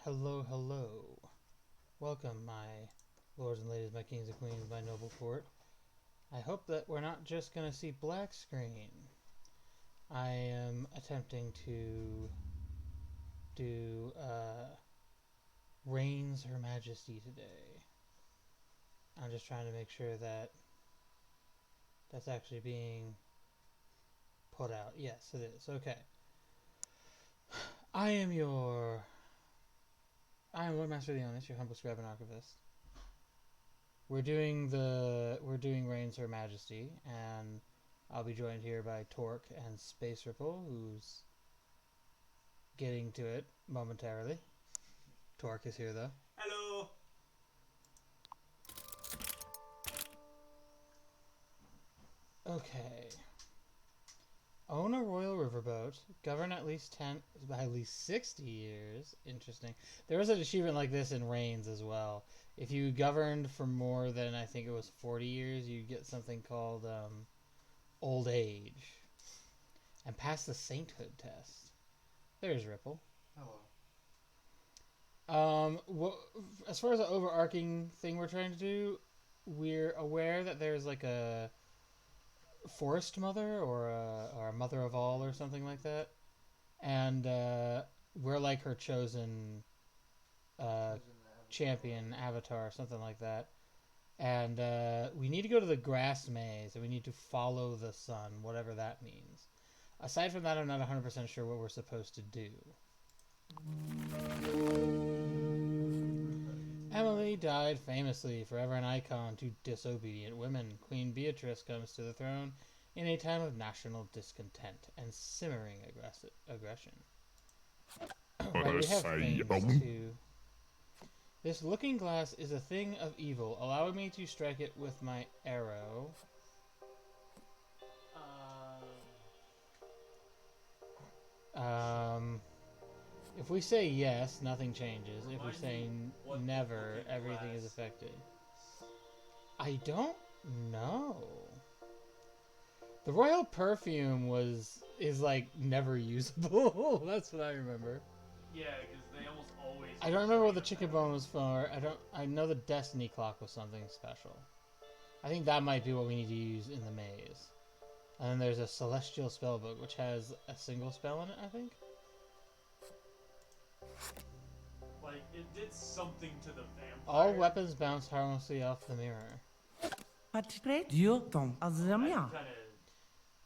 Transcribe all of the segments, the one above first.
Hello, hello. Welcome, my lords and ladies, my kings and queens, my noble court. I hope that we're not just going to see black screen. I am attempting to do Reigns Her Majesty today. I'm just trying to make sure that that's actually being put out. Yes, it is. Okay. I am Lord Master Leonis, your humble scribe and archivist. We're doing Reigns Her Majesty, and I'll be joined here by Torque and Space Ripple, who's getting to it momentarily. Torque is here though. Hello. Okay. Own a royal riverboat. Govern at least 60 years. Interesting. There was an achievement like this in Reigns as well. If you governed for more than, I think it was 40 years, you get something called old age. And pass the sainthood test. There's Ripple. Hello. As far as the overarching thing we're trying to do, we're aware that there's like a forest mother or a mother of all or something like that, and we're like her chosen champion avatar, something like that. And we need to go to the grass maze, and we need to follow the sun, whatever that means. Aside from that, I'm not 100% sure what we're supposed to do. Emily died famously, forever an icon to disobedient women. Queen Beatrice comes to the throne in a time of national discontent and simmering aggression. Right, we have things to... This looking glass is a thing of evil. Allow me to strike it with my arrow. If we say yes, nothing changes. If we say never, everything is affected. I don't know. The royal perfume is like never usable. That's what I remember. Yeah, because they almost always. I don't remember what the chicken bone was for. I know the destiny clock was something special. I think that might be what we need to use in the maze. And then there's a celestial spellbook which has a single spell in it, I think. Like it did something to the vampire. All weapons bounce harmlessly off the mirror.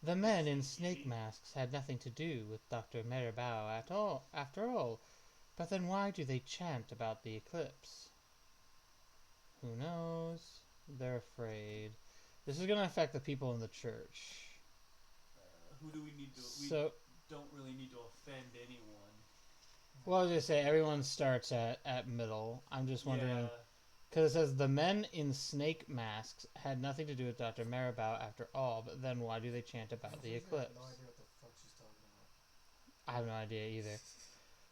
The men in snake masks had nothing to do with Dr. Maribau at all, after all. But then why do they chant about the eclipse? Who knows? They're afraid. This is going to affect the people in the church. Who do we need to... We don't really need to offend anyone. Well, I was going to say, everyone starts at middle. I'm just wondering... Because it says, the men in snake masks had nothing to do with Dr. Maribau after all, but then why do they chant about the eclipse? I have no idea what the fuck she's talking about. I have no idea either.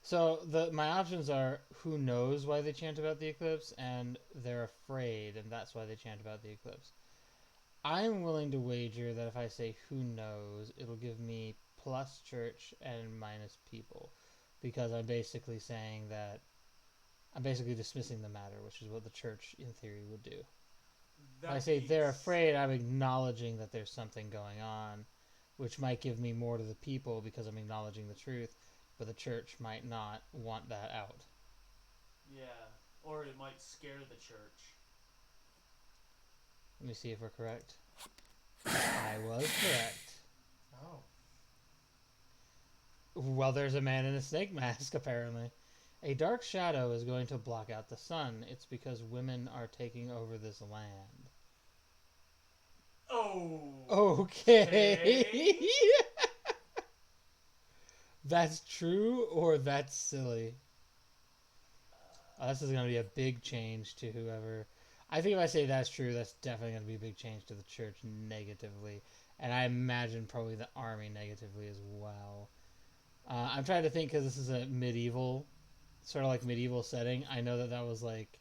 So my options are who knows why they chant about the eclipse, and they're afraid, and that's why they chant about the eclipse. I'm willing to wager that if I say who knows, it'll give me plus church and minus people, because I'm basically saying that I'm basically dismissing the matter, which is what the church in theory would do. If I say they're afraid, I'm acknowledging that there's something going on, which might give me more to the people because I'm acknowledging the truth, but the church might not want that out. Yeah, or it might scare the church. Let me see if we're correct. I was correct. Oh. Well, there's a man in a snake mask, apparently. A dark shadow is going to block out the sun. It's because women are taking over this land. Oh. Okay. That's true or that's silly. This is going to be a big change to whoever... I think if I say that's true, that's definitely going to be a big change to the church negatively. And I imagine probably the army negatively as well. I'm trying to think because this is a medieval, sort of like medieval setting. I know that was like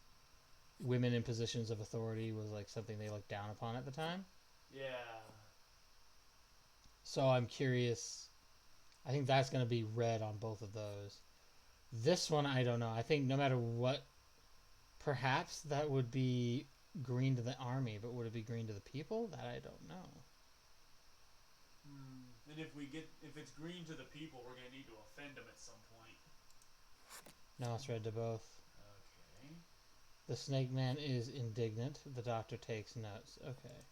women in positions of authority was like something they looked down upon at the time. Yeah. So I'm curious. I think that's going to be red on both of those. This one, I don't know. I think no matter what, perhaps that would be green to the army, but would it be green to the people? That I don't know. And if it's green to the people, we're gonna need to offend them at some point. No, it's red to both. Okay. The snake man is indignant. The doctor takes notes. Okay.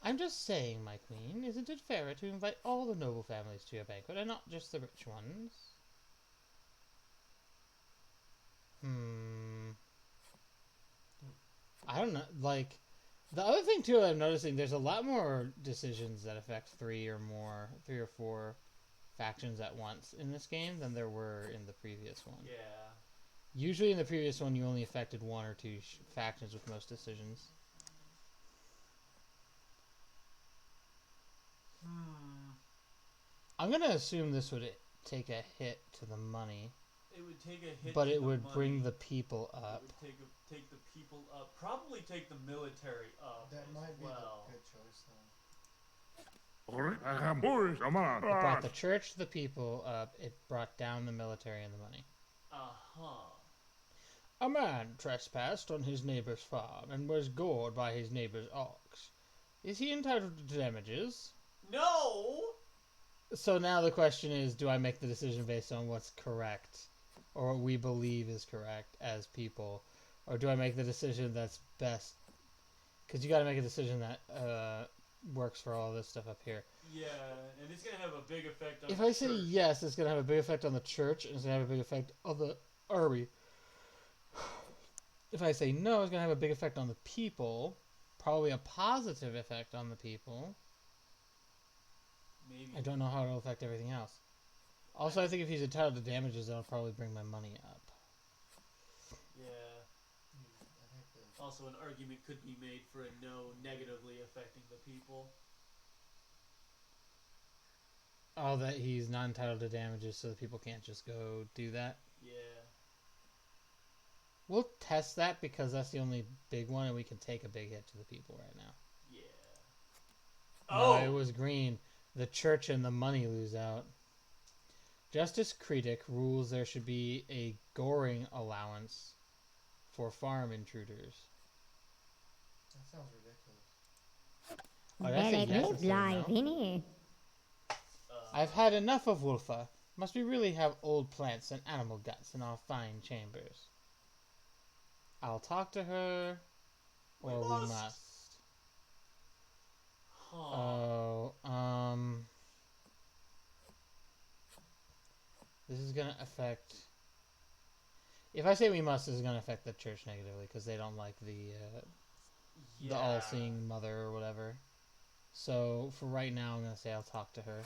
I'm just saying, my queen, isn't it fairer to invite all the noble families to your banquet and not just the rich ones? I don't know. Like, the other thing too I'm noticing, there's a lot more decisions that affect three or four factions at once in this game than there were in the previous one. Yeah. Usually in the previous one, you only affected one or two factions with most decisions. I'm gonna assume this would take a hit to the money. It would take a hit, but to it the would money. bring the people up. It would take the people up. Probably take the military up. That might be well. the good choice, though. It brought the church, the people up. It brought down the military and the money. A man trespassed on his neighbor's farm and was gored by his neighbor's ox. Is he entitled to damages? No! So now the question is, do I make the decision based on what's correct, or what we believe is correct as people, or do I make the decision that's best? Because you got to make a decision that works for all this stuff up here. Yeah, and it's going to have a big effect on If the I say church. yes, it's going to have a big effect on the church, and it's going to have a big effect on the army. If I say no, it's going to have a big effect on the people, probably a positive effect on the people. Maybe. I don't know how it'll affect everything else. Also, I think if he's entitled to damages, that'll probably bring my money up. Yeah. Also, an argument could be made for a no negatively affecting the people. Oh, that he's not entitled to damages, so the people can't just go do that? Yeah. We'll test that because that's the only big one, and we can take a big hit to the people right now. Yeah. No, it was green. The church and the money lose out. Justice Creedic rules there should be a goring allowance for farm intruders. That sounds ridiculous. Oh, that's a yes instead of no. I've had enough of Wolfa. Must we really have old plants and animal guts in our fine chambers? I'll talk to her, or we must. Oh, this is gonna affect. If I say we must, this is gonna affect the church negatively because they don't like the all-seeing mother or whatever. So for right now, I'm gonna say I'll talk to her.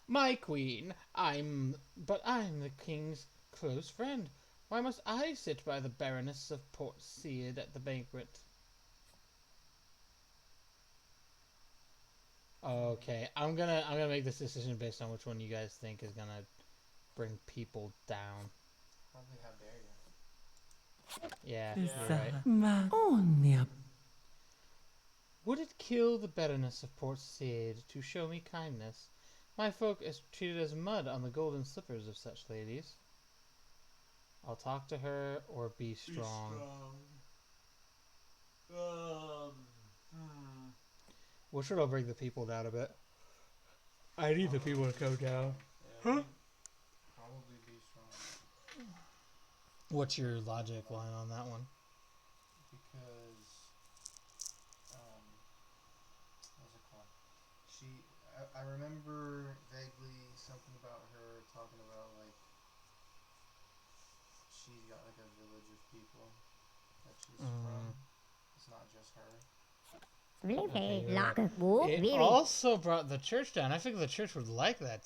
My queen, I'm the king's close friend. Why must I sit by the Baroness of Port Seared at the banquet? Okay, I'm gonna make this decision based on which one you guys think is gonna bring people down. Probably how dare you. Yeah, you're right. Would it kill the Baroness of Port Seared to show me kindness? My folk is treated as mud on the golden slippers of such ladies. I'll talk to her or be strong. Which will bring the people down a bit. I need the people to go down. Yeah, probably be strong. What's your logic line on that one? Because, what's it called? I remember vaguely something about her talking about, like, she's got, like, a village of people that she's from. It's not just her. Okay, it also brought the church down. I think the church would like that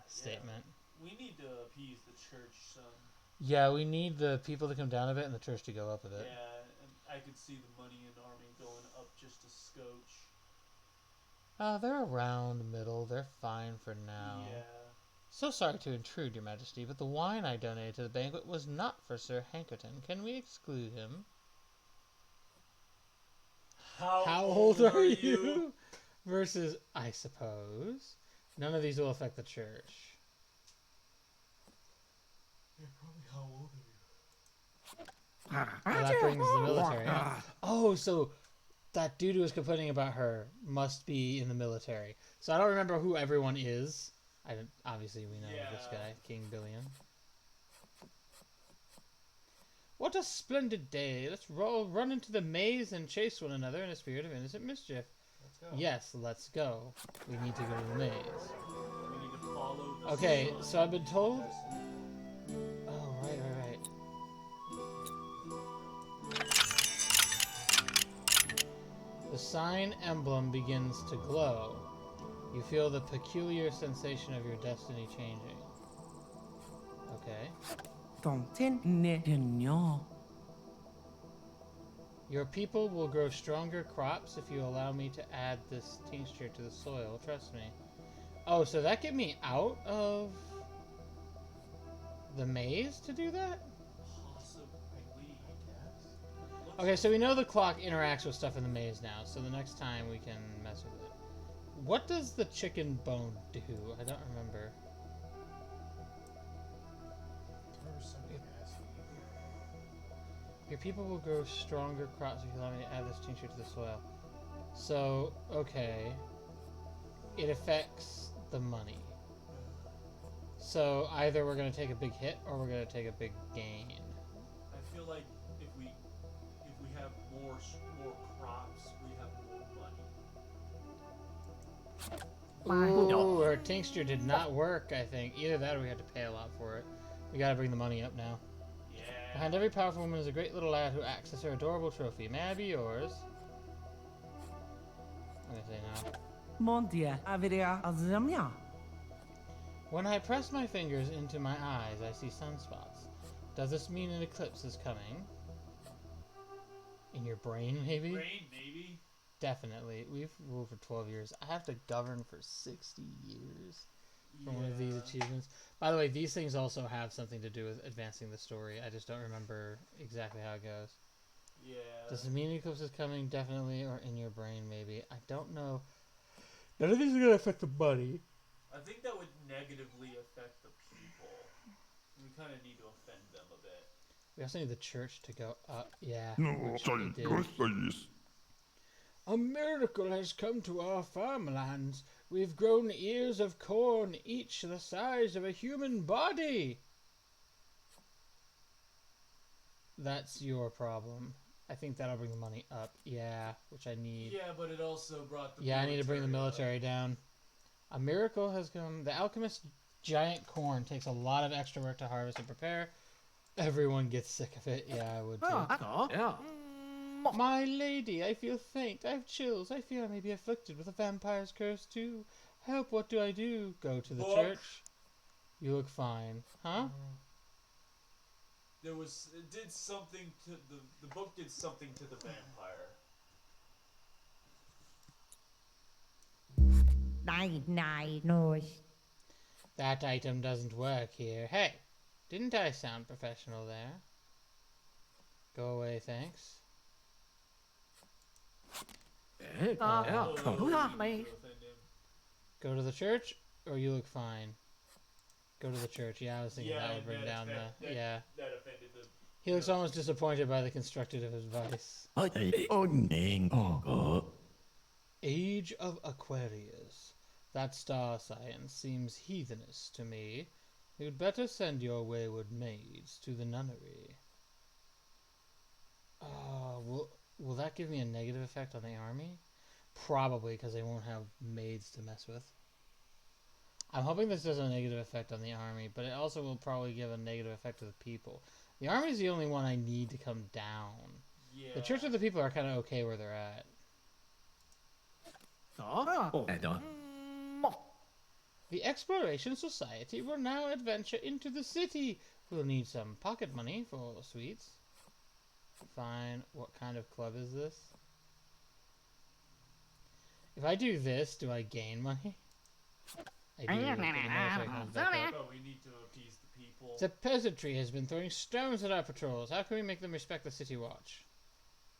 statement. We need to appease the church some. Yeah, we need the people to come down a bit and the church to go up a bit. Yeah, and I could see the money and army going up just a scotch. They're around middle. They're fine for now. Yeah. So sorry to intrude, Your Majesty, but the wine I donated to the banquet was not for Sir Hankerton. Can we exclude him? How old are you? versus, I suppose, none of these will affect the church. Yeah, probably how old are you? Well, that brings the military. Oh, so that dude who was complaining about her must be in the military. So I don't remember who everyone is. Obviously, we know this guy, King Billion. What a splendid day! Let's run into the maze and chase one another in a spirit of innocent mischief. Let's go. Yes, let's go. We need to go to the maze. We need to follow the Okay, sun. so I've been told... Oh, right. The sign emblem begins to glow. You feel the peculiar sensation of your destiny changing. Okay. Your people will grow stronger crops if you allow me to add this tincture to the soil. Trust me. Oh, so that get me out of the maze to do that? Possibly, I guess. Okay, so we know the clock interacts with stuff in the maze now, so the next time we can mess with it. What does the chicken bone do? I don't remember. Your people will grow stronger crops if you allow me to add this tincture to the soil. So, okay. It affects the money. So either we're going to take a big hit or we're going to take a big gain. I feel like if we have more crops, we have more money. Ooh, our tincture did not work, I think. Either that or we had to pay a lot for it. We gotta bring the money up now. Yeah. Behind every powerful woman is a great little lad who acts as her adorable trophy. May I be yours? I'm gonna say no. When I press my fingers into my eyes, I see sunspots. Does this mean an eclipse is coming? In your brain, maybe? Brain, maybe. Definitely. We've ruled for 12 years. I have to govern for 60 years for one of these achievements. By the way, these things also have something to do with advancing the story. I just don't remember exactly how it goes. Yeah. Does it mean an eclipse is coming? Definitely. Or in your brain, maybe. I don't know. None of these are going to affect the money. I think that would negatively affect the people. We kind of need to offend them a bit. We also need the church to go up. Yeah. No, Which we did. A miracle has come to our farmlands. We've grown ears of corn, each the size of a human body. That's your problem. I think that'll bring the money up. Yeah, which I need. Yeah, but it also brought the I need to bring the military down. A miracle has come. The alchemist's giant corn takes a lot of extra work to harvest and prepare. Everyone gets sick of it. Yeah, I would too. Yeah. My lady, I feel faint. I have chills. I fear I may be afflicted with a vampire's curse too. Help, what do I do? Go to the church. You look fine. Huh? It did something to the book did something to the vampire. That item doesn't work here. Hey, didn't I sound professional there? Go away, thanks. Go to the church, or you look fine. Go to the church. Yeah, I was thinking that would bring down the... Yeah. That offended the... He looks almost disappointed by the constructed of his advice. Age of Aquarius. That star science seems heathenish to me. You'd better send your wayward maids to the nunnery. Will that give me a negative effect on the army? Probably, because they won't have maids to mess with. I'm hoping this does a negative effect on the army, but it also will probably give a negative effect to the people. The army is the only one I need to come down. Yeah. The Church of the People are kind of okay where they're at. The Exploration Society will now adventure into the city. We'll need some pocket money for sweets. Fine. What kind of club is this? If I do this, do I gain money? I do. But we need to appease the people. The peasantry has been throwing stones at our patrols. How can we make them respect the city watch?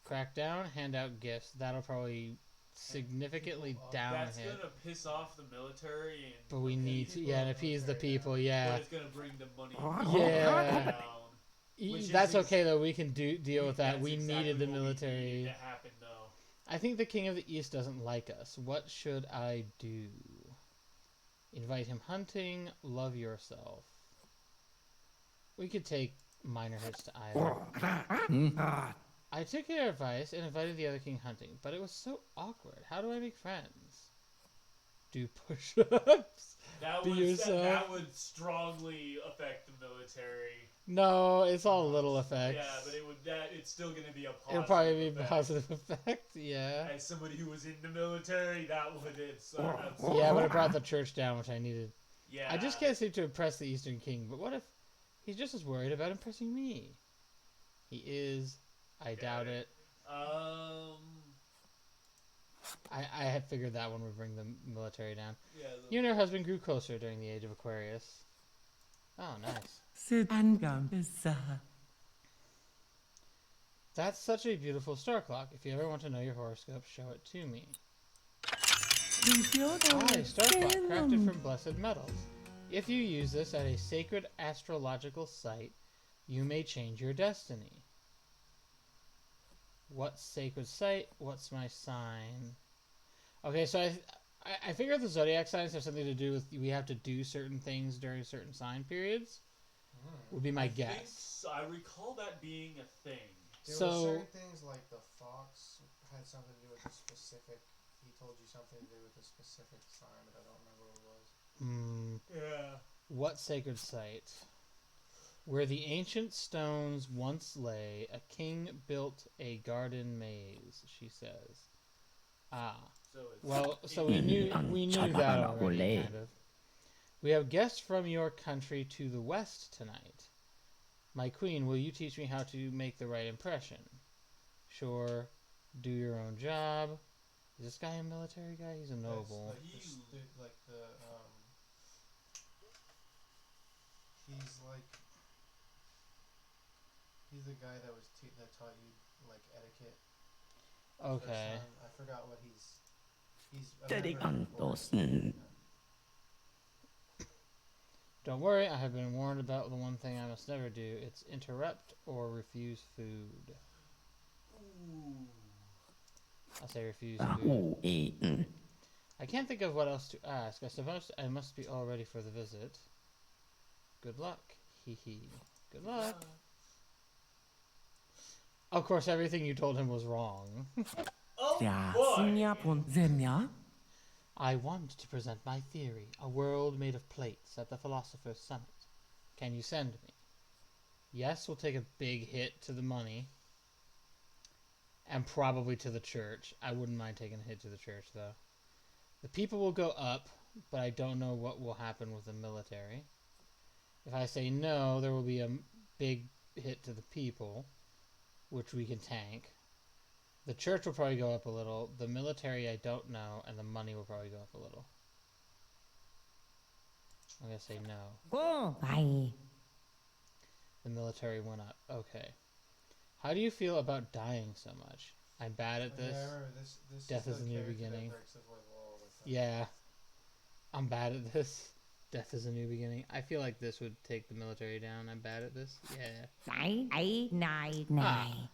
Crack down, hand out gifts. That'll probably significantly people are- down That's hit. gonna piss off the military and But we need to, people yeah, and are appease the military people, now. yeah. but it's gonna bring the money Yeah. down. Which is That's okay though. We can deal with that. That's We exactly needed the what military. We needed to happen though. I think the King of the East doesn't like us. What should I do? Invite him hunting. Love yourself. We could take minor hits to either. I took your advice and invited the other king hunting, but it was so awkward. How do I make friends? Do push-ups. That would strongly affect the military. No, it's all little effects. Yeah, but it's still gonna be a positive. It'll probably be a effect. positive effect. Yeah. As somebody who was in the military, that would Yeah, but it brought the church down, which I needed. Yeah. I just can't seem to impress the Eastern King. But what if he's just as worried about impressing me? He is. I doubt it. I had figured that one would bring the military down. Yeah. You and your husband grew closer during the age of Aquarius. Oh, nice. That's such a beautiful star clock. If you ever want to know your horoscope, show it to me. Hi, star clock crafted from blessed metals. If you use this at a sacred astrological site, you may change your destiny. What sacred site? What's my sign? Okay, so I figure the zodiac signs have something to do with we have to do certain things during certain sign periods. Would be my guess. I recall that being a thing. There So were certain things like the fox had something to do with a specific. He told you something to do with a specific sign, but I don't remember what it was. Yeah. what sacred site? Where the ancient stones once lay, a king built a garden maze, she says. Ah. So we knew that already, kind of. We have guests from your country to the west tonight. My queen, will you teach me how to make the right impression? Sure. Do your own job. Is this guy a military guy? He's a noble. He's the guy that that taught you like etiquette. Okay. I forgot what he's. Don't worry, I have been warned about the one thing I must never do. It's interrupt or refuse food. Ooh. I'll say refuse food. I can't think of what else to ask. I suppose I must be all ready for the visit. Good luck. Hee hee. Good luck. Of course, everything you told him was wrong. Oh boy! I want to present my theory, a world made of plates, at the Philosopher's Summit. Can you send me? Yes, we'll take a big hit to the money. And probably to the church. I wouldn't mind taking a hit to the church, though. The people will go up, but I don't know what will happen with the military. If I say no, there will be a big hit to the people, which we can tank. The church will probably go up a little. The military, I don't know. And the money will probably go up a little. I'm going to say no. Oh, bye. The military went up. Okay. How do you feel about dying so much? I'm bad at this. Yeah, I remember this Death is the a new character beginning. That breaks the fourth wall with them. Yeah. I'm bad at this. Death is a new beginning. I feel like this would take the military down. I'm bad at this. Yeah.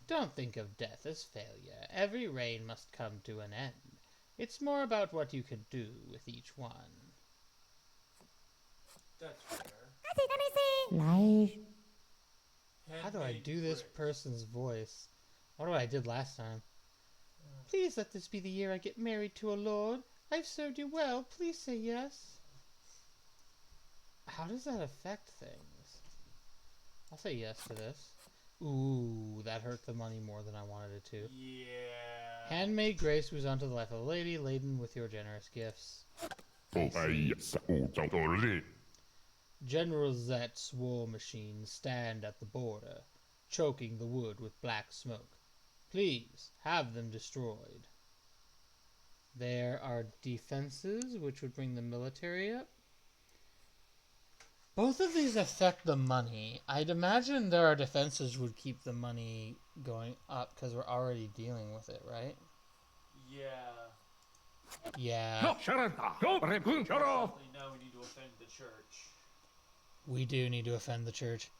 Don't think of death as failure. Every reign must come to an end. It's more about what you can do with each one. That's fair. How do I do this person's voice? What I did last time? Please let this be the year I get married to a lord. I've served you well. Please say yes. How does that affect things? I'll say yes to this. Ooh, that hurt the money more than I wanted it to. Yeah. Handmaid Grace moves on to the life of a lady, laden with your generous gifts. General Zet's war machines stand at the border, choking the wood with black smoke. Please, have them destroyed. There are defenses, which would bring the military up. Both of these affect the money. I'd imagine there are defenses would keep the money going up because we're already dealing with it, right? Yeah. Yeah, Now we need to offend the church. we do need to offend the church.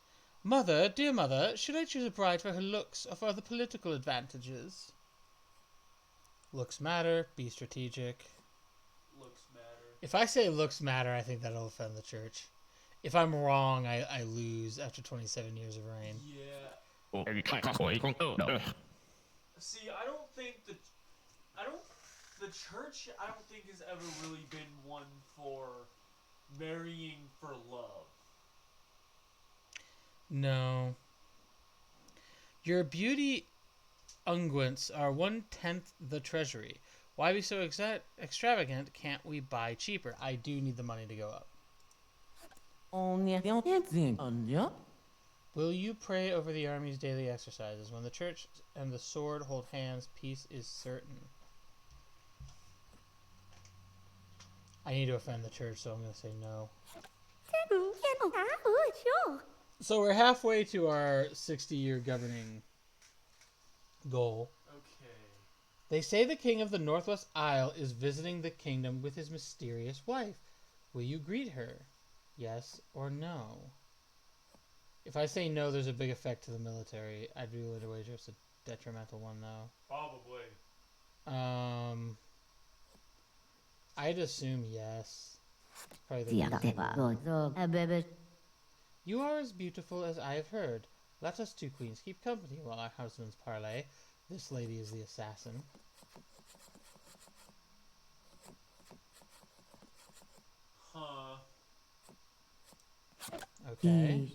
Mother, dear mother, should I choose a bride for her looks or for the political advantages? Looks matter, be strategic. Looks matter. If I say looks matter, I think that'll offend the church. If I'm wrong, I lose after 27 years of reign. Yeah. See, the church, I don't think has ever really been one for marrying for love. No. Your beauty unguents are 1/10 the treasury. Why be so extravagant? Can't we buy cheaper? I do need the money to go up. Will you pray over the army's daily exercises? When the church and the sword hold hands, peace is certain. I need to offend the church, so I'm going to say no. So we're halfway to our 60-year governing goal. Okay. They say the king of the Northwest Isle is visiting the kingdom with his mysterious wife. Will you greet her? Yes or no? If I say no, there's a big effect to the military. I'd be willing to wager it's a detrimental one, though. Probably. I'd assume yes. Probably the You are as beautiful as I have heard. Let us two queens keep company while our husbands parley. This lady is the assassin. Huh. Okay.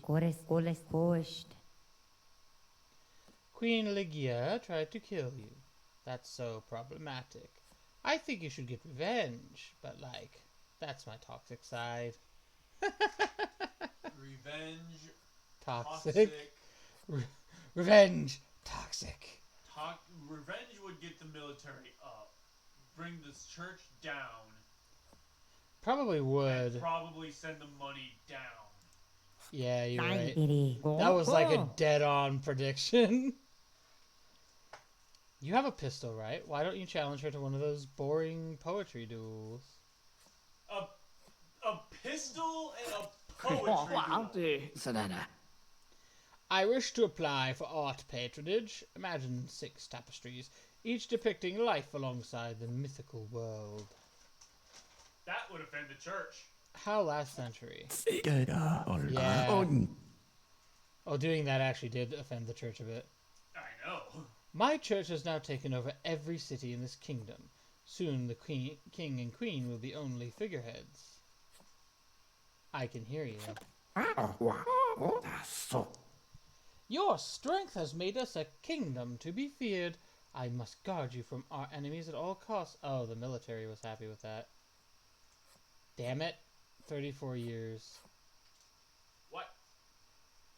Queen Ligia tried to kill you. That's so problematic. I think you should get revenge, but that's my toxic side. Revenge. Toxic. Revenge. Toxic. Revenge would get the military up. Bring this church down. Probably would. And probably send the money down. Yeah, you're right. That was like a dead-on prediction. You have a pistol, right? Why don't you challenge her to one of those boring poetry duels? A pistol and a poetry duel. I wish to apply for art patronage. Imagine 6 tapestries, each depicting life alongside the mythical world. That would offend the church. How last century? Yeah. Oh, doing that actually did offend the church a bit. I know. My church has now taken over every city in this kingdom. Soon the king and queen will be only figureheads. I can hear you. Your strength has made us a kingdom to be feared. I must guard you from our enemies at all costs. Oh, the military was happy with that. Damn it. 34 years. What?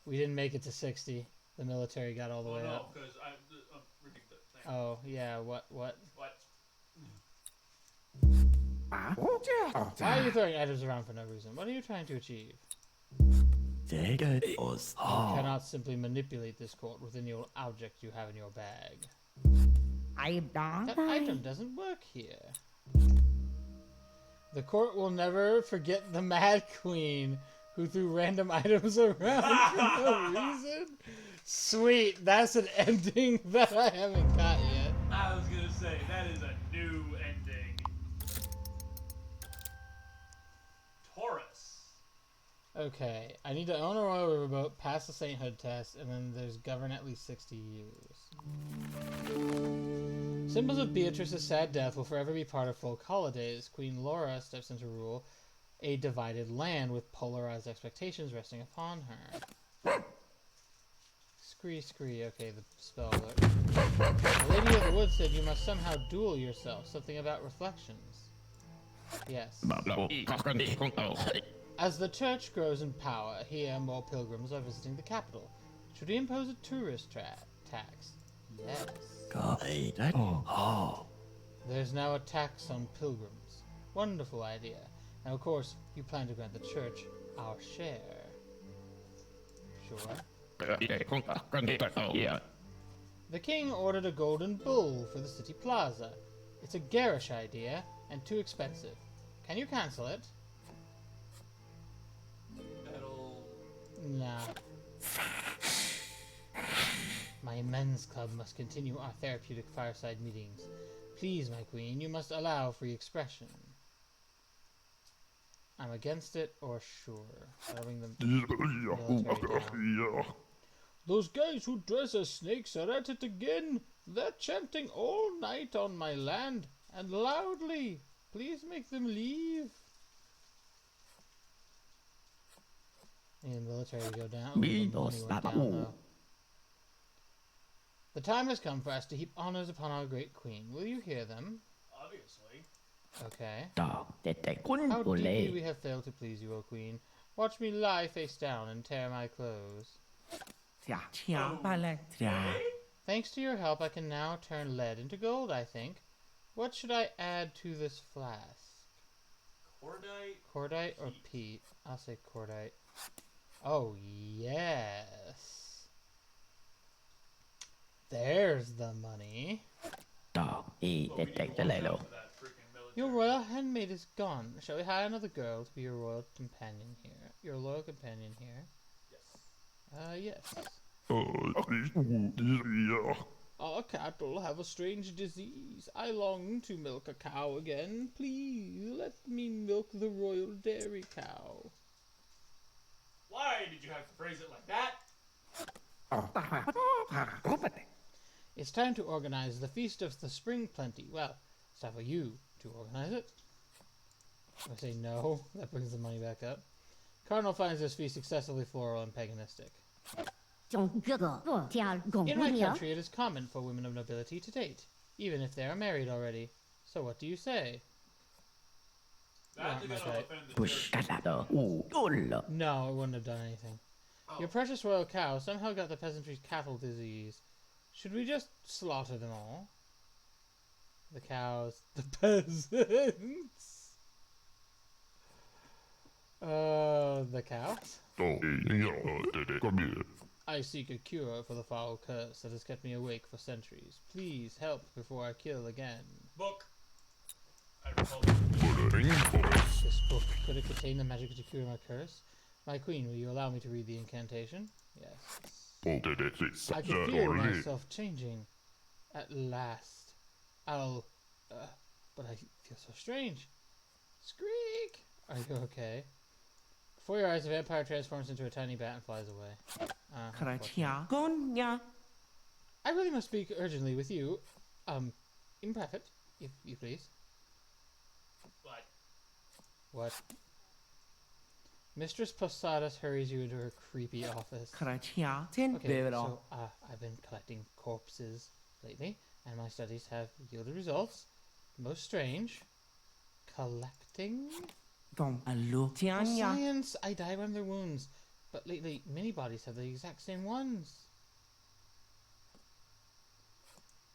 We didn't make it to 60. The military got all the way no, up. because I'm reading the thing. Oh, yeah, what? What? Why are you throwing items around for no reason? What are you trying to achieve? You cannot simply manipulate this court with any old object you have in your bag. That item doesn't work here. The court will never forget the Mad Queen who threw random items around for no reason. Sweet, that's an ending that I haven't got yet. I was gonna say, that is a new ending. Taurus. Okay, I need to own a royal riverboat, pass the sainthood test, and then there's govern at least 60 years. Symbols of Beatrice's sad death will forever be part of folk holidays. Queen Laura steps into rule a divided land with polarized expectations resting upon her. Scree, okay, the spell worked. The Lady of the Woods said you must somehow duel yourself, something about reflections. Yes. As the church grows in power, here more pilgrims are visiting the capital. Should we impose a tourist tax? Yes. There's now a tax on pilgrims. Wonderful idea. Now, of course, you plan to grant the church our share. Sure. The king ordered a golden bull for the city plaza. It's a garish idea, and too expensive. Can you cancel it? That'll. Nah. My men's club must continue our therapeutic fireside meetings. Please, my queen, you must allow free expression. I'm against it, or sure. Shutting the military down. Those guys who dress as snakes are at it again. They're chanting all night on my land, and loudly. Please make them leave. And the military go down. The money went down, though. The time has come for us to heap honors upon our great queen. Will you hear them? Obviously. Okay. How deeply we have failed to please you, O queen. Watch me lie face down and tear my clothes. Thanks to your help, I can now turn lead into gold, I think. What should I add to this flask? Cordite. Cordite or peat? I'll say cordite. Oh, yes. There's the money. Your royal handmaid is gone. Shall we hire another girl to be your royal companion here? Your loyal companion here? Yes. Yes. Our cattle have a strange disease. I long to milk a cow again. Please, let me milk the royal dairy cow. Why did you have to phrase it like that? It's time to organize the Feast of the Spring Plenty. Well, it's time for you to organize it. I say no. That brings the money back up. Cardinal finds this feast excessively floral and paganistic. In my country, it is common for women of nobility to date, even if they are married already. So what do you say? That's gonna offend the church. No, it wouldn't have done anything. Oh. Your precious royal cow somehow got the peasantry's cattle disease. Should we just slaughter them all? The cows, the peasants. The cows? I seek a cure for the foul curse that has kept me awake for centuries. Please help before I kill again. Book. I recall this. This book, could it contain the magic to cure my curse? My queen, will you allow me to read the incantation? Yes. I can feel myself changing. At last. But I feel so strange. Squeak! Are you okay? Before your eyes, the vampire transforms into a tiny bat and flies away. I really must speak urgently with you. In private, if you please. What? Mistress Posadas hurries you into her creepy office. Okay, so I've been collecting corpses lately, and my studies have yielded results. Most strange. Collecting? For science! I die from their wounds. But lately, many bodies have the exact same ones.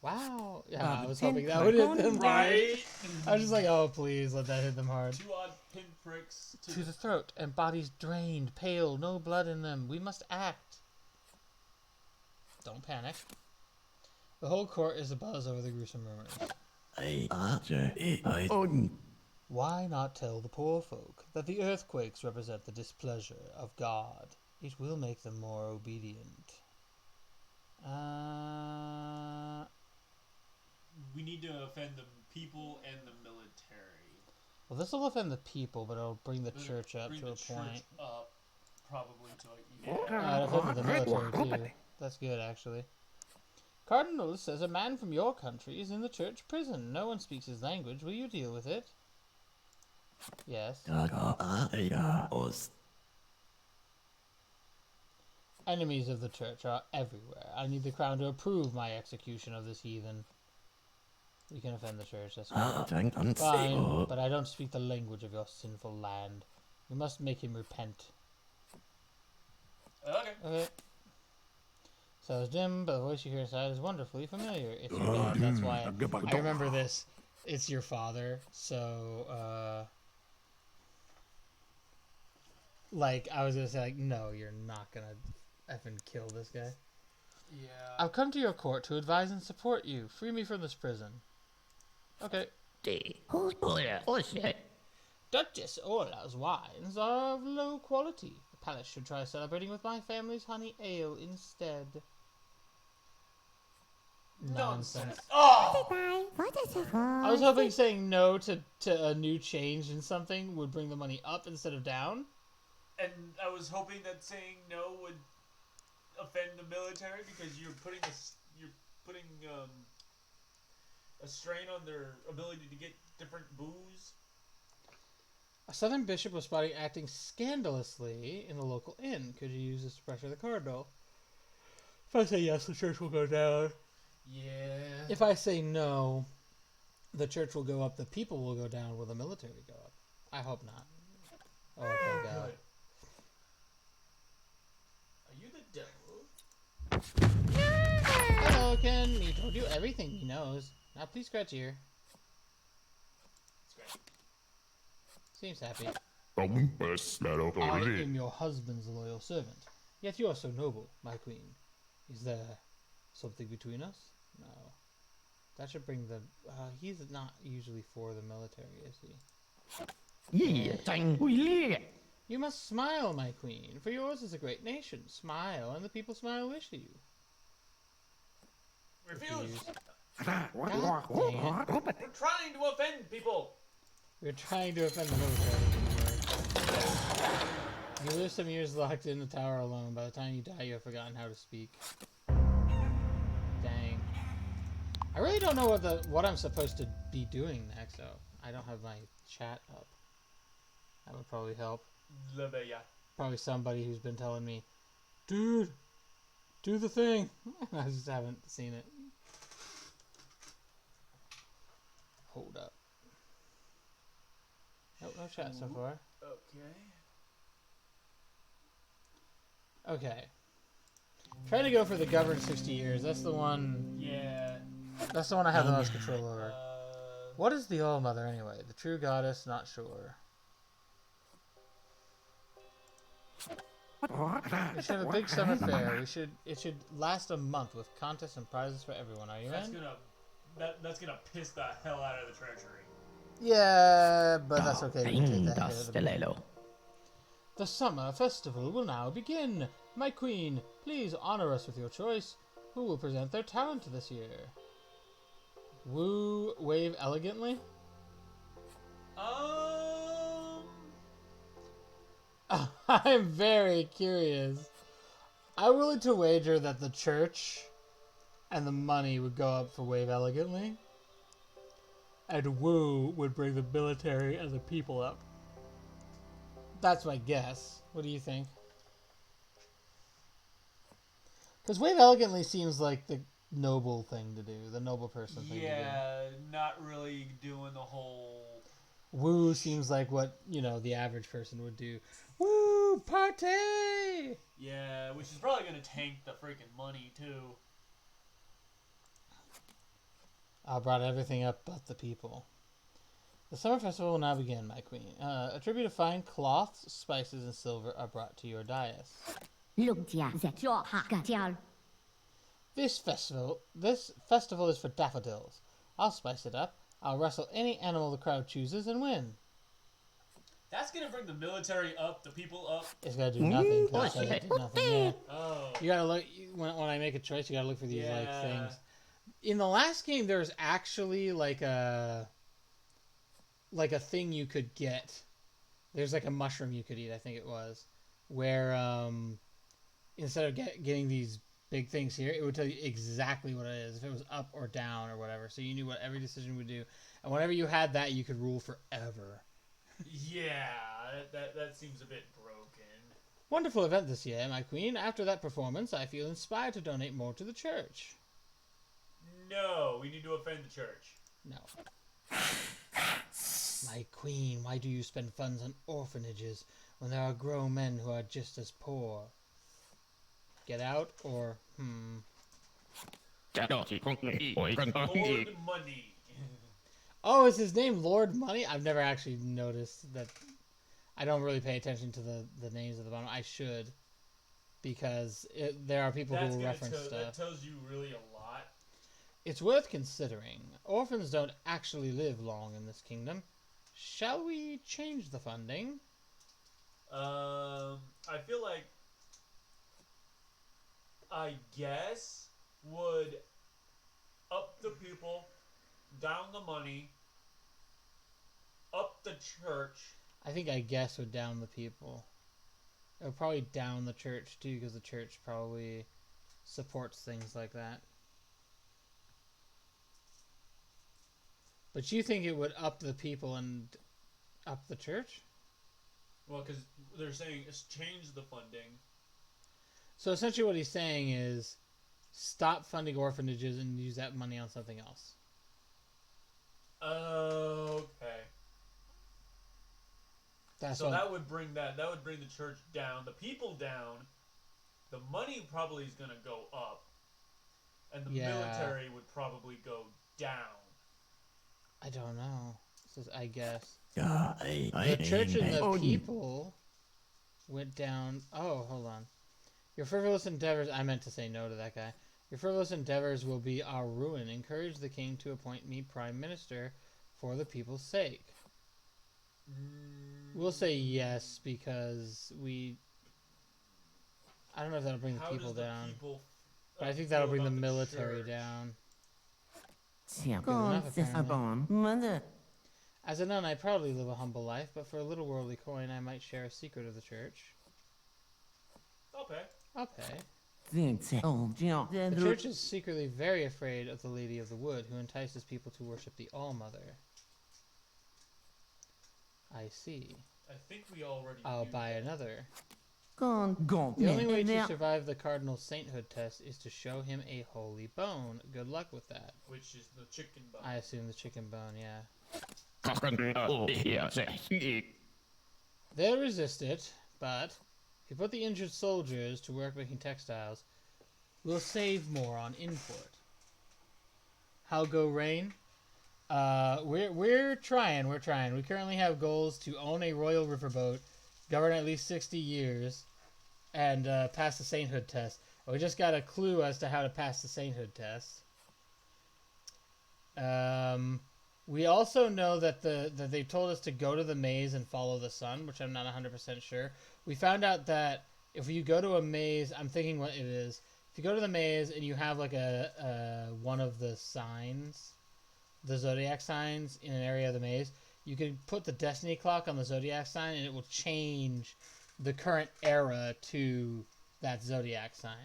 Wow. Yeah, I was hoping that would hit them. Right? I was just like, oh, please, let that hit them hard. 2 odd pinpricks To the throat, and bodies drained, pale, no blood in them. We must act. Don't panic. The whole court is abuzz over the gruesome rumors. Why not tell the poor folk that the earthquakes represent the displeasure of God? It will make them more obedient. We need to offend the people and the military. Well, this will offend the people, but it'll bring the church up to a point. Up, probably to It'll offend the military too. That's good, actually. Cardinal says a man from your country is in the church prison. No one speaks his language. Will you deal with it? Yes. Enemies of the church are everywhere. I need the crown to approve my execution of this heathen. We can offend the church, that's fine. Fine, but I don't speak the language of your sinful land. We must make him repent. Okay. So it's dim, but the voice you hear inside is wonderfully familiar. It's your dad, that's why I remember this. It's your father, so, like, I was gonna say, like, no, you're not gonna effing kill this guy. Yeah. I've come to your court to advise and support you. Free me from this prison. Okay. Duchess Orla's wines are of low quality. The palace should try celebrating with my family's honey ale instead. Nonsense. Oh! I was hoping saying no to a new change in something would bring the money up instead of down. And I was hoping that saying no would offend the military because you're putting a strain on their ability to get different booze. A southern bishop was spotted acting scandalously in the local inn. Could you use this to pressure the cardinal? If I say yes, the church will go down. Yeah. If I say no, the church will go up, the people will go down, will the military go up? I hope not. Oh, thank God. Good. Are you the devil? Hello, Ken. He told you everything he knows. Now please scratch ear. Seems happy. I am your husband's loyal servant. Yet you are so noble, my queen. Is there something between us? No. That should bring the... he's not usually for the military, is he? You must smile, my queen, for yours is a great nation. Smile, and the people smile wish you. Refuse. God We're trying to offend people. We're trying to offend the military. You live some years locked in the tower alone. By the time you die, you have forgotten how to speak. Dang. I really don't know what I'm supposed to be doing next, though. I don't have my chat up. That would probably help. Probably somebody who's been telling me, dude, do the thing. I just haven't seen it. Hold up. Nope, no chat so far. Okay. Trying to go for the governed 60 years. That's the one. Yeah. That's the one I have the most control over. What is the All Mother anyway? The true goddess? Not sure. We should have a big summer fair. It should last a month with contests and prizes for everyone. Are you in? That's gonna piss the hell out of the treasury. Yeah, but that's okay. We can take that hit at the beginning. The summer festival will now begin. My queen, please honor us with your choice. Who will present their talent this year? Woo, wave elegantly? I'm very curious. I'm willing to wager that the church and the money would go up for wave elegantly. And woo would bring the military and the people up. That's my guess. What do you think? Because wave elegantly seems like the noble thing to do, the noble person thing to do. Yeah, not really doing the whole... Woo seems like what, the average person would do. Woo, party! Yeah, which is probably going to tank the freaking money, too. I brought everything up but the people. The summer festival will now begin, my queen. A tribute of fine cloths, spices, and silver are brought to your dais. This festival is for daffodils. I'll spice it up. I'll wrestle any animal the crowd chooses and win. That's gonna bring the military up, the people up. It's gotta do nothing. Nothing. Yeah. Oh. You gotta look when I make a choice. You gotta look for these things. In the last game, there's actually like a thing you could get. There's like a mushroom you could eat. I think it was where instead of getting these big things here, it would tell you exactly what it is, if it was up or down or whatever. So you knew what every decision would do, and whenever you had that, you could rule forever. Yeah, that seems a bit broken. Wonderful event this year, my queen. After that performance, I feel inspired to donate more to the church. No, we need to offend the church. No. My queen, why do you spend funds on orphanages when there are grown men who are just as poor? Get out or Lord Money. Oh, is his name Lord Money? I've never actually noticed that. I don't really pay attention to the names of the bottom. I should, because there are people who will reference stuff. That tells you really a lot. It's worth considering. Orphans don't actually live long in this kingdom. Shall we change the funding? I feel like I guess would up the people, down the money, up the church. I think I guess would down the people. It would probably down the church too, because the church probably supports things like that. But you think it would up the people and up the church? Well, because they're saying it's change the funding. So essentially what he's saying is stop funding orphanages and use that money on something else. Okay. That's So what, that would bring the church down, the people down. The money probably is going to go up, and the Yeah. military would probably go down. I don't know. This is, I guess. The church and the people went down. Oh, hold on. Your frivolous endeavors. I meant to say no to that guy. Your frivolous endeavors will be our ruin. Encourage the king to appoint me prime minister for the people's sake. We'll say yes because we. I don't know if that'll bring the How people does the down. people, But I think that'll feel bring the about military church? down. Mother. As a nun, I proudly live a humble life, but for a little worldly coin, I might share a secret of the church. Okay. I'll pay. The The church is secretly very afraid of the Lady of the Wood, who entices people to worship the All-Mother. I see. I think we already I'll knew buy that. another. Gone. The only way to survive the cardinal's sainthood test is to show him a holy bone. Good luck with that. Which is the chicken bone. I assume the chicken bone, yeah. They'll resist it, but if you put the injured soldiers to work making textiles, we'll save more on import. How go Rain? We're trying. We currently have goals to own a royal riverboat, govern at least 60 years, and pass the sainthood test. We just got a clue as to how to pass the sainthood test. We also know that that they told us to go to the maze and follow the sun, which I'm not 100% sure. We found out that if you go to a maze, I'm thinking what it is. If you go to the maze and you have like a one of the signs, the zodiac signs in an area of the maze, you can put the destiny clock on the zodiac sign and it will change the current era to that zodiac sign.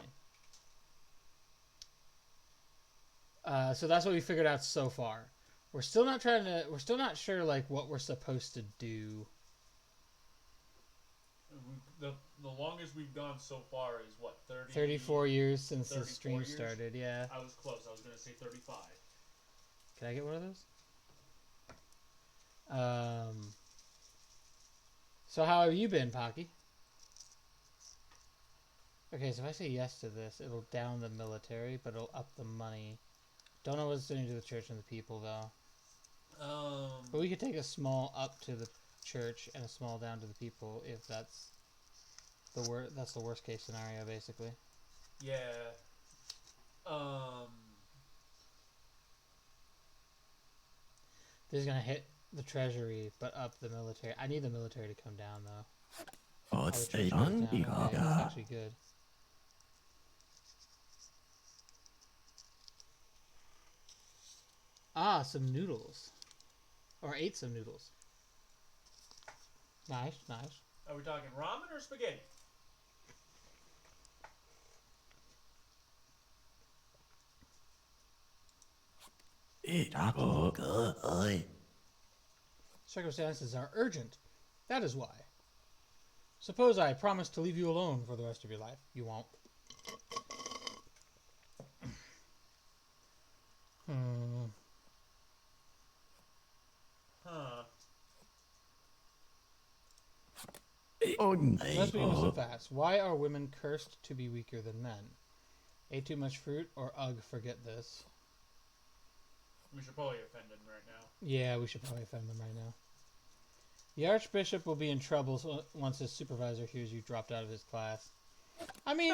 So that's what we figured out so far. We're still not sure like what we're supposed to do. The longest we've gone so far is what, 34 years since the 34 stream years? started, yeah. I was close. I was going to say 35. Can I get one of those? So how have you been, Pocky? Okay, so if I say yes to this, it'll down the military, but it'll up the money. Don't know what it's doing to the church and the people, though. But we could take a small up to the church and a small down to the people if that's the worst case scenario, basically. Yeah. This is gonna hit the treasury, but up the military. I need the military to come down, though. Oh, the church goes down. Okay, that's actually good. Ah, some noodles. Or ate some noodles. Nice, nice. Are we talking ramen or spaghetti? Circumstances are urgent. That is why. Suppose I promise to leave you alone for the rest of your life. You won't. Huh. Let's begin so fast. Why are women cursed to be weaker than men? Ate too much fruit, or ugh, forget this. We should probably offend him right now. Yeah, we should probably offend them right now. The Archbishop will be in trouble once his supervisor hears you dropped out of his class. I mean,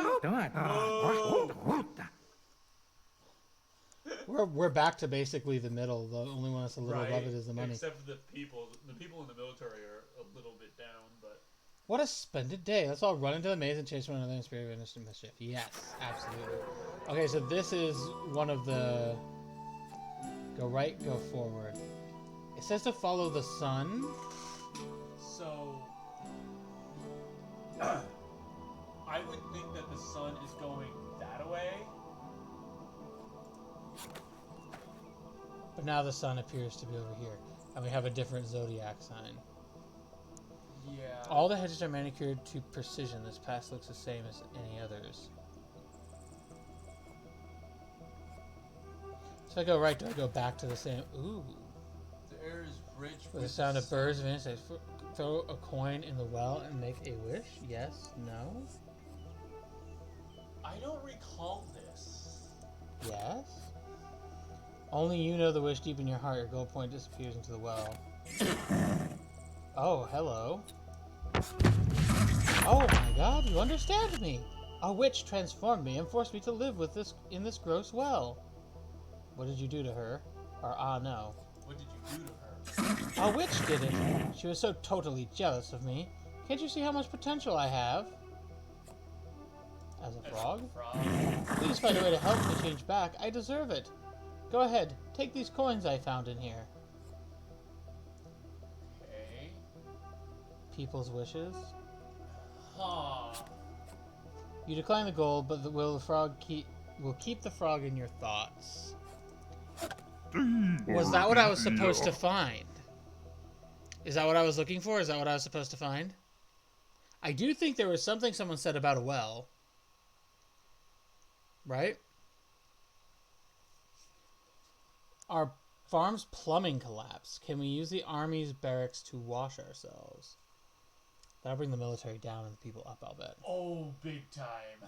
We're back to basically the middle. The only one that's a little above it is the money. Except for the people. The people in the military are a little bit down, but... What a splendid day. Let's all run into the maze and chase one another in spirit of innocent mischief. Yes, absolutely. Okay, so this is one of the... Go right, go forward. It says to follow the sun. So... I would think that the sun is going that way. But now the sun appears to be over here. And we have a different zodiac sign. Yeah. All the hedges are manicured to precision. This path looks the same as any others. So if I go right, do I go back to the same... Ooh. The air is rich With the sound of birds of insects. Throw a coin in the well and make a wish? Yes? No? I don't recall this. Yes? Only you know the wish deep in your heart. Your gold point disappears into the well. Oh, hello. Oh my god, you understand me! A witch transformed me and forced me to live with in this gross well. What did you do to her? Or no. What did you do to her? A witch did it. She was so totally jealous of me. Can't you see how much potential I have? As a frog? Please find a way to help me change back. I deserve it. Go ahead. Take these coins I found in here. Okay. People's wishes. Huh. You decline the gold, but will keep the frog in your thoughts. Was that what I was supposed to find? Is that what I was looking for? Is that what I was supposed to find? I do think there was something someone said about a well. Right? Our farm's plumbing collapsed. Can we use the army's barracks to wash ourselves? That'll bring the military down and the people up, I'll bet. Oh, big time.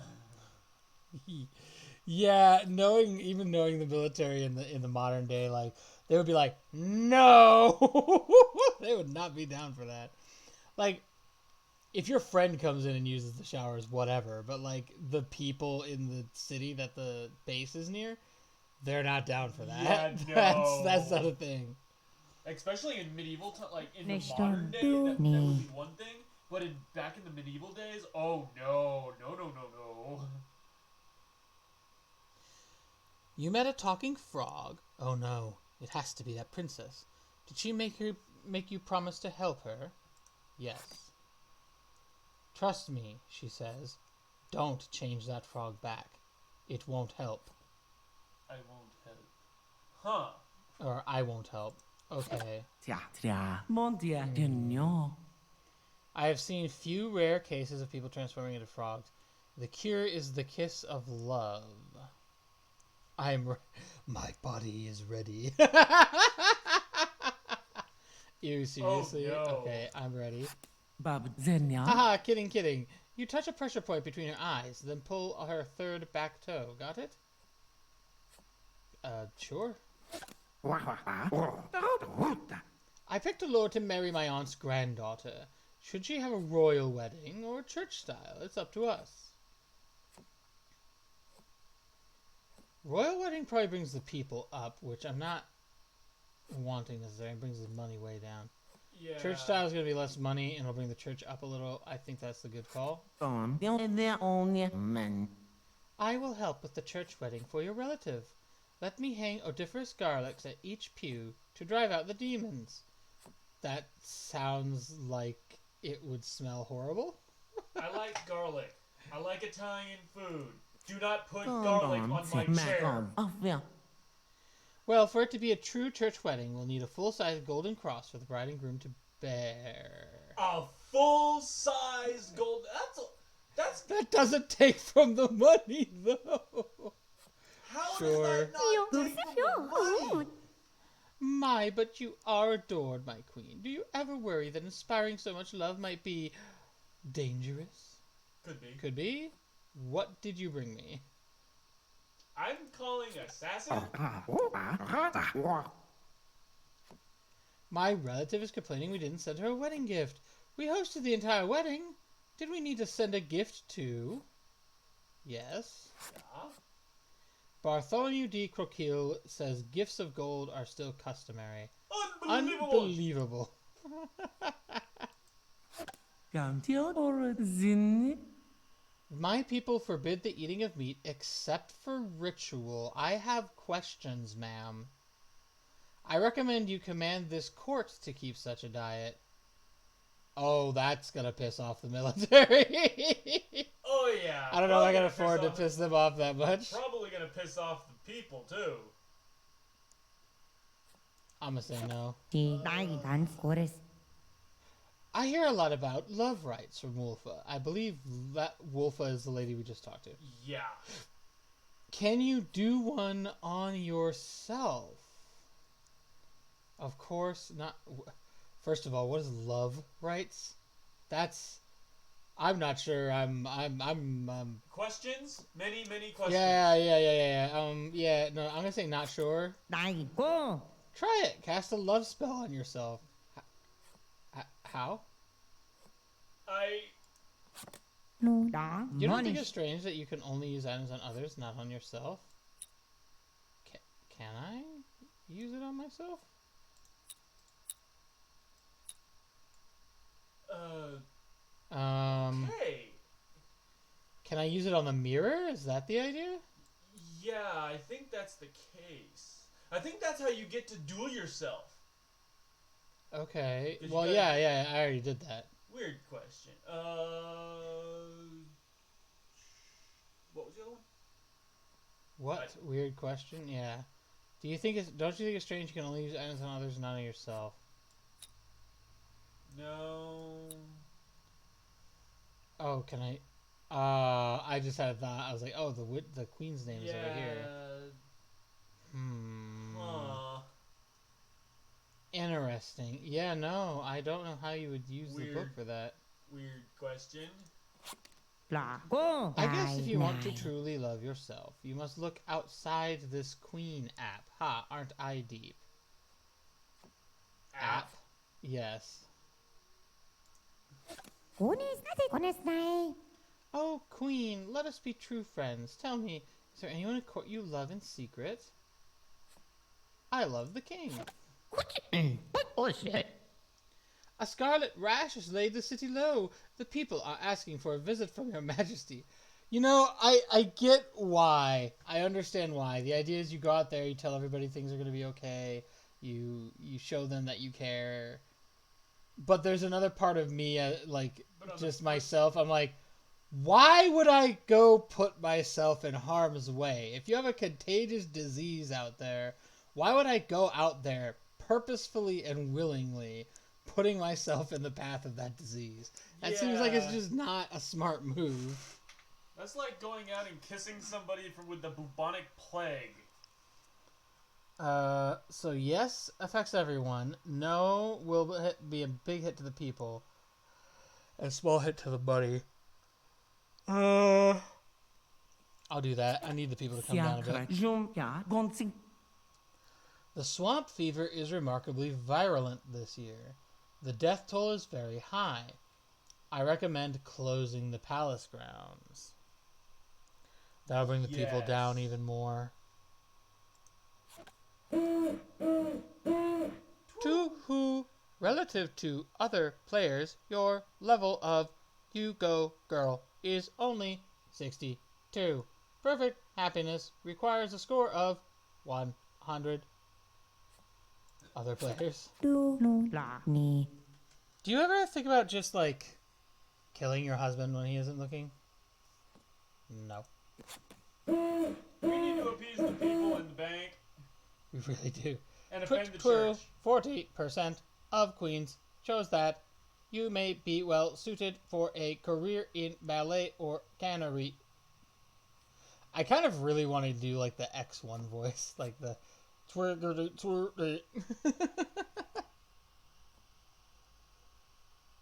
Yeah, even knowing the military in the modern day, like, they would be like, no! They would not be down for that. Like, if your friend comes in and uses the showers, whatever, but, like, the people in the city that the base is near, they're not down for that. Yeah, no. That's not a thing. Especially in medieval like in the Next modern day, door. that would be one thing. But back in the medieval days, oh no. You met a talking frog? Oh no, it has to be that princess. Did she make you promise to help her? Yes. Trust me, she says. Don't change that frog back. It won't help. I won't help. Huh. Or I won't help. Okay. I have seen few rare cases of people transforming into frogs. The cure is the kiss of love. My body is ready. Ew, seriously? Oh, no. Okay, I'm ready. Zenya. Haha, kidding. You touch a pressure point between her eyes, then pull her third back toe. Got it? Sure. I picked a lord to marry my aunt's granddaughter. Should she have a royal wedding or church style? It's up to us. Royal wedding probably brings the people up, which I'm not wanting necessarily. It brings the money way down. Yeah. Church style is going to be less money, and it'll bring the church up a little. I think that's the good call. I will help with the church wedding for your relative. Let me hang odoriferous garlics at each pew to drive out the demons. That sounds like it would smell horrible. I like garlic. I like Italian food. Do not put garlic on my chair. Well, for it to be a true church wedding, we'll need a full-size golden cross for the bride and groom to bear. A full-size gold... That doesn't take from the money, though. How Sure. does that not take from the money? My, but you are adored, my queen. Do you ever worry that inspiring so much love might be dangerous? Could be. Could be. What did you bring me? I'm calling assassin. My relative is complaining we didn't send her a wedding gift. We hosted the entire wedding. Did we need to send a gift too? Yes. Yeah. Bartholomew D. Croquille says gifts of gold are still customary. Unbelievable. Unbelievable. My people forbid the eating of meat except for ritual. I have questions, ma'am. I recommend you command this court to keep such a diet. Oh, that's gonna piss off the military. Oh yeah. I don't know if I can Probably afford to off- piss them off that much. Probably gonna piss off the people too. I'm gonna say no. 난 고레스. I hear a lot about love rights from Wolfa. I believe that Wolfa is the lady we just talked to. Yeah. Can you do one on yourself? Of course not. First of all, what is love rights? I'm not sure. I'm Questions? Many questions. Yeah. Yeah. No, I'm gonna say not sure. 나이고. Try it. Cast a love spell on yourself. How? 나. You don't think it's strange that you can only use items on others, not on yourself? Can I use it on myself? Hey. Can I use it on the mirror? Is that the idea? Yeah, I think that's the case. I think that's how you get to duel yourself. Okay. Did you Well, guys- yeah, I already did that. Weird question. What was the other one? What? Weird question? Yeah. Don't you think it's strange you can only use items on others, not on yourself? No. Oh, can I? I just had a thought. I was like, oh, the queen's name is over here. Huh. Interesting. Yeah, no, I don't know how you would use the book Weird. for that. Weird question. 라고. I guess if you want to truly love yourself, you must look outside this queen app. Ha, aren't I deep? App? Yes. 고네스나이. Oh, queen, let us be true friends. Tell me, is there anyone at court you love in secret? I love the king. A scarlet rash has laid the city low. The people are asking for a visit from your majesty. You know, I get why. I understand why. The idea is you go out there, you tell everybody things are going to be okay. You show them that you care. But there's another part of me, just myself. I'm like, why would I go put myself in harm's way? If you have a contagious disease out there, why would I go out there purposefully and willingly putting myself in the path of that disease? That seems like it's just not a smart move. That's like going out and kissing somebody with the bubonic plague. So yes, affects everyone. No will be a big hit to the people. And a small hit to the money. I'll do that. I need the people to come down a bit. The swamp fever is remarkably virulent this year. The death toll is very high. I recommend closing the palace grounds. That'll bring the people down even more. To who, relative to other players, your level of you go girl is only 62. Perfect happiness requires a score of 100. Other players. Do you ever think about just like killing your husband when he isn't looking? No. We need to appease the people in the bank We really do. and offend the church. 40% of queens chose that you may be well suited for a career in ballet or cannery. I kind of really want to do like the X1 voice, like the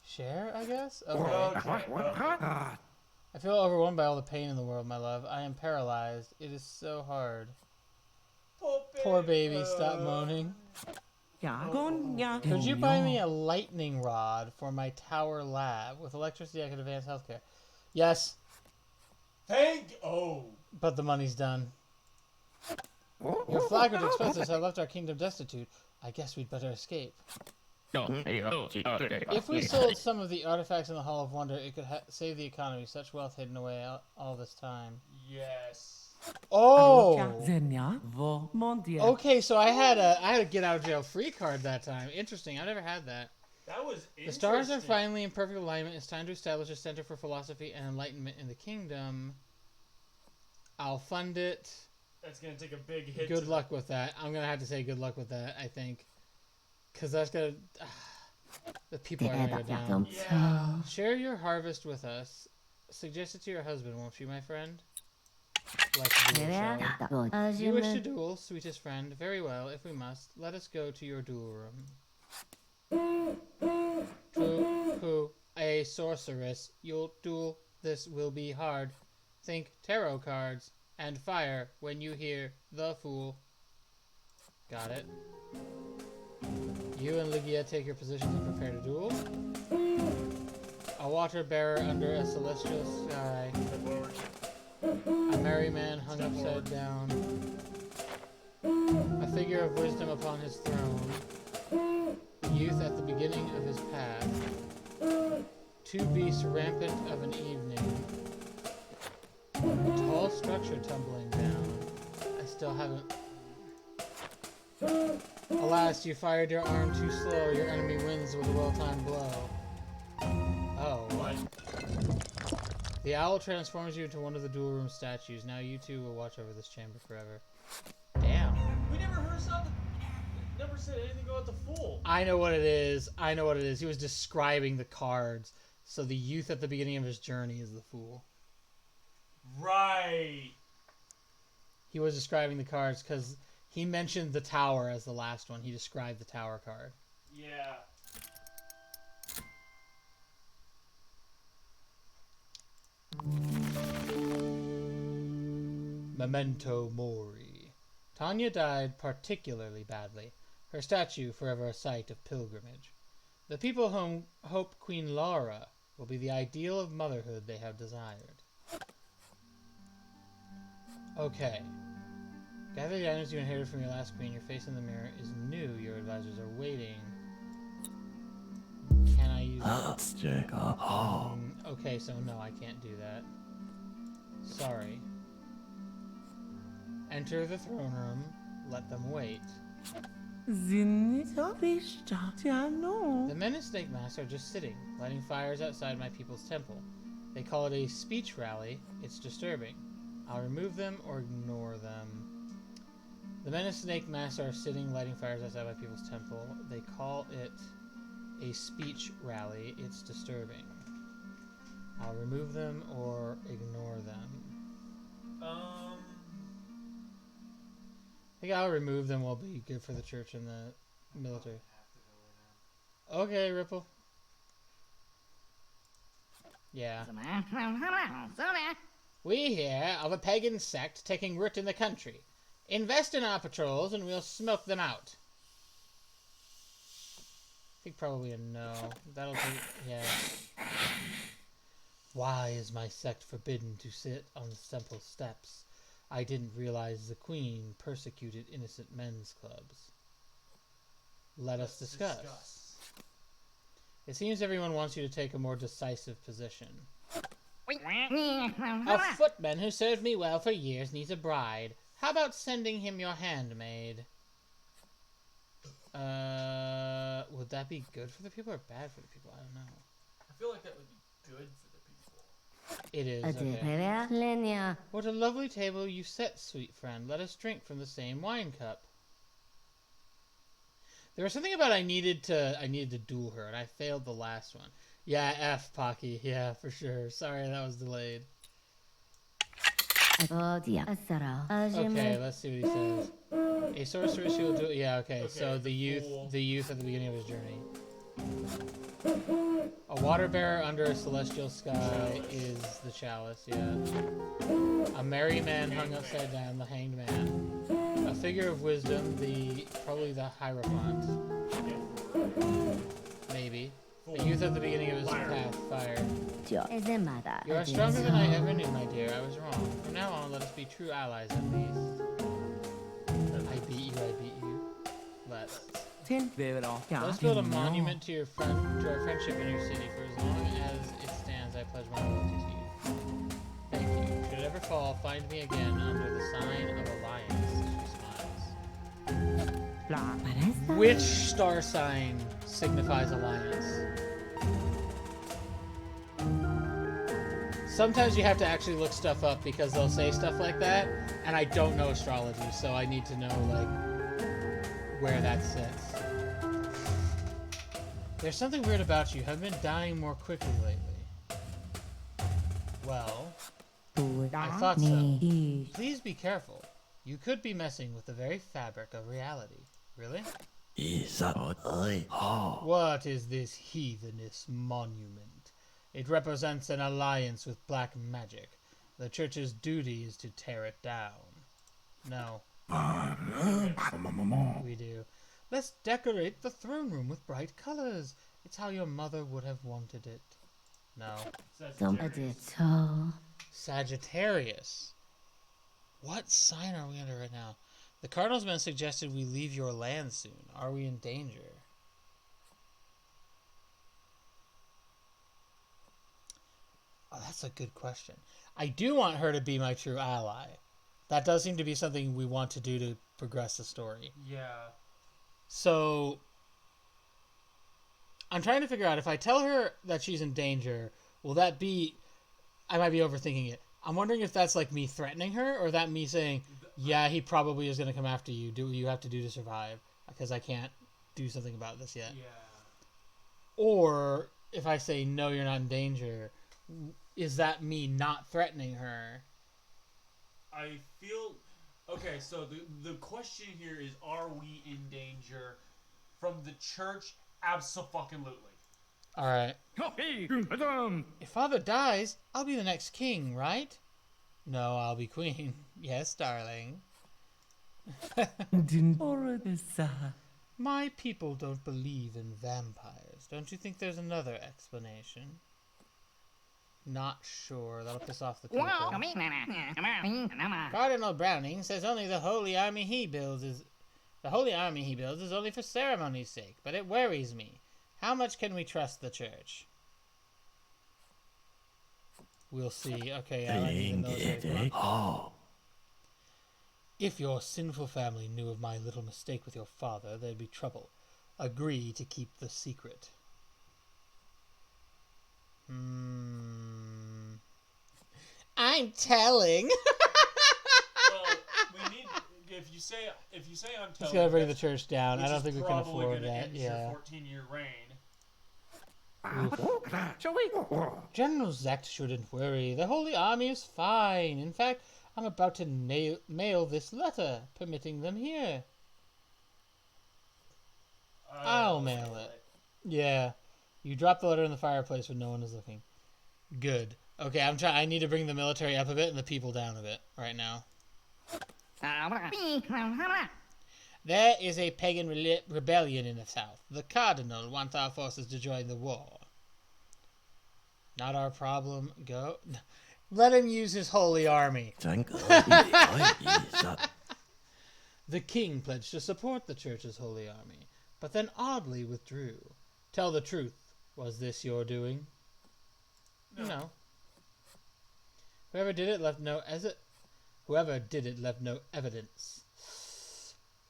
Share, I guess? Okay. I feel overwhelmed by all the pain in the world, my love. I am paralyzed. It is so hard. Poor baby, stop moaning. Could you buy me a lightning rod for my tower lab? With electricity, I could advance healthcare. Yes, Oh. but the money's done. Your flagrant expenses have left our kingdom destitute. I guess we'd better escape. If we sold some of the artifacts in the Hall of Wonder, it could save the economy. Such wealth hidden away all this time. Yes. Oh! Okay. Okay, so I had a get out of jail free card that time. Interesting. I never had that. That was interesting. The stars are finally in perfect alignment. It's time to establish a center for philosophy and enlightenment in the kingdom. I'll fund it. That's gonna take a big hit. Good luck with that. I'm gonna have to say good luck with that, I think. Because that's gonna... the people are gonna go down. Yeah. Share your harvest with us. Suggest it to your husband, won't you, my friend? Let's duel, shall we? You wish to duel, sweetest friend. Very well, if we must. Let us go to your duel room. Pooh, a sorceress. You'll duel. This will be hard. Think tarot cards. And fire when you hear the fool. Got it. You and Ligia take your positions and prepare to duel. A water bearer under a celestial sky. A merry man hung upside down. A figure of wisdom upon his throne. The youth at the beginning of his path. Two beasts rampant of an evening. A tall structure tumbling down. I still haven't... Alas, you fired your arm too slow. Your enemy wins with a well-timed blow. Oh. What? The owl transforms you into one of the duel room statues. Now you two will watch over this chamber forever. Damn. We never heard something. Never said anything about the fool. I know what it is. I know what it is. He was describing the cards. So the youth at the beginning of his journey is the fool. Right. He was describing the cards because he mentioned the tower as the last one. He described the tower card. Yeah. Memento Mori. Tanya died particularly badly. Her statue forever a site of pilgrimage. The people whom hope Queen Laura will be the ideal of motherhood they have desired. Okay. Gather the items you inherited from your last queen. Your face in the mirror is new. Your advisors are waiting. Can I use it? Okay, so no, I can't do that. Sorry. Enter the throne room. Let them wait. The men in Snake Mask are just sitting, lighting fires outside my people's temple. They call it a speech rally. It's disturbing. I'll remove them or ignore them. The men in Snake Mask are sitting, lighting fires outside my people's temple. They call it a speech rally. It's disturbing. I'll remove them or ignore them. I think I'll remove them will be good for the church and the military. Okay, Ripple. Yeah. We here of a pagan sect taking root in the country. Invest in our patrols and we'll smoke them out. I think probably a no. That'll be... yeah. Why is my sect forbidden to sit on the temple steps? I didn't realize the queen persecuted innocent men's clubs. Let us discuss. It seems everyone wants you to take a more decisive position. A footman who served me well for years needs a bride. How about sending him your handmaid? Would that be good for the people or bad for the people? I don't know. I feel like that would be good for the people. It is, okay. What a lovely table you set, sweet friend. Let us drink from the same wine cup. There was something about I needed to duel her, and I failed the last one. Yeah, F, Pocky. Yeah, for sure. Sorry that was delayed. Okay, let's see what he says. A sorceress who will do... yeah, okay. So the youth at the beginning of his journey. A water bearer under a celestial sky is the chalice, yeah. A merry man hung upside down, the hanged man. A figure of wisdom, probably the Hierophant. Maybe. A youth at the beginning of his path, fire. You are stronger than I ever knew, my dear. I was wrong. From now on, let us be true allies at least. beat you. Let's. Let's Build a monument to our friendship in your city. For as long as it stands, I pledge my loyalty to you. Thank you. Should it ever fall, find me again under the sign of alliance. She smiles. Which star sign signifies alliance? Sometimes you have to actually look stuff up because they'll say stuff like that, and I don't know astrology, so I need to know like where that sits. There's something weird about you. Have been dying more quickly lately. Well, I thought so. Please be careful. You could be messing with the very fabric of reality. Really? What is this heathenish monument? It represents an alliance with black magic. The church's duty is to tear it down. No. We do. Let's decorate the throne room with bright colors. It's how your mother would have wanted it. No. Sagittarius. What sign are we under right now? The cardinal's been suggested we leave your land soon. Are we in danger? Oh, that's a good question. I do want her to be my true ally. That does seem to be something we want to do to progress the story. Yeah. So, I'm trying to figure out if I tell her that she's in danger, will that be... I might be overthinking it. I'm wondering if that's like me threatening her, or that me saying, yeah, he probably is going to come after you. Do what you have to do to survive, because I can't do something about this yet. Yeah. Or if I say, no, you're not in danger, is that me not threatening her? I feel... Okay, so the question here is, are we in danger from the church? Abso-fucking-lutely. Alright. If father dies, I'll be the next king, right? No, I'll be queen. Yes, darling. My people don't believe in vampires. Don't you think there's another explanation? Not sure. That'll piss off the people. Cardinal Browning says only the holy army he builds is only for ceremony's sake, but it worries me. How much can we trust the church? We'll see. Okay, I need the military. If your sinful family knew of my little mistake with your father, there'd be trouble. Agree to keep the secret. I'm telling. Well, we need... If you say I'm telling... Just gotta bring the church down. I don't think we can probably afford gonna that. end Yeah. your 14-year reign. General Zect shouldn't worry. The Holy Army is fine. In fact, I'm about to mail this letter, permitting them here. I'll mail it. Yeah. You drop the letter in the fireplace when no one is looking. Good. Okay, I need to bring the military up a bit and the people down a bit right now. There is a pagan rebellion in the south. The cardinal wants our forces to join the war. Not our problem. Go. Let him use his holy army. The king pledged to support the church's holy army, but then oddly withdrew. Tell the truth. Was this your doing? No. Whoever did it left no evidence.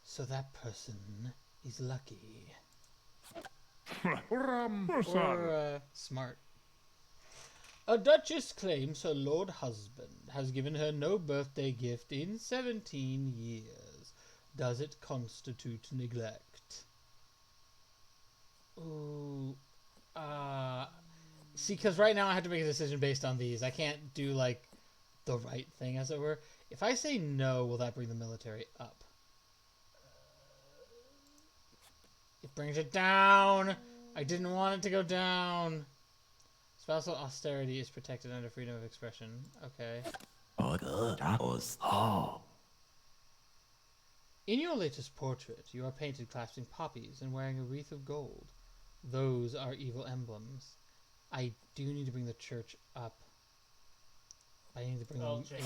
So that person is lucky. Or smart. A duchess claims her lord husband has given her no birthday gift in 17 years. Does it constitute neglect? Ooh. See, because right now I have to make a decision based on these. I can't do, like, the right thing, as it were. If I say no, will that bring the military up? It brings it down. I didn't want it to go down. Spousal austerity is protected under freedom of expression. Okay. In your latest portrait, you are painted clasping poppies and wearing a wreath of gold. Those are evil emblems. I do need to bring the church up. I need to bring I'll him. check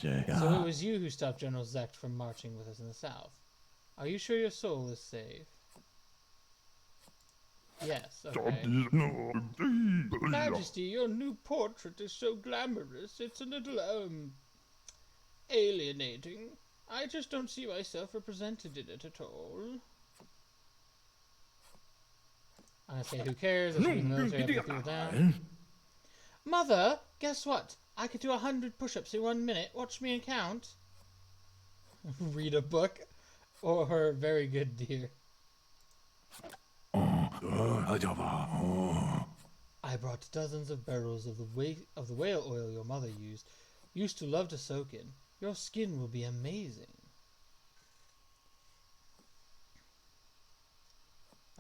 Yeah. So it was you who stopped General Zecht from marching with us in the south. Are you sure your soul is safe? Yes, okay. Majesty, your new portrait is so glamorous. It's a little, alienating. I just don't see myself represented in it at all. I say, who cares? I should be military, I put people down. Mother, guess what? I could do 100 push-ups in 1 minute. Watch me and count. Read a book. Or her very good dear. I brought dozens of barrels of the whale oil your mother used to love to soak in. Your skin will be amazing.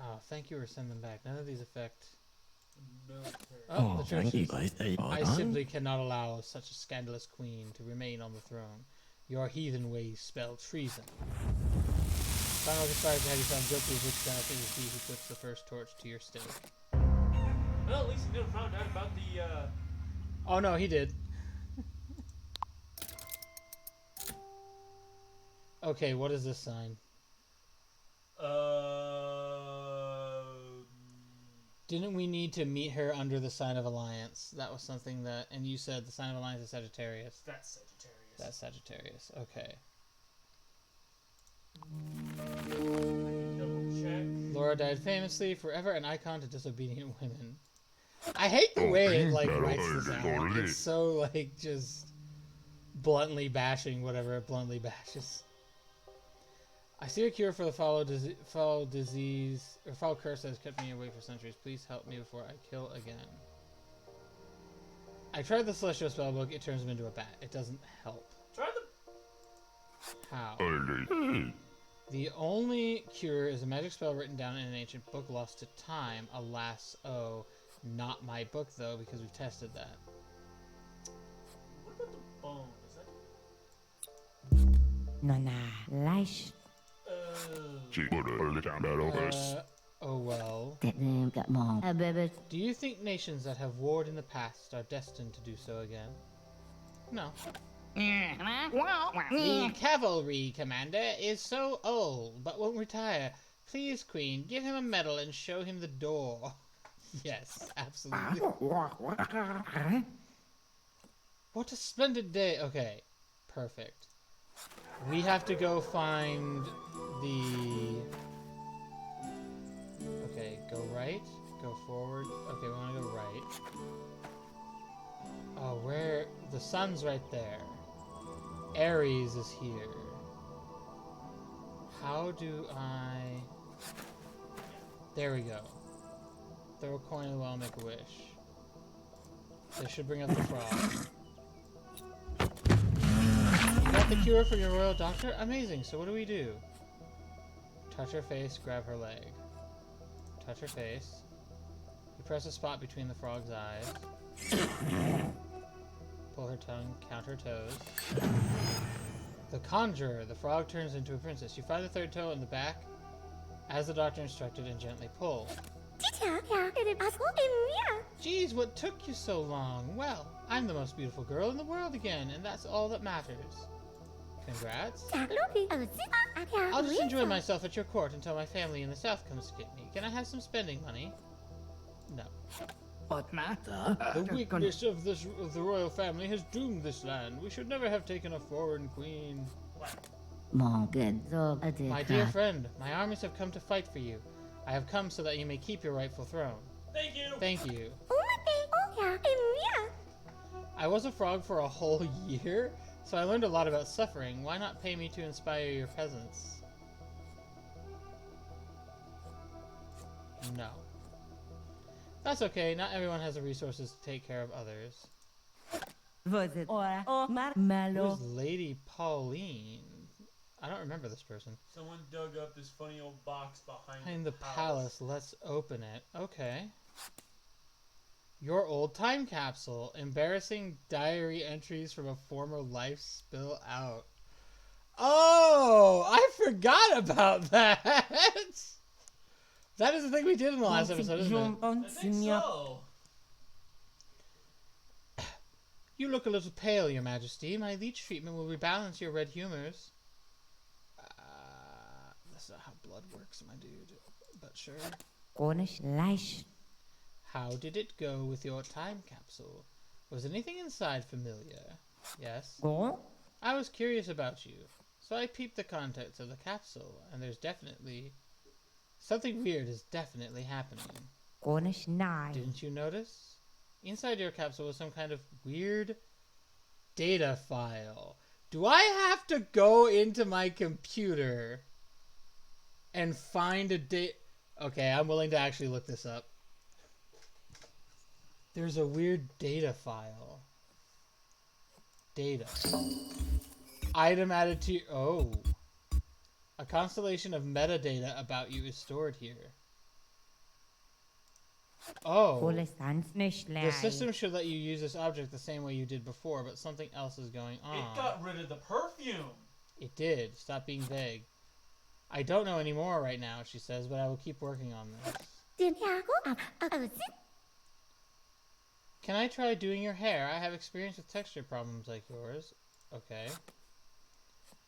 Oh, thank you for sending them back. None of these affect... Military. Oh, the churches. I simply cannot allow such a scandalous queen to remain on the throne. Your heathen ways spell treason. Final conspired to have you found guilty of witchcraft. It is he who puts the first torch to your stake. Well, at least he never found out about the, Oh no, he did. Okay, what is this sign? Didn't we need to meet her under the sign of alliance? That was something that... And you said the sign of alliance is Sagittarius. That's Sagittarius. That's Sagittarius. Okay. Double check. Laura died famously, forever an icon to disobedient women. I hate the way it, like, writes this out. It's so, like, just bluntly bashing whatever it bluntly bashes. I see a cure for the foul disease, or foul curse that has kept me away for centuries. Please help me before I kill again. I tried the Celestial Spellbook. It turns him into a bat. It doesn't help. Try the... How? The only cure is a magic spell written down in an ancient book lost to time. Alas, oh. Not my book, though, because we've tested that. What about the bone? Is that... Nona, Leish, Oh well. got mom. Baby. Do you think nations that have warred in the past are destined to do so again? No. The cavalry commander is so old, but won't retire. Please, Queen, give him a medal and show him the door. Yes, absolutely. What a splendid day. Okay, perfect. We have to go find the... Okay, go right, go forward. Okay, we want to go right. Oh, where... The sun's right there. Aries is here. How do I... There we go. Throw a coin in the well, make a wish. They should bring up the frog. You got the cure for your royal doctor? Amazing, so what do we do? Touch her face, grab her leg. Touch her face. You press a spot between the frog's eyes. Pull her tongue, count her toes. The conjurer, the frog turns into a princess. You find the third toe in the back, as the doctor instructed, and gently pull. Geez, what took you so long? Well, I'm the most beautiful girl in the world again, and that's all that matters. Congrats. I'll just enjoy myself at your court until my family in the south comes to get me. Can I have some spending money? No. What matter? The weakness of the royal family has doomed this land. We should never have taken a foreign queen. My dear friend, my armies have come to fight for you. I have come so that you may keep your rightful throne. Thank you! Thank you. I was a frog for a whole year, so I learned a lot about suffering. Why not pay me to inspire your peasants? No. That's okay, not everyone has the resources to take care of others. Who's Lady Pauline? I don't remember this person. Someone dug up this funny old box behind the palace. Let's open it. Okay. Your old time capsule. Embarrassing diary entries from a former life spill out. Oh, I forgot about that. That is the thing we did in the last episode, isn't it? I think so. You look a little pale, your majesty. My leech treatment will rebalance your red humors. That's not how blood works, my dude. But sure. Cornish leicht. How did it go with your time capsule? Was anything inside familiar? Yes. Go. I was curious about you, so I peeped the contents of the capsule, and there's definitely... something weird is definitely happening. Cornish nine. Didn't you notice? Inside your capsule was some kind of weird data file. Do I have to go into my computer and find a data... Okay, I'm willing to actually look this up. There's a weird data file. Data. Item added to... Oh. A constellation of metadata about you is stored here. Oh. The system should let you use this object the same way you did before, but something else is going on. It got rid of the perfume. It did. Stop being vague. I don't know any more right now, she says, but I will keep working on this. Can I try doing your hair? I have experience with texture problems like yours. Okay.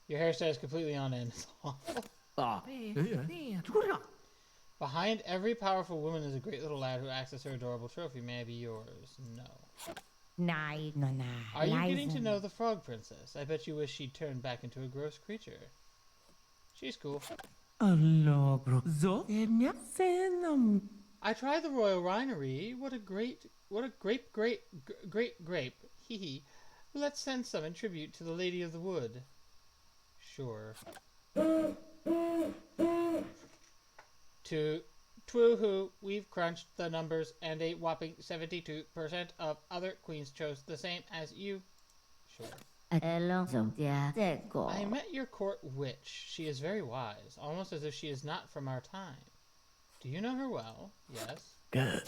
Your hairstyle is completely on end. Behind every powerful woman is a great little lad who acts as her adorable trophy. May I be yours? No. Are you getting to know the Frog Princess? I bet you wish she'd turned back into a gross creature. She's cool. I tried the Royal Rhinery. What a great grape. Hee hee. Let's send some in tribute to the Lady of the Wood. Sure. Twoohoo, we've crunched the numbers and a whopping 72% of other queens chose the same as you. Sure. I met your court witch. She is very wise, almost as if she is not from our time. Do you know her well? Yes. The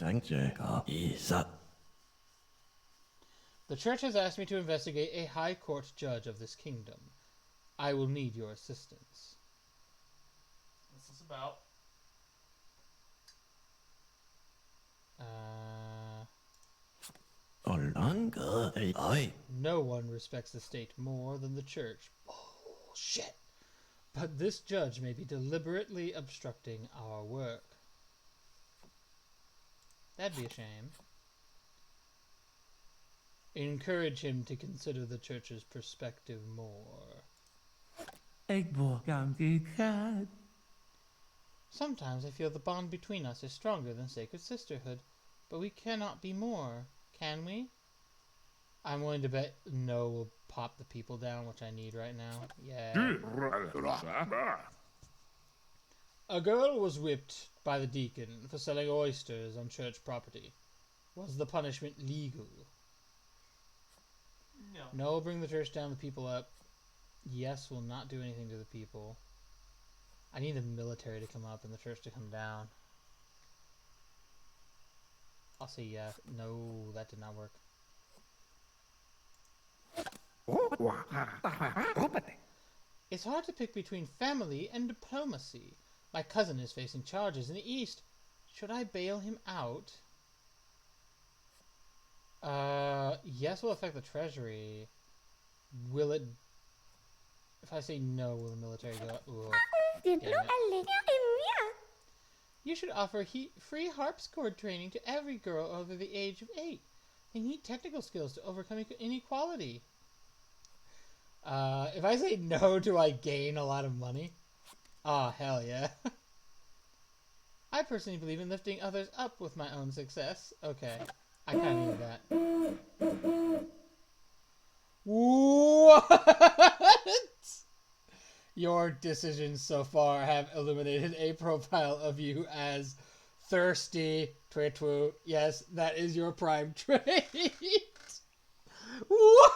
church has asked me to investigate a high court judge of this kingdom. I will need your assistance. What's this about? No one respects the state more than the church. Bullshit. But this judge may be deliberately obstructing our work. That'd be a shame. Encourage him to consider the church's perspective more. Sometimes I feel the bond between us is stronger than sacred sisterhood, but we cannot be more, can we? I'm willing to bet no will pop the people down, which I need right now. Yeah. A girl was whipped by the deacon for selling oysters on church property. Was the punishment legal? No. No will bring the church down, the people up. Yes will not do anything to the people. I need the military to come up and the church to come down. I'll say yes. No, that did not work. It's hard to pick between family and diplomacy. My cousin is facing charges in the East. Should I bail him out? Yes will affect the treasury. Will it... If I say no, will the military go up? Ooh, damn it. You should offer free harpsichord training to every girl over the age of 8. They need technical skills to overcome inequality. If I say no, do I gain a lot of money? Oh, hell yeah. I personally believe in lifting others up with my own success. Okay, I kind of need that. What? Your decisions so far have illuminated a profile of you as thirsty. Twitwoo. Yes, that is your prime trait. What?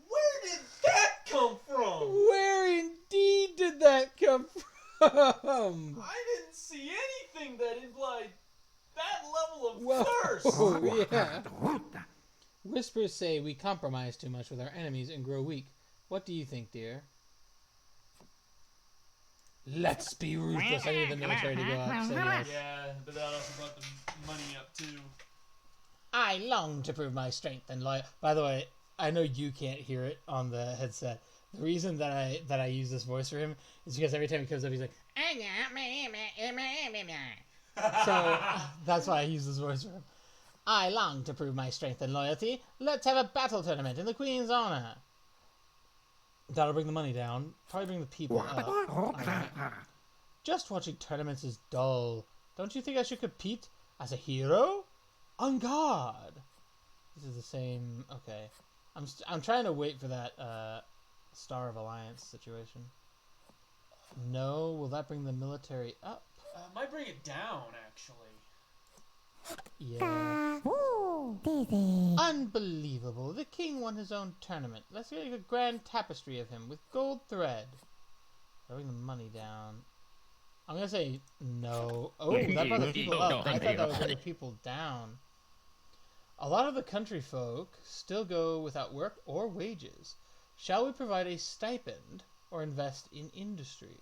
Where did that come from? Where indeed did that come from? I didn't see anything that implied that level of Whoa. thirst. Yeah. Whispers say we compromise too much with our enemies and grow weak. What do you think, dear? Let's be ruthless. I need the military to go up. So yes. Yeah, but that also brought the money up too. I long to prove my strength and loyalty. By the way, I know you can't hear it on the headset. The reason that I use this voice for him is because every time he comes up, he's like, so that's why I use this voice for him. I long to prove my strength and loyalty. Let's have a battle tournament in the Queen's honor. That'll bring the money down. Probably bring the people up. Right. Just watching tournaments is dull. Don't you think I should compete as a hero? On guard. This is the same. Okay, I'm trying to wait for that Star of Alliance situation. No, will that bring the military up? Might bring it down, actually. Yeah. Unbelievable. The king won his own tournament. Let's get a grand tapestry of him with gold thread. Bring the money down. I'm gonna say no. Oh, that brought the people up. I thought that would bring the people down. A lot of the country folk still go without work or wages. Shall we provide a stipend or invest in industry?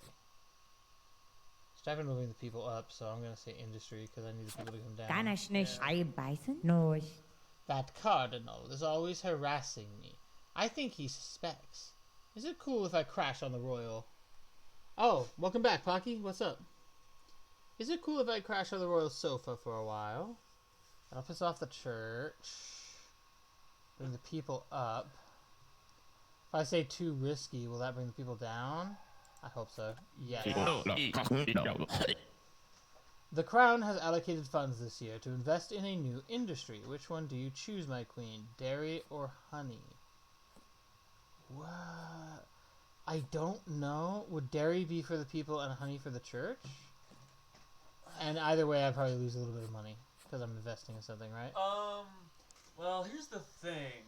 Stipend will bring the people up, so I'm going to say industry because I need the people to come down. That cardinal is always harassing me. I think he suspects. Is it cool if I crash on the royal? Oh, welcome back, Pocky. What's up? Is it cool if I crash on the royal sofa for a while? That'll piss off the church. Bring the people up. If I say too risky, will that bring the people down? I hope so. Yes. The crown has allocated funds this year to invest in a new industry. Which one do you choose, my queen? Dairy or honey? What? I don't know. Would dairy be for the people and honey for the church? And either way, I'd probably lose a little bit of money because I'm investing in something, right? Well, here's the thing.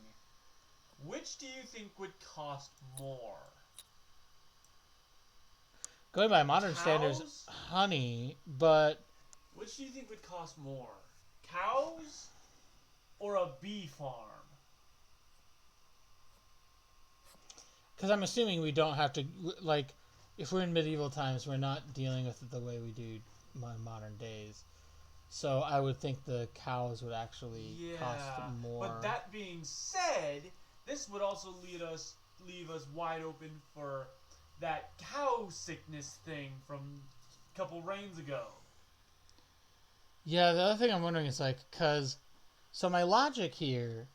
Which do you think would cost more? Going by modern standards, honey, but... Which do you think would cost more? Cows or a bee farm? Because I'm assuming we don't have to... Like, if we're in medieval times, we're not dealing with it the way we do modern days. So I would think the cows would actually cost more. But that being said, this would also leave us wide open for that cow sickness thing from a couple reigns ago. Yeah, the other thing I'm wondering is like, so my logic here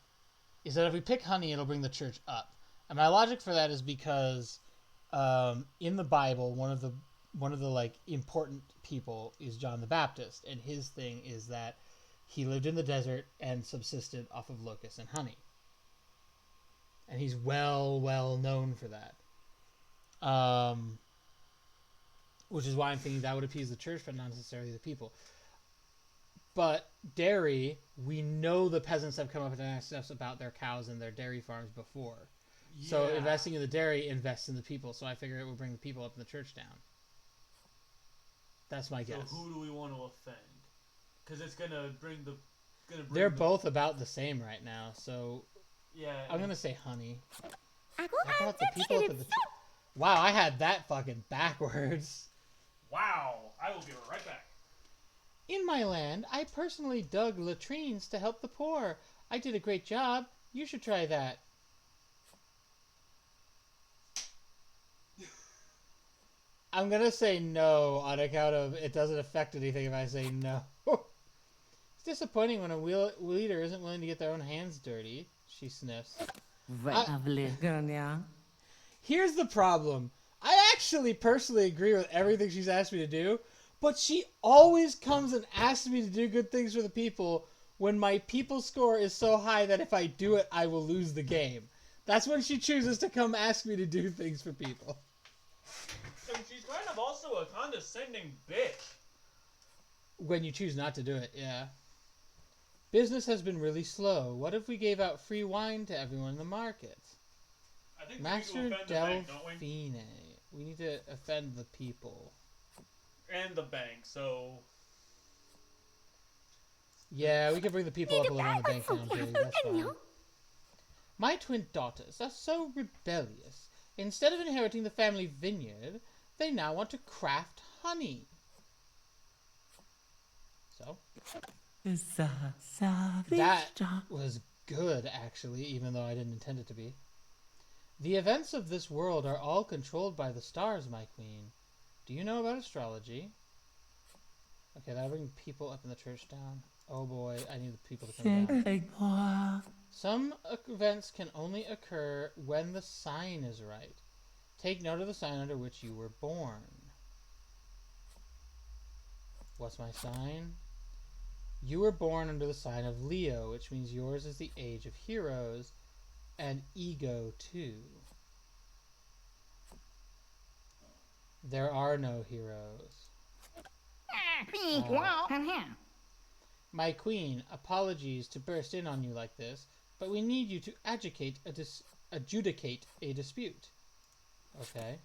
is that if we pick honey, it'll bring the church up. And my logic for that is because in the Bible, one of the like important people is John the Baptist, and his thing is that he lived in the desert and subsisted off of locusts and honey. And he's well known for that. Which is why I'm thinking that would appease the church, but not necessarily the people. But dairy, we know the peasants have come up and asked us about their cows and their dairy farms before. Yeah. So investing in the dairy invests in the people. So I figure it will bring the people up and the church down. That's my guess. So who do we want to offend? Because it's gonna bring the. They're both about the same right now. So yeah, I'm gonna say honey. I brought the people up at the. Wow, I had that fucking backwards. Wow, I will be right back. In my land, I personally dug latrines to help the poor. I did a great job. You should try that. I'm gonna say no on account of it doesn't affect anything if I say no. It's disappointing when a leader isn't willing to get their own hands dirty. She sniffs. Here's the problem. I actually personally agree with everything she's asked me to do, but she always comes and asks me to do good things for the people when my people score is so high that if I do it, I will lose the game. That's when she chooses to come ask me to do things for people. So she's kind of also a condescending bitch. When you choose not to do it, yeah. Business has been really slow. What if we gave out free wine to everyone in the market? I think Master we need to offend the bank, don't we? Delphine. We need to offend the people. And the bank, so... Yeah, we can bring the people up a little on the bank down too. That's fine. My twin daughters are so rebellious. Instead of inheriting the family vineyard, they now want to craft honey. So, That was good, actually, even though I didn't intend it to be. The events of this world are all controlled by the stars, my queen. Do you know about astrology? Okay, that'll bring people up in the church down. Oh boy, I need the people to come down. Some events can only occur when the sign is right. Take note of the sign under which you were born. What's my sign? You were born under the sign of Leo, which means yours is the age of heroes, and ego too. There are no heroes. My queen, apologies to burst in on you like this, but we need you to adjudicate a dispute. Okay.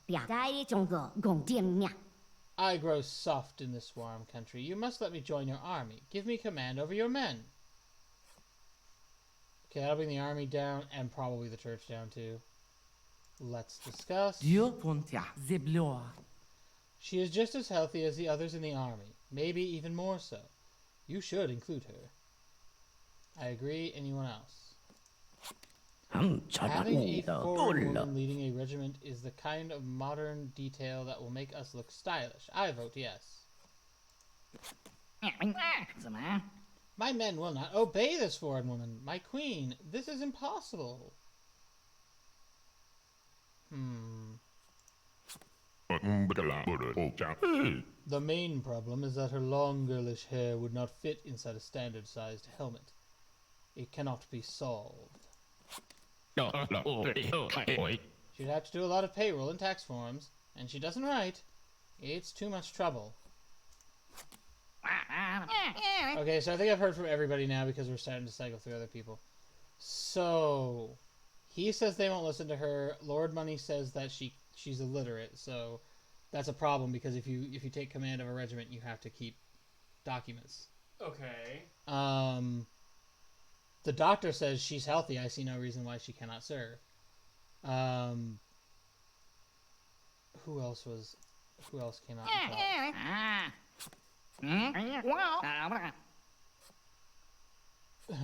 I grow soft in this warm country. You must let me join your army. Give me command over your men. Okay, that'll bring the army down and probably the church down too. Let's discuss. She is just as healthy as the others in the army, maybe even more so. You should include her. I agree. Anyone else? Having a foreign woman leading a regiment is the kind of modern detail that will make us look stylish. I vote yes. My men will not obey this foreign woman. My queen, this is impossible. The main problem is that her long girlish hair would not fit inside a standard-sized helmet. It cannot be solved. She'd have to do a lot of payroll and tax forms, and she doesn't write. It's too much trouble. Okay, so I think I've heard from everybody now because we're starting to cycle through other people. So, he says they won't listen to her. Lord Money says that she's illiterate, so that's a problem because if you take command of a regiment, you have to keep documents. Okay. The doctor says she's healthy. I see no reason why she cannot serve. Who else came out and talked?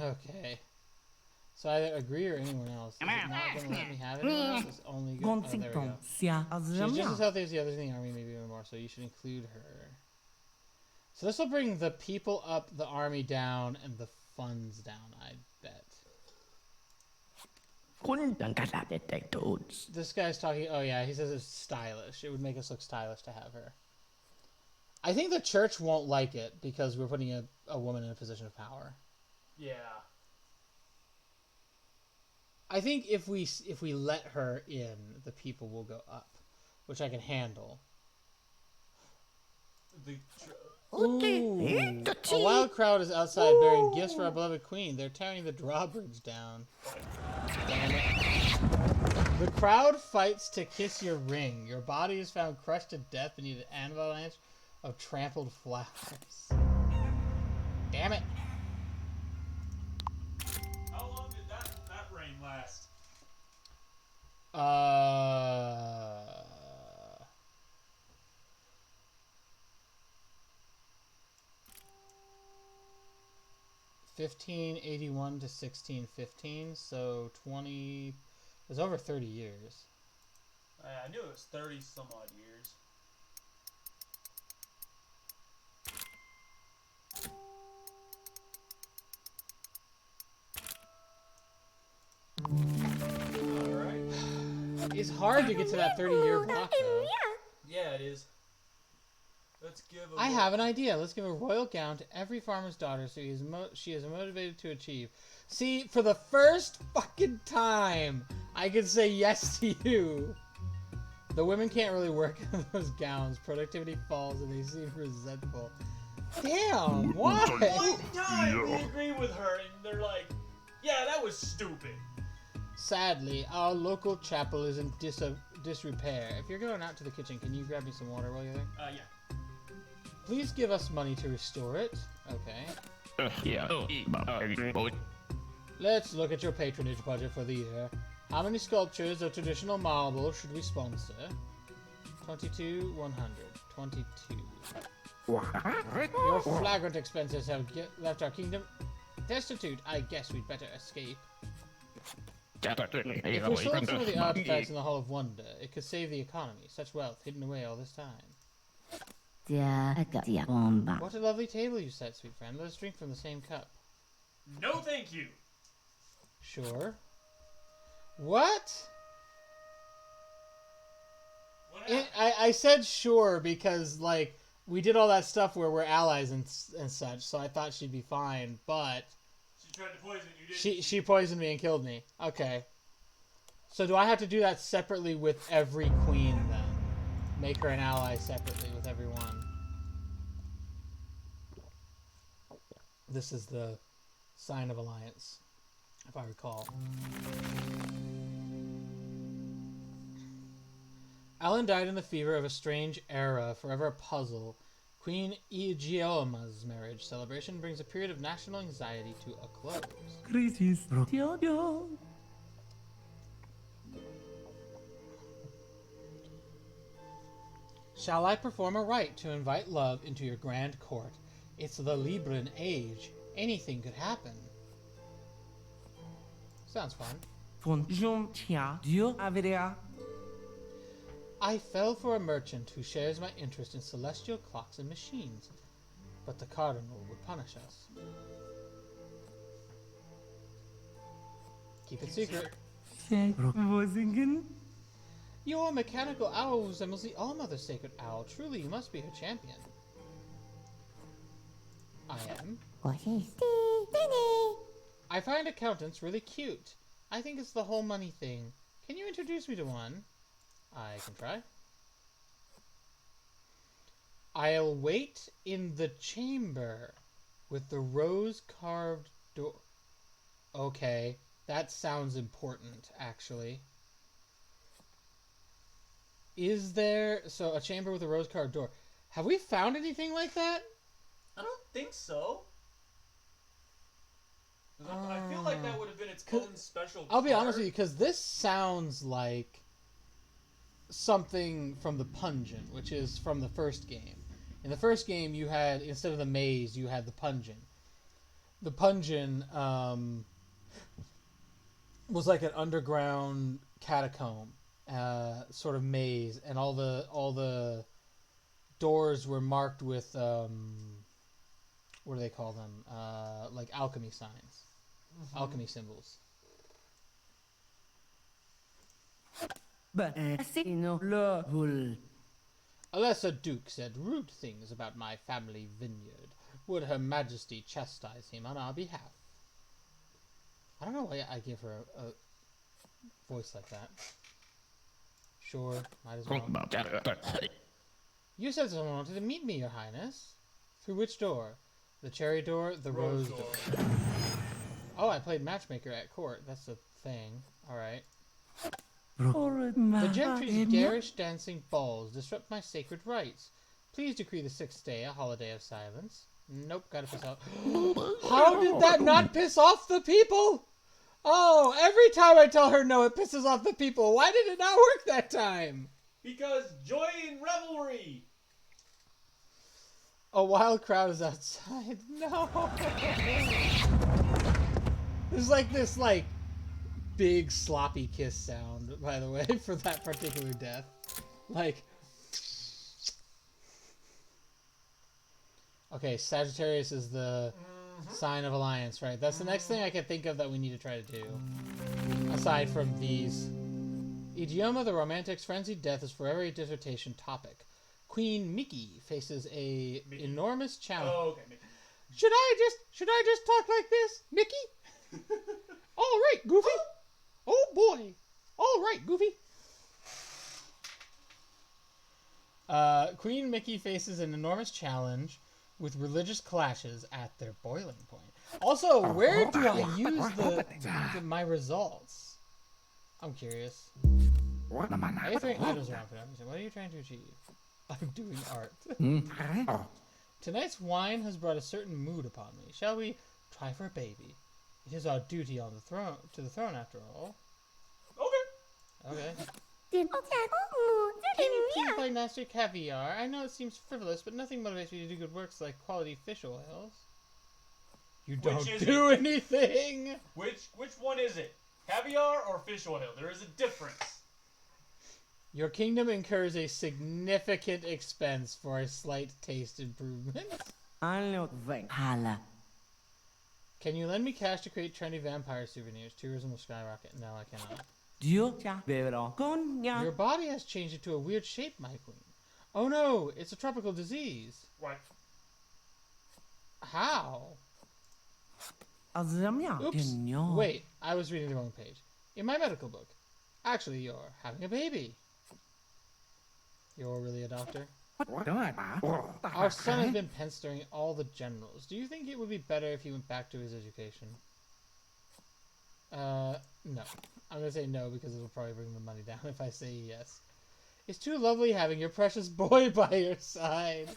Okay. So I either agree or anyone else. Is it not going to let me have anyone else? It's only good. Oh, there we go. She's just as healthy as the others in the army, maybe even more, so you should include her. So this will bring the people up, the army down, and the funds down, I bet. This guy's talking... Oh, yeah, he says it's stylish. It would make us look stylish to have her. I think the church won't like it because we're putting a woman in a position of power. Yeah. I think if we let her in, the people will go up, which I can handle. Ooh, a wild crowd is outside bearing gifts for our beloved queen. They're tearing the drawbridge down. Damn it. The crowd fights to kiss your ring. Your body is found crushed to death beneath an avalanche of trampled flowers. Damn it. How long did that reign last? 1581 to 1615, so 20... It was over 30 years. I knew it was 30 some odd years. Alright. It's hard to get to that 30-year block, though. Yeah, it is. Let's give I have an idea. Let's give a royal gown to every farmer's daughter so she is motivated to achieve. See, for the first fucking time, I could say yes to you. The women can't really work in those gowns. Productivity falls and they seem resentful. Damn, why? One time we agree with her and they're like, yeah, that was stupid. Sadly, our local chapel is in disrepair. If you're going out to the kitchen, can you grab me some water while you're there? Yeah. Please give us money to restore it. Okay. Let's look at your patronage budget for the year. How many sculptures of traditional marble should we sponsor? 22, 100. 22. Your flagrant expenses have left our kingdom destitute. I guess we'd better escape. If we sold some of the artifacts in the Hall of Wonder, it could save the economy. Such wealth hidden away all this time. What a lovely table you set, sweet friend. Let us drink from the same cup. No, thank you. Sure. What? I said sure because, like, we did all that stuff where we're allies and such, so I thought she'd be fine, but... She tried to poison you, didn't She poisoned me and killed me. Okay. So do I have to do that separately with every queen, then? Make her an ally separately with everyone. This is the sign of alliance, if I recall. Alan died in the fever of a strange era, forever a puzzle. Queen Igeoma's marriage celebration brings a period of national anxiety to a close. Shall I perform a rite to invite love into your grand court? It's the Libran age. Anything could happen. Sounds fun. I fell for a merchant who shares my interest in celestial clocks and machines, but the cardinal would punish us. Keep it secret. Your mechanical owl resembles the All-Mother Sacred Owl. Truly, you must be her champion. I am. I find accountants really cute. I think it's the whole money thing. Can you introduce me to one? I can try. I'll wait in the chamber with the rose-carved door. Okay, that sounds important, actually. Is there... So, a chamber with a rose-carved door. Have we found anything like that? I don't think so. I feel like that would have been its own special I'll be card. honest with you, because this sounds like something from the Pungent, which is from the first game. In the first game, you had, instead of the maze, you had the Pungent. The Pungent was like an underground catacomb, sort of maze, and all the doors were marked with what do they call them? Like alchemy signs, alchemy symbols. Unless a duke said rude things about my family vineyard, would Her Majesty chastise him on our behalf? I don't know why I give her a voice like that. Sure, might as well. You said someone wanted to meet me, Your Highness. Through which door? The cherry door, the rose door. Oh, I played matchmaker at court. That's the thing. Alright. The gentry's garish dancing balls disrupt my sacred rites. Please decree the 6th day a holiday of silence. Nope, gotta piss off. How did that not piss off the people? Oh, every time I tell her no, it pisses off the people. Why did it not work that time? Because joy and revelry. A wild crowd is outside. No. There's like this, like, big sloppy kiss sound, by the way, for that particular death. Like, okay, Sagittarius is the sign of alliance, right? That's the next thing I can think of that we need to try to do. Aside from these. Idioma, the romantic's frenzied death is forever a dissertation topic. Queen Mickey faces a enormous challenge. Oh, okay, Mickey. Should I just talk like this, Mickey? All right, Goofy. Oh boy. All right, Goofy. Queen Mickey faces an enormous challenge with religious clashes at their boiling point. Also, where do I use my results? I'm curious. A3 items around for no reason. What are you trying to achieve? I'm doing art. Tonight's wine has brought a certain mood upon me. Shall we try for a baby? It is our duty on the throne, to the throne after all. Okay. Okay. things like nasty caviar. I know it seems frivolous, but nothing motivates me to do good works like quality fish oils. You don't do anything! Which one is it? Caviar or fish oil? There is a difference. Your kingdom incurs a significant expense for a slight taste improvement. Hala. Can you lend me cash to create trendy vampire souvenirs? Tourism will skyrocket. No, I cannot. Your body has changed into a weird shape, my queen. Oh no, it's a tropical disease. What? How? Oops. Wait, I was reading the wrong page. In my medical book. Actually, you're having a baby. You're really a doctor? Our son has been pestering all the generals. Do you think it would be better if he went back to his education? No. I'm going to say no because it'll probably bring the money down if I say yes. It's too lovely having your precious boy by your side.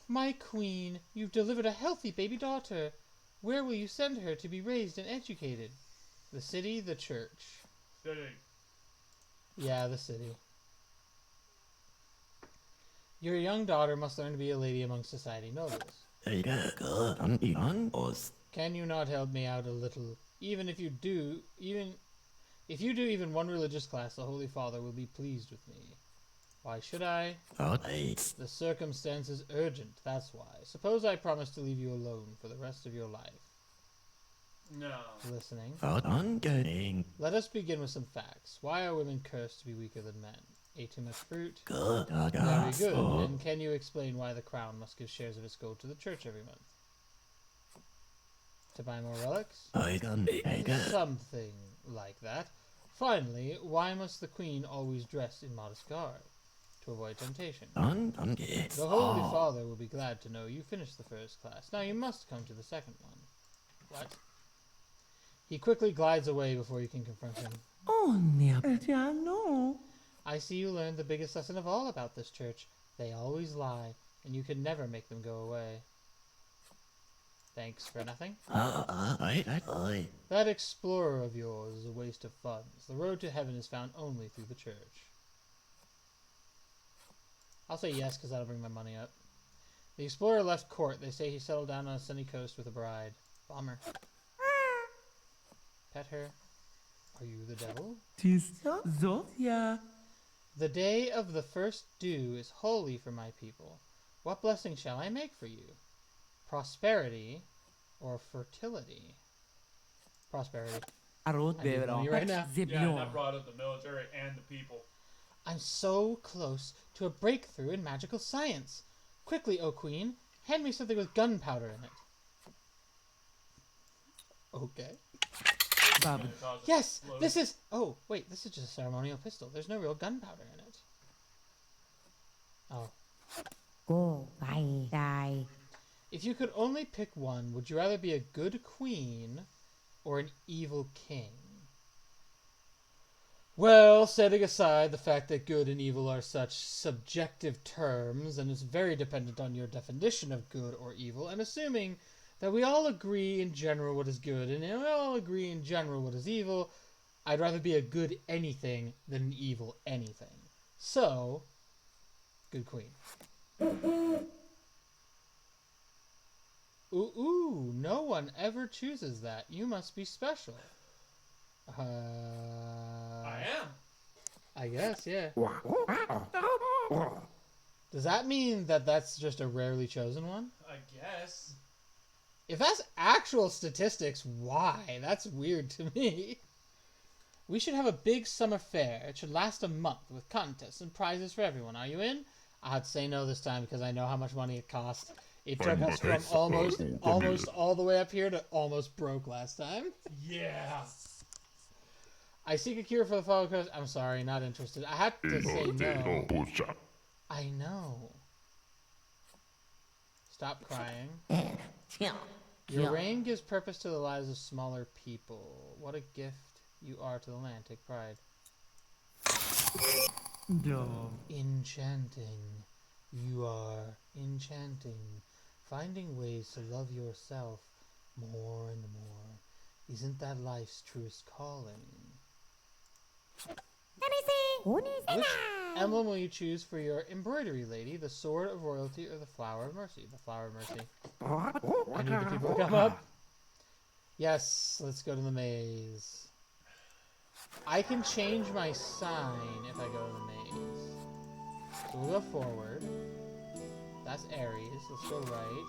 My queen, you've delivered a healthy baby daughter. Where will you send her to be raised and educated? The city, the church. City. Yeah, the city. Your young daughter must learn to be a lady among society nobles. Can you not help me out a little? Even if you do even one religious class, the Holy Father will be pleased with me. Why should I? The circumstance is urgent, that's why. Suppose I promise to leave you alone for the rest of your life. No. Listening. Let us begin with some facts. Why are women cursed to be weaker than men? Ate too much fruit? Very good. And can you explain why the crown must give shares of its gold to the church every month? To buy more relics? Something like that. Finally, why must the queen always dress in modest garb? To avoid temptation. The Holy Father will be glad to know you finished the first class. Now you must come to the second one. What? He quickly glides away before you can confront him. I see you learned the biggest lesson of all about this church. They always lie, and you can never make them go away. Thanks for nothing. That explorer of yours is a waste of funds. The road to heaven is found only through the church. I'll say yes, because that'll bring my money up. The explorer left court. They say he settled down on a sunny coast with a bride. Bummer. Pet her. Are you the devil? The day of the first dew is holy for my people. What blessing shall I make for you? Prosperity or fertility? Prosperity. I need money right now. Yeah, that brought up the military and the people. I'm so close to a breakthrough in magical science. Quickly, O Queen, hand me something with gunpowder in it. Okay. Yes, this is... Oh, wait, this is just a ceremonial pistol. There's no real gunpowder in it. Oh. Go, bye, die. If you could only pick one, would you rather be a good queen or an evil king? Well, setting aside the fact that good and evil are such subjective terms, and it's very dependent on your definition of good or evil, and assuming that we all agree in general what is good, and we all agree in general what is evil, I'd rather be a good anything than an evil anything. So, good queen. Ooh, no one ever chooses that. You must be special. I am. I guess, yeah. Does that mean that that's just a rarely chosen one? I guess. If that's actual statistics, why? That's weird to me. We should have a big summer fair. It should last a month with contests and prizes for everyone. Are you in? I had to say no this time because I know how much money it cost. It took us from almost all the way up here to almost broke last time. Yeah. I seek a cure for the follow curse. I'm sorry, not interested. I had to say no. I know. Stop crying. Your reign gives purpose to the lives of smaller people. What a gift you are to the land. Take pride. Enchanting. You are enchanting. Finding ways to love yourself more and more. Isn't that life's truest calling? Which emblem will you choose for your embroidery lady? The sword of royalty or the flower of mercy? The flower of mercy. I need the people to come up. Yes, let's go to the maze. I can change my sign if I go to the maze. So we'll go forward. That's Aries. Let's go right.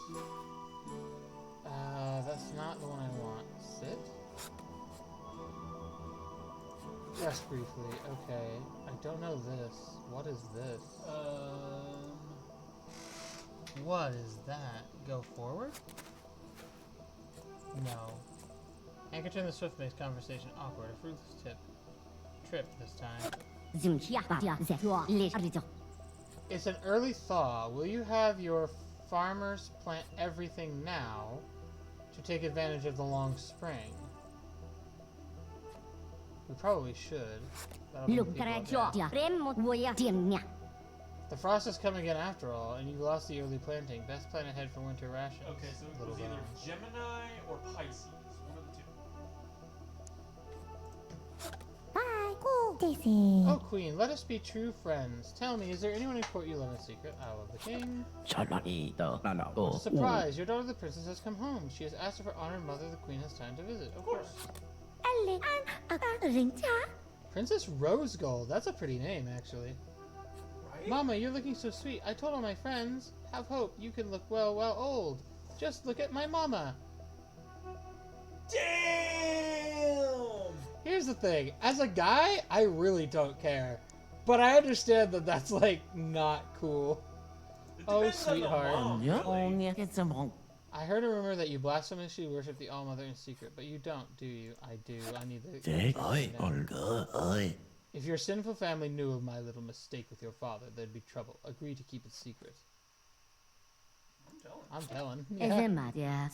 That's not the one I want. Sit. Rest briefly. Okay. I don't know this. What is this? What is that? Go forward? No. Anchor in the swift makes conversation awkward. A fruitless trip this time. It's an early thaw. Will you have your farmers plant everything now to take advantage of the long spring? We probably should. That'll bring people again. The frost has come again after all, and you lost the early planting. Best plan ahead for winter rations. Okay, so it was either Gemini or Pisces. One of the two. Oh, Queen, let us be true friends. Tell me, is there anyone in court you love in secret? I love the king. Surprise! Your daughter, the princess, has come home. She has asked if her honored mother, the queen, has time to visit. Of course. Princess Rose Gold. That's a pretty name, actually. Right? Mama, you're looking so sweet. I told all my friends. Have hope. You can look well old. Just look at my mama. Damn! Here's the thing. As a guy, I really don't care. But I understand that that's, like, not cool. Oh, sweetheart. I heard a rumor that you blasphemously worship the All-Mother in secret, but you don't, do you? I do. I need the... If your sinful family knew of my little mistake with your father, there'd be trouble. Agree to keep it secret. I'm telling. Yeah.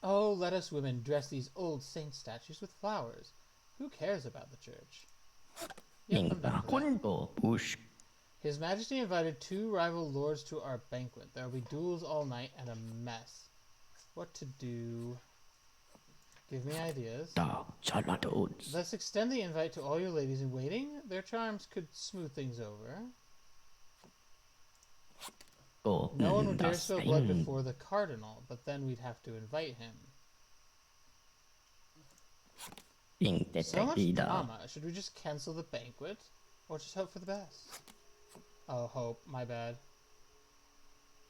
Oh, let us women dress these old saint statues with flowers. Who cares about the church? His Majesty invited 2 rival lords to our banquet. There will be duels all night and a mess. What to do? Give me ideas. Let's extend the invite to all your ladies in waiting. Their charms could smooth things over. No one would dare spill blood before the cardinal, but then we'd have to invite him. So much drama. Should we just cancel the banquet? Or just hope for the best? Oh, hope. My bad.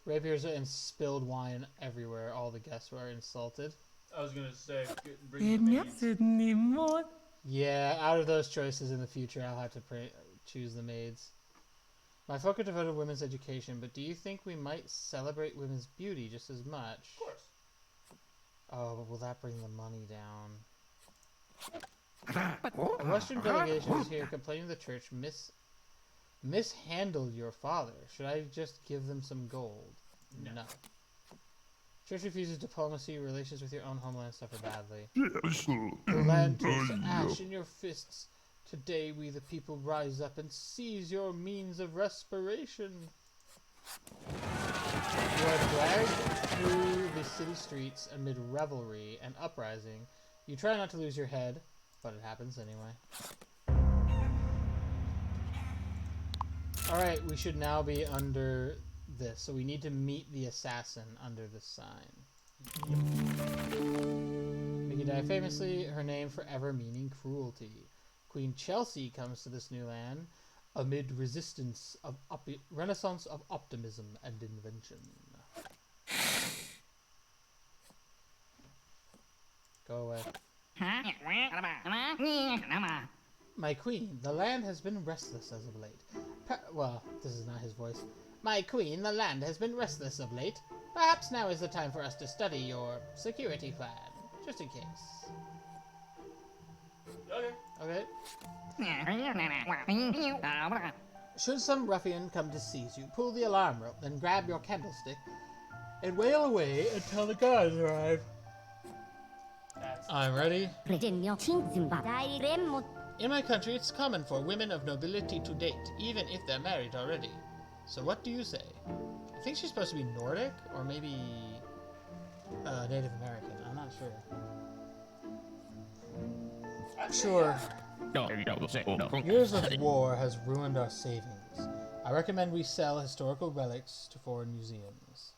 Rapiers and spilled wine everywhere. All the guests were insulted. I was gonna say, bring the maids. Yeah, out of those choices in the future, I'll have to choose the maids. My folk are devoted to women's education, but do you think we might celebrate women's beauty just as much? Of course. Oh, but will that bring the money down? The Western delegation is here complaining the church mishandled your father. Should I just give them some gold? No. Church refuses diplomacy. Relations with your own homeland suffer badly. The land turns to ash in your fists. Today we the people rise up and seize your means of respiration. You are dragged through the city streets amid revelry and uprising. You try not to lose your head, but it happens anyway. Alright, we should now be under this. So we need to meet the assassin under this sign. Vicky died famously, her name forever meaning cruelty. Queen Chelsea comes to this new land amid renaissance of optimism and invention. Go away. My queen, the land has been restless as of late. Well, this is not his voice. My queen, the land has been restless of late. Perhaps now is the time for us to study your security plan, just in case. Okay. Should some ruffian come to seize you, pull the alarm rope, then grab your candlestick and wail away until the guards arrive. I'm ready. In my country, it's common for women of nobility to date, even if they're married already. So what do you say? I think she's supposed to be Nordic, or maybe Native American. I'm not sure. Sure. Years of war has ruined our savings. I recommend we sell historical relics to foreign museums.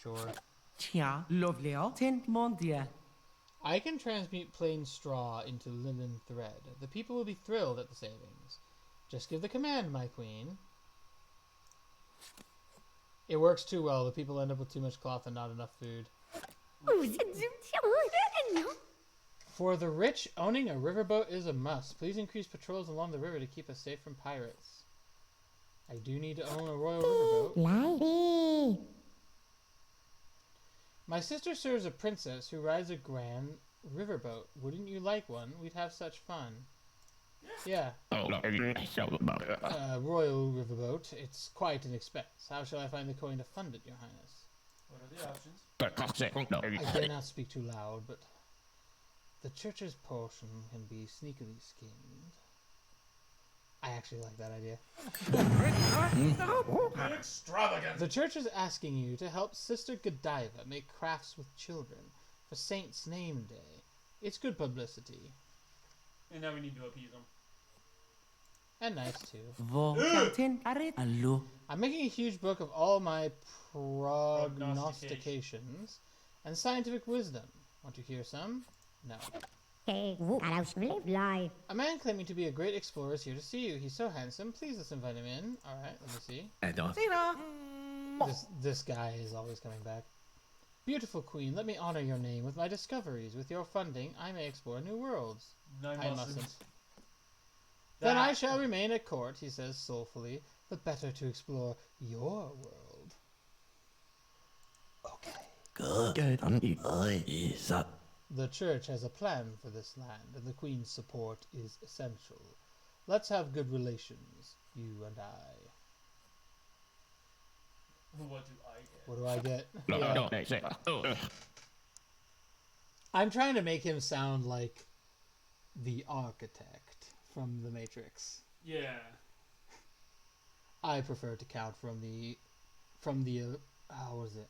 Sure. Tiens, lovely, tin mondia. I can transmute plain straw into linen thread. The people will be thrilled at the savings. Just give the command, my queen. It works too well. The people end up with too much cloth and not enough food. For the rich, owning a riverboat is a must. Please increase patrols along the river to keep us safe from pirates. I do need to own a royal riverboat. Lại. My sister serves a princess who rides a grand riverboat. Wouldn't you like one? We'd have such fun. Yeah. Royal riverboat. It's quite an expense. How shall I find the coin to fund it, your highness? What are the options? I dare not speak too loud, but the church's portion can be sneakily skimmed. I actually like that idea. Extravagant. The church is asking you to help Sister Godiva make crafts with children for Saint's Name Day. It's good publicity. And now we need to appease them. And nice, too. Allo. I'm making a huge book of all my prognostications and scientific wisdom. Want to hear some? No. Kể vụ cả đào live live. A man claiming to be a great explorer is here to see you. He's so handsome. Please let's invite him in. Alright, let me see. This guy is always coming back. Beautiful queen, let me honor your name with my discoveries. With your funding, I may explore new worlds. No, I mustn't. Then I shall remain at court, he says soulfully, the better to explore your world. Okay. The church has a plan for this land, and the queen's support is essential. Let's have good relations, you and I. What do I get? What do I get? Yeah. I'm trying to make him sound like the architect from The Matrix. Yeah. I prefer to count from the what is it?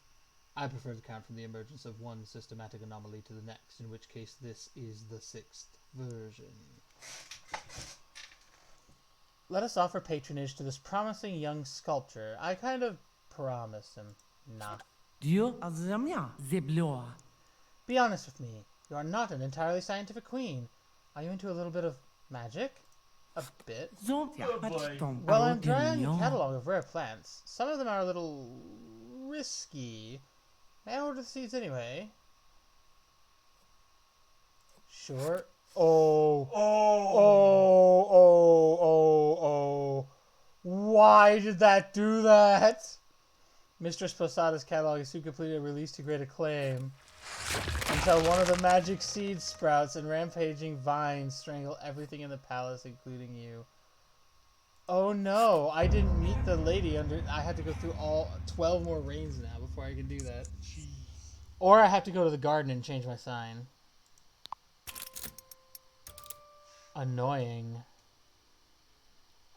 I prefer to count from the emergence of one systematic anomaly to the next, in which case this is the 6th version. Let us offer patronage to this promising young sculptor. I kind of promised him. Nah. Dieu azamia zebloa. Be honest with me. You are not an entirely scientific queen. Are you into a little bit of magic? A bit. Zontia Oh, boy. Well, I'm drawing a catalog of rare plants. Some of them are a little risky. May I order the seeds anyway? Sure. Oh. Oh. Why did that do that? Mistress Posada's catalog is soon completed and released to great acclaim. Until one of the magic seeds sprouts and rampaging vines strangle everything in the palace, including you. Oh no, I didn't meet the lady under... I had to go through all 12 more reigns now before I can do that. Jeez. Or I have to go to the garden and change my sign. Annoying.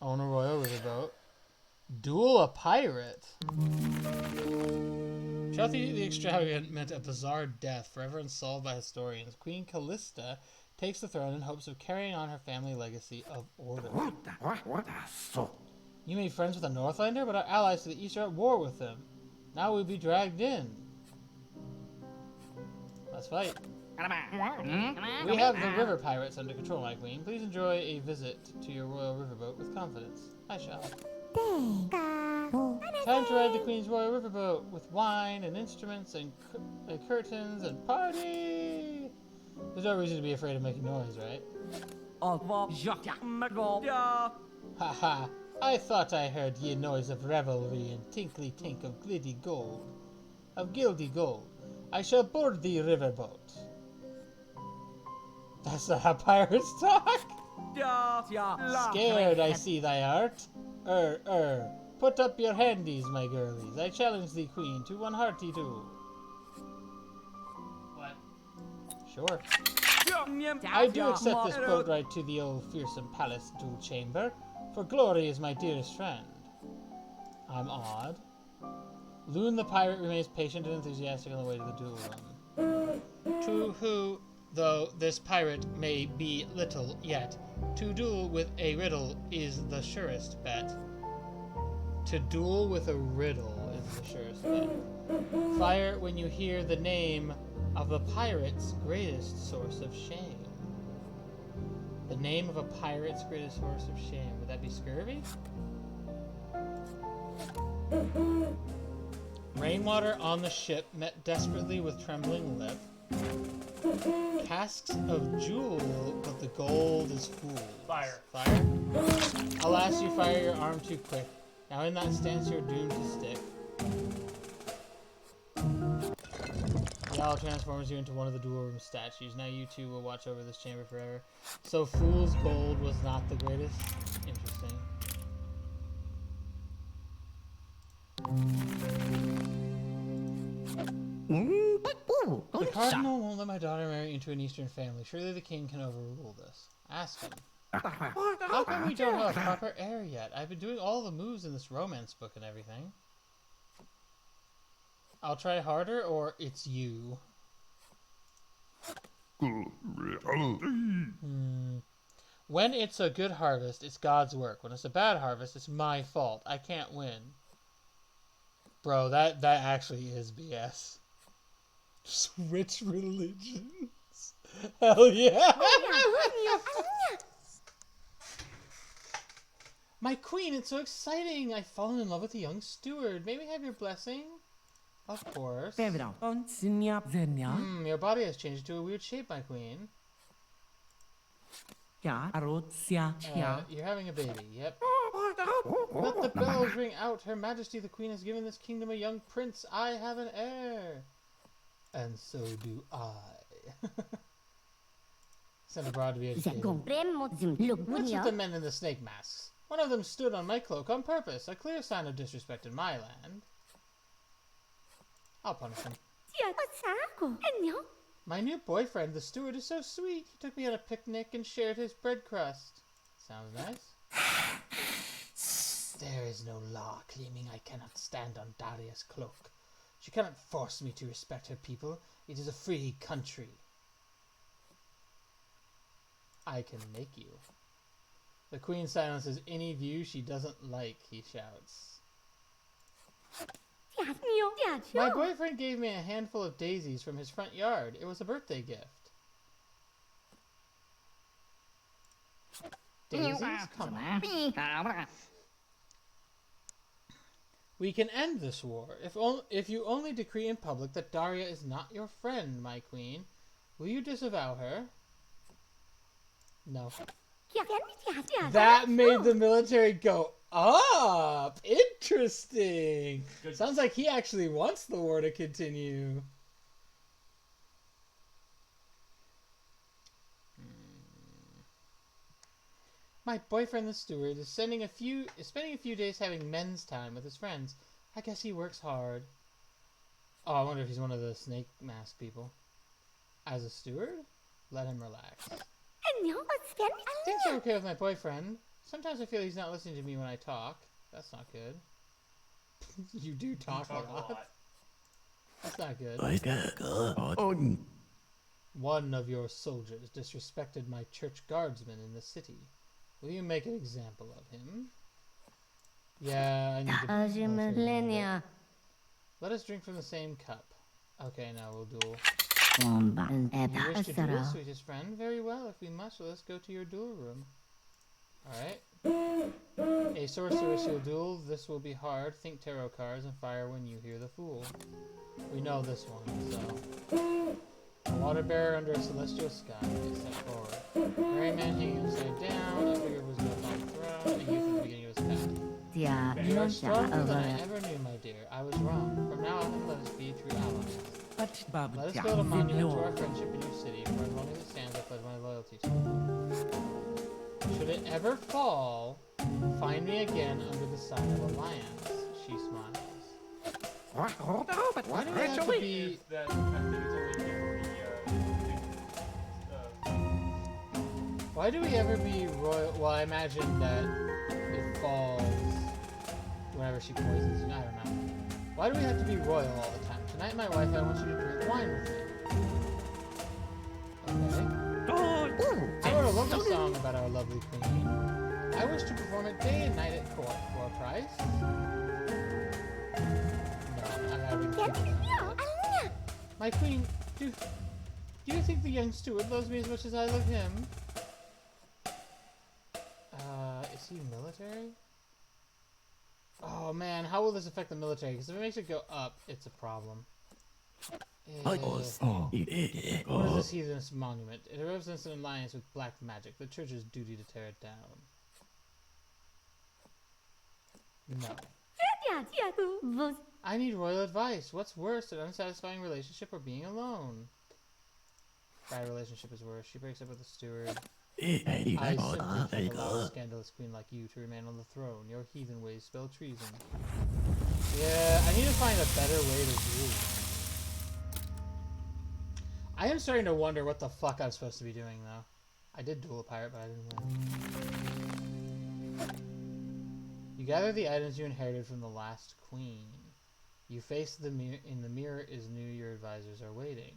Own a royal riverboat. Duel a pirate. Chelsea the Extravagant meant a bizarre death, forever unsolved by historians. Queen Callista takes the throne in hopes of carrying on her family legacy of order. You made friends with a Northlander, but our allies to the east are at war with them. Now we'll be dragged in. Let's fight. We have the river pirates under control, my queen. Please enjoy a visit to your royal riverboat with confidence. I shall. Time to ride the queen's royal riverboat with wine and instruments and curtains and party. There's no reason to be afraid of making noise, right? Haha, I thought I heard ye noise of revelry and tinkly tink of gildy gold. I shall board the riverboat. That's not how pirates talk. Scared, I see thy art. Put up your handies, my girlies. I challenge thee, queen, to one hearty duel. What? Sure. I do accept this boat ride to the old fearsome palace duel chamber, for glory is my dearest friend. I'm odd. Loon the pirate remains patient and enthusiastic on the way to the duel room. To who though this pirate may be little yet. To duel with a riddle is the surest bet. To duel with a riddle is the surest bet. Fire when you hear the name of the pirate's greatest source of shame. The name of a pirate's greatest source of shame. Would that be scurvy? Rainwater on the ship met desperately with trembling lip. Casks of jewel, but the gold is fool's. Fire. Fire? Alas, you fire your arm too quick. Now in that stance you're doomed to stick. Yal transforms you into one of the dual room statues. Now you two will watch over this chamber forever. So fool's gold was not the greatest? Interesting. The cardinal won't let my daughter marry into an Eastern family. Surely the king can overrule this. Ask him. How come we don't have a proper heir yet? I've been doing all the moves in this romance book and everything. I'll try harder, or it's you. When it's a good harvest, it's God's work. When it's a bad harvest, it's my fault. I can't win. Bro, that actually is BS. Switch religions. Hell yeah. My queen, it's so exciting. I've fallen in love with a young steward. May we have your blessing? Of course. Pewno. On dnia dnia. Your body has changed to a weird shape, my queen. Ja, arotia chia. You're having a baby, yep. Let the bells ring out. Her Majesty the Queen has given this kingdom a young prince. I have an heir. And so do I. Sent abroad to be educated. What's with the men in the snake masks? One of them stood on my cloak on purpose. A clear sign of disrespect in my land. I'll punish him. My new boyfriend, the steward, is so sweet. He took me on a picnic and shared his bread crust. Sounds nice. There is no law claiming I cannot stand on Daria's cloak. She cannot force me to respect her people. It is a free country. I can make you. The queen silences any view she doesn't like, he shouts. My boyfriend gave me a handful of daisies from his front yard. It was a birthday gift. Daisies? Come on. We can end this war if you only decree in public that Daria is not your friend, my queen. Will you disavow her? No. That made the military go up. Interesting. Good. Sounds like he actually wants the war to continue. My boyfriend, the steward, is spending a few days having men's time with his friends. I guess he works hard. Oh, I wonder if he's one of the snake mask people. As a steward? Let him relax. Things are okay with my boyfriend. Sometimes I feel he's not listening to me when I talk. That's not good. You do talk a lot. That's not good. One of your soldiers disrespected my church guardsman in the city. Will you make an example of him? Yeah, I need to... Let us drink from the same cup. Okay, now we'll duel. You wish to duel, sweetest friend? Very well, if we must, let us go to your duel room. Alright. A sorceress will duel. This will be hard. Think tarot cards and fire when you hear the fool. We know this one, so... A water bearer under a celestial sky. Step forward. A merryman hanging upside down. A figure was built on a throne. A youth at the beginning of his path. You are stronger than I ever knew, my dear. I was wrong. From now on, let us be true allies. Let us build a monument to our friendship in your city, for as long as it stands, I pledge my loyalty to you. Should it ever fall, find me again under the sign of alliance. She smiles. Why do we have to be... That, I think it's only before Why do we ever be royal? Well, I imagine that it falls whenever she poisons you. I don't know. Why do we have to be royal all the time? Tonight, my wife, I want you to drink wine with me. I wrote a lovely song about our lovely queen. I wish to perform it day and night at court for a price. No, I'm having to. My queen, do you think the young steward loves me as much as I love him? Is he military? Oh man, how will this affect the military? Because if it makes it go up, it's a problem. What is this heathenist monument? It represents an alliance with black magic. The church's duty to tear it down. No. I need royal advice. What's worse, an unsatisfying relationship or being alone? Bad relationship is worse. She breaks up with the steward. I simply can't allow a scandalous queen like you to remain on the throne. Your heathen ways spell treason. Yeah, I need to find a better way to rule. I am starting to wonder what the fuck I'm supposed to be doing, though. I did duel a pirate, but I didn't win. You gather the items you inherited from the last queen. You face the mirror. In the mirror is new. Your advisors are waiting.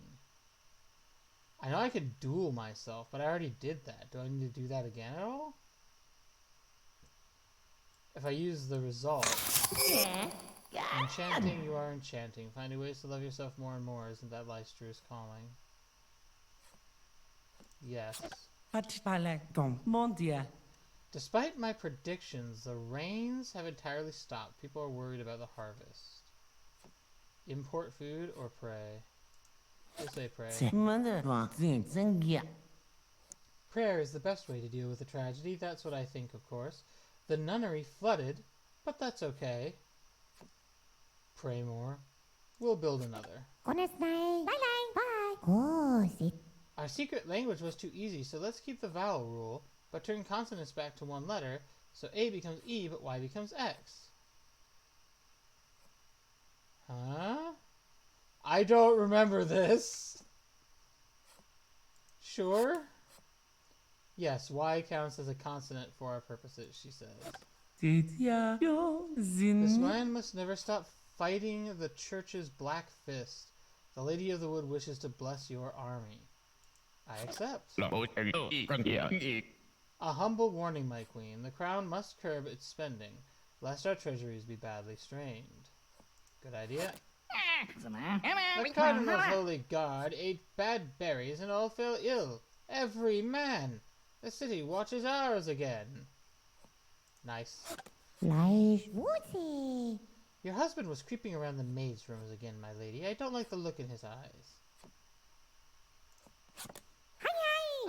I know I could duel myself, but I already did that. Do I need to do that again at all? If I use the result. Enchanting, you are enchanting. Finding ways to love yourself more and more. Isn't that life's truest calling? Yes. Despite my predictions, the rains have entirely stopped. People are worried about the harvest. Import food or pray? We'll say pray. Prayer is the best way to deal with a tragedy. That's what I think, of course. The nunnery flooded, but that's okay. Pray more. We'll build another. Our secret language was too easy, so let's keep the vowel rule, but turn consonants back to one letter, so A becomes E, but Y becomes X. Huh? I don't remember this. Sure? Yes, Y counts as a consonant for our purposes, she says. This man must never stop fighting the church's black fist. The Lady of the Wood wishes to bless your army. I accept. A humble warning, my queen. The crown must curb its spending, lest our treasuries be badly strained. Good idea. The Cardinal's holy guard ate bad berries and all fell ill. Every man. The city watches ours again. Nice. Your husband was creeping around the maid's rooms again, my lady. I don't like the look in his eyes.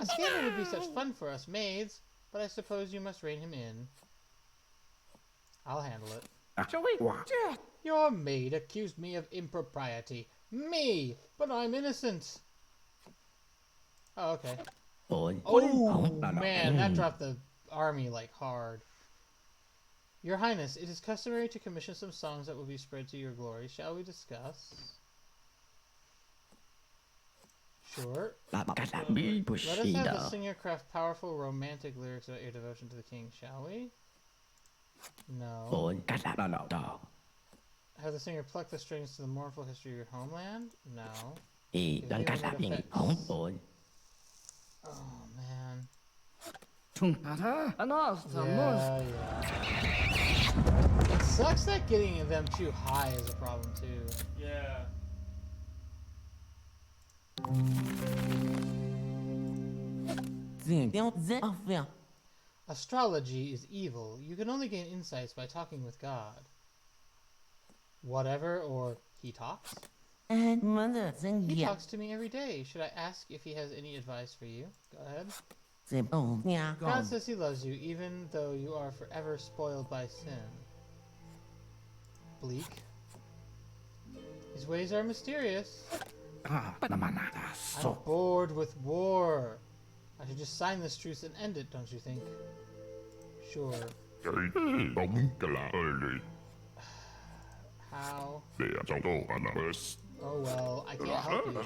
A scandal would be such fun for us maids, but I suppose you must rein him in. I'll handle it. Your maid accused me of impropriety. Me! But I'm innocent. Oh, okay. Oh, man, that dropped the army like hard. Your Highness, it is customary to commission some songs that will be spread to your glory. Shall we discuss? Sure. Let us have the singer craft powerful romantic lyrics about your devotion to the king, shall we? No. Have the singer pluck the strings to the mournful history of your homeland? No. Oh, man. Yeah. It sucks that getting them too high is a problem, too. Yeah. Astrology is evil. You can only gain insights by talking with God. Whatever, or he talks? He talks to me every day. Should I ask if he has any advice for you? Go ahead. God says he loves you, even though you are forever spoiled by sin. Bleak. His ways are mysterious. I'm bored with war. I should just sign this truce and end it, don't you think? Sure. How? Oh well, I can't help you.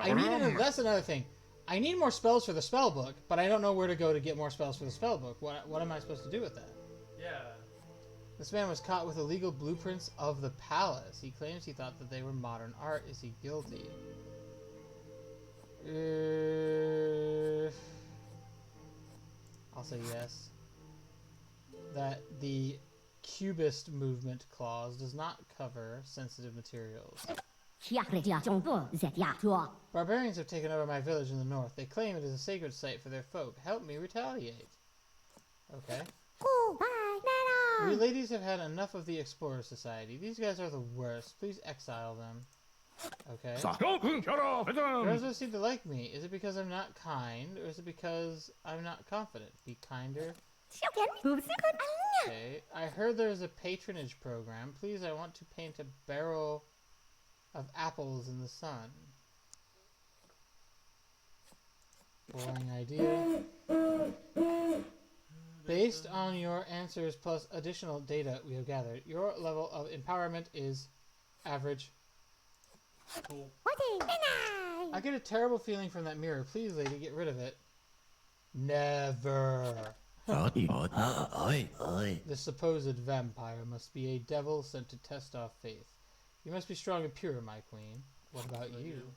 I need that's another thing. I need more spells for the spell book, but I don't know where to go to get more spells for the spell book. What am I supposed to do with that? Yeah. This man was caught with illegal blueprints of the palace. He claims he thought that they were modern art. Is he guilty? I'll say yes. That the Cubist movement clause does not cover sensitive materials. Barbarians have taken over my village in the north. They claim it is a sacred site for their folk. Help me retaliate. Okay. We ladies have had enough of the Explorer Society. These guys are the worst. Please exile them. Okay. Girls seem to like me. Is it because I'm not kind, or is it because I'm not confident? Be kinder. Okay. I heard there's a patronage program. Please, I want to paint a barrel of apples in the sun. Boring idea. Based on your answers plus additional data we have gathered, your level of empowerment is average. Cool. I get a terrible feeling from that mirror. Please, lady, get rid of it. Never. The supposed vampire must be a devil sent to test our faith. You must be strong and pure, my queen. What about you?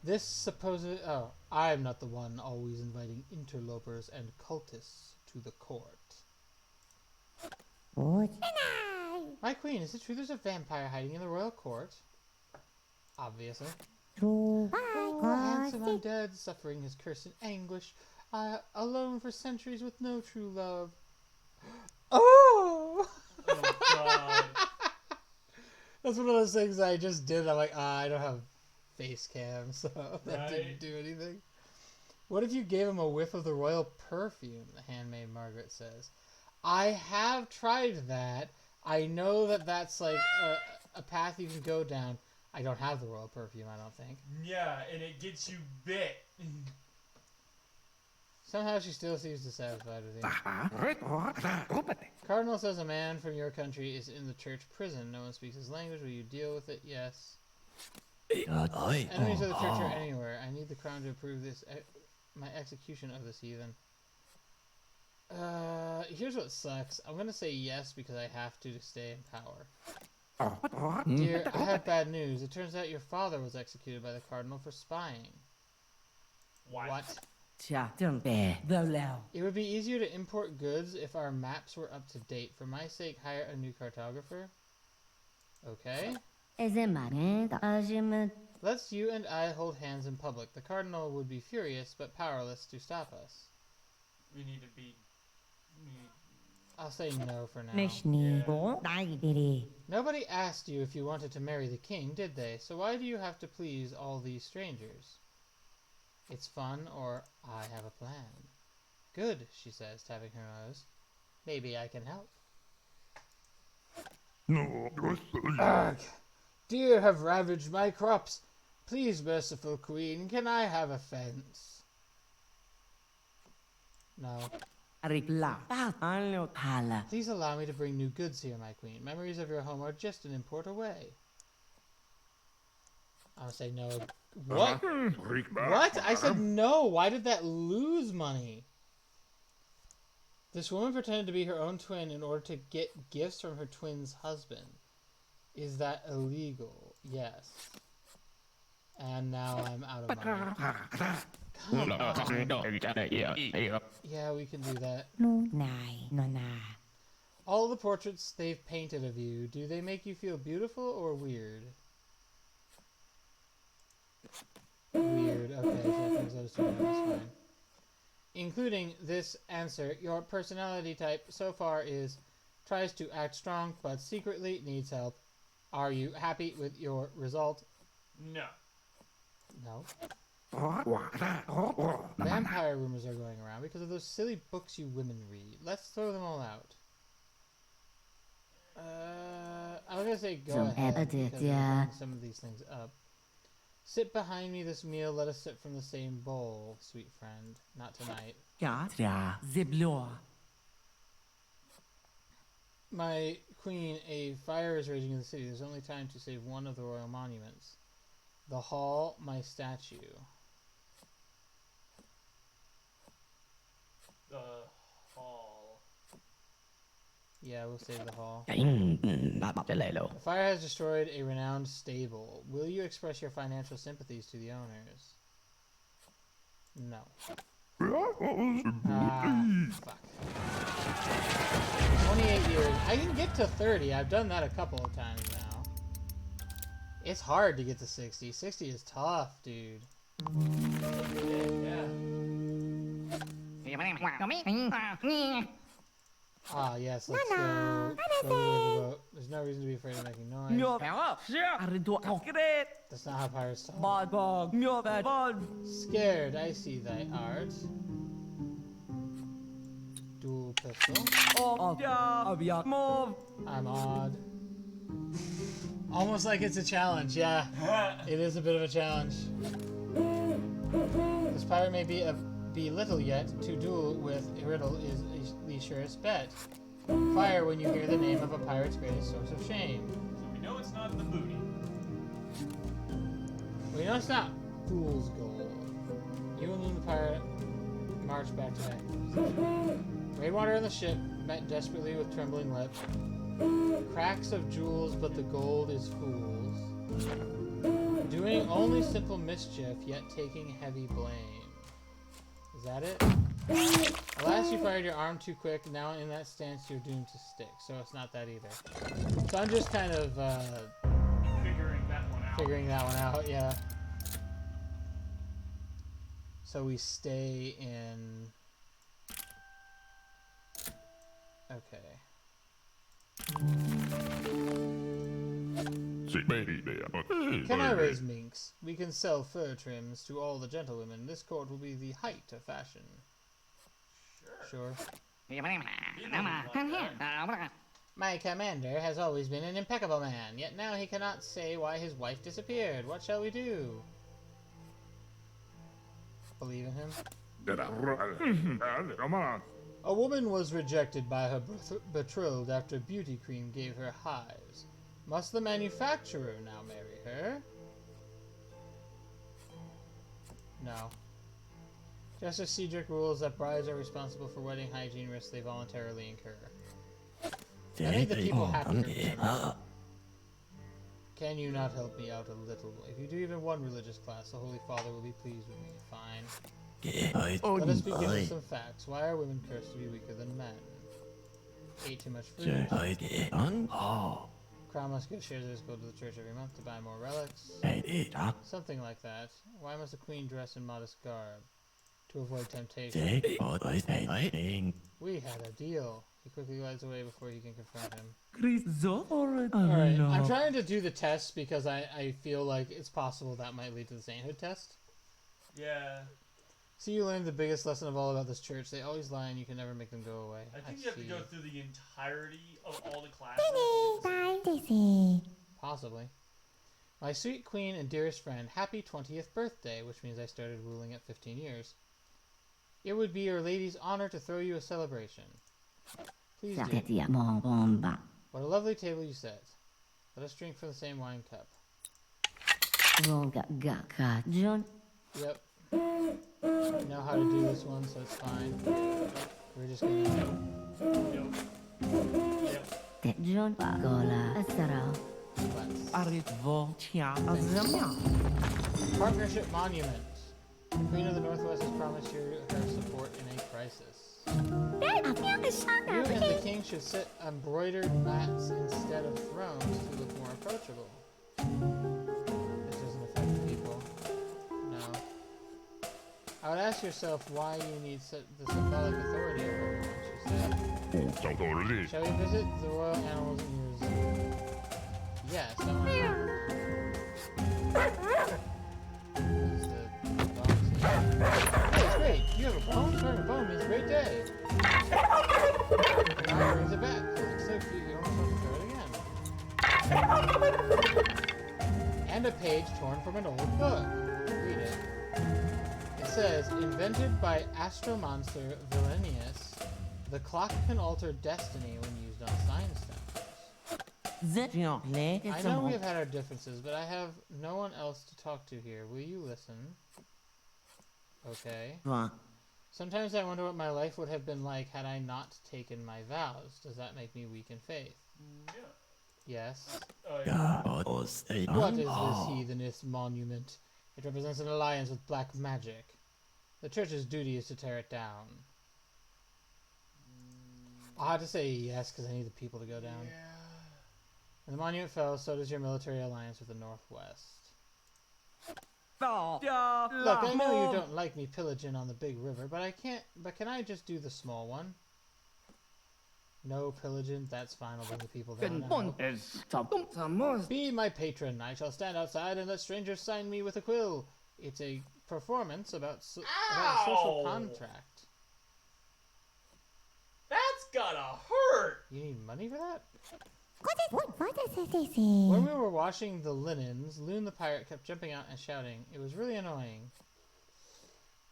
This supposed... Oh, I'm not the one always inviting interlopers and cultists to the court. My queen, is it true there's a vampire hiding in the royal court? Obviously. Oh, handsome undead, suffering his curse in anguish. Alone for centuries with no true love. Oh! Oh, God. That's one of those things I just did. I'm like, I don't have face cam, so that didn't do anything. What if you gave him a whiff of the royal perfume? The handmaid Margaret says. I have tried that. I know that that's like a path you can go down. I don't have the royal perfume, I don't think. Yeah, and it gets you bit. Somehow she still seems dissatisfied with you. Cardinal says a man from your country is in the church prison. No one speaks his language. Will you deal with it? Yes. Enemies of the church are anywhere. I need the crown to approve this my execution of this heathen. Here's what sucks. I'm gonna say yes because I have to stay in power. Dear, I have bad news. It turns out your father was executed by the cardinal for spying. What? It would be easier to import goods if our maps were up to date. For my sake, hire a new cartographer. Okay. Let's you and I hold hands in public. The cardinal would be furious, but powerless to stop us. We need to be... I'll say no for now. Nobody asked you if you wanted to marry the king, did they? So why do you have to please all these strangers? It's fun, or I have a plan. Good, she says, tapping her nose. Maybe I can help. Ugh! Deer have ravaged my crops. Please, merciful queen, can I have a fence? No. Please allow me to bring new goods here, my queen. Memories of your home are just an import away. I'll say no. What? What? I said no. Why did that lose money? This woman pretended to be her own twin in order to get gifts from her twin's husband. Is that illegal? Yes. And now I'm out of money. Come on. Yeah, we can do that. All the portraits they've painted of you, do they make you feel beautiful or weird? Weird. Okay, so I think those two are fine. Including this answer, your personality type so far is tries to act strong but secretly needs help. Are you happy with your result? No. No. Vampire rumors are going around because of those silly books you women read. Let's throw them all out. I'm gonna say go ahead because we're bringing some of these things up. Sit behind me this meal. Let us sip from the same bowl, sweet friend. Not tonight. My queen, a fire is raging in the city. There's only time to save one of the royal monuments. The hall, my statue. The hall. Yeah, we'll save the hall. The fire has destroyed a renowned stable. Will you express your financial sympathies to the owners? No. Ah, fuck. 28 years. I can get to 30. I've done that a couple of times now. It's hard to get to 60. 60 is tough, dude. Yeah. Ah, yes, let's go to the boat. There's no reason to be afraid of making noise. That's not how pirates talk. Scared, I see thy art. Dual pistol. I'm odd. Almost like it's a challenge, yeah. It is a bit of a challenge. This pirate may be little yet. To duel with a riddle is the surest bet. Fire when you hear the name of a pirate's greatest source of shame. So we know it's not the booty. We know it's not fool's gold. You and the pirate march back to Vancouver. Rainwater on the ship met desperately with trembling lips. Cracks of jewels, but the gold is fool's. Doing only simple mischief, yet taking heavy blame. Is that it? Alas, you fired your arm too quick. Now in that stance, you're doomed to stick. So it's not that either. So I'm just kind of Figuring that one out. figuring that one out, yeah. So we stay in... Okay. Can I raise minks? We can sell fur trims to all the gentlewomen. This court will be the height of fashion. Sure. My commander has always been an impeccable man, yet now he cannot say why his wife disappeared. What shall we do? Believe in him? A woman was rejected by her betrothed after beauty cream gave her hives. Must the manufacturer now marry her? No. Justice Cedric rules that brides are responsible for wedding hygiene risks they voluntarily incur. I think the people have to remember. Can you not help me out a little? If you do even one religious class, the Holy Father will be pleased with me. Fine. Let us begin with some facts. Why are women cursed to be weaker than men? Ate too much fruit. Crown Musket shares his gold to the church every month to buy more relics. Something like that. Why must a queen dress in modest garb? To avoid temptation. We had a deal. He quickly glides away before you can confront him. Alright, I'm trying to do the test because I feel like it's possible that might lead to the sainthood test. Yeah. See, you learned the biggest lesson of all about this church. They always lie and you can never make them go away. I think you have to go through the entirety of all the classes. Possibly. My sweet queen and dearest friend, happy 20th birthday, which means I started ruling at 15 years. It would be your lady's honor to throw you a celebration. Please do. What a lovely table you set. Let us drink from the same wine cup. Yep. I know how to do this one, so it's fine. We're just gonna... Partnership Monument. The Queen of the Northwest has promised you her support in a crisis. You and the king should sit embroidered mats instead of thrones to look more approachable. This doesn't affect the people. No. I would ask yourself why you need the symbolic authority of everyone, she said. Shall we visit the royal animals in your zoo? Yes, I want to. Hey, it's great! You have a bone? Throwing a bone means a great day! Now he brings it back. It looks so cute, you almost want to throw it again. And a page torn from an old book. Read it. It says, invented by astromonster Vilenius, the clock can alter destiny when used on science centers. I know we have had our differences, but I have no one else to talk to here. Will you listen? Okay. Sometimes I wonder what my life would have been like had I not taken my vows. Does that make me weak in faith? Yeah. Yes. Yeah. What is this heathenist monument? It represents an alliance with black magic. The church's duty is to tear it down. I'll have to say yes, because I need the people to go down. Yeah. When the monument fell, so does your military alliance with the Northwest. Look, Look, I know you don't like me pillaging on the big river, but can I just do the small one? No pillaging, that's fine, I'll bring the people down. Be my patron. I shall stand outside and let strangers sign me with a quill. It's a performance about a social contract. That's gotta hurt! You need money for that? What is this? When we were washing the linens, Loon the pirate kept jumping out and shouting. It was really annoying.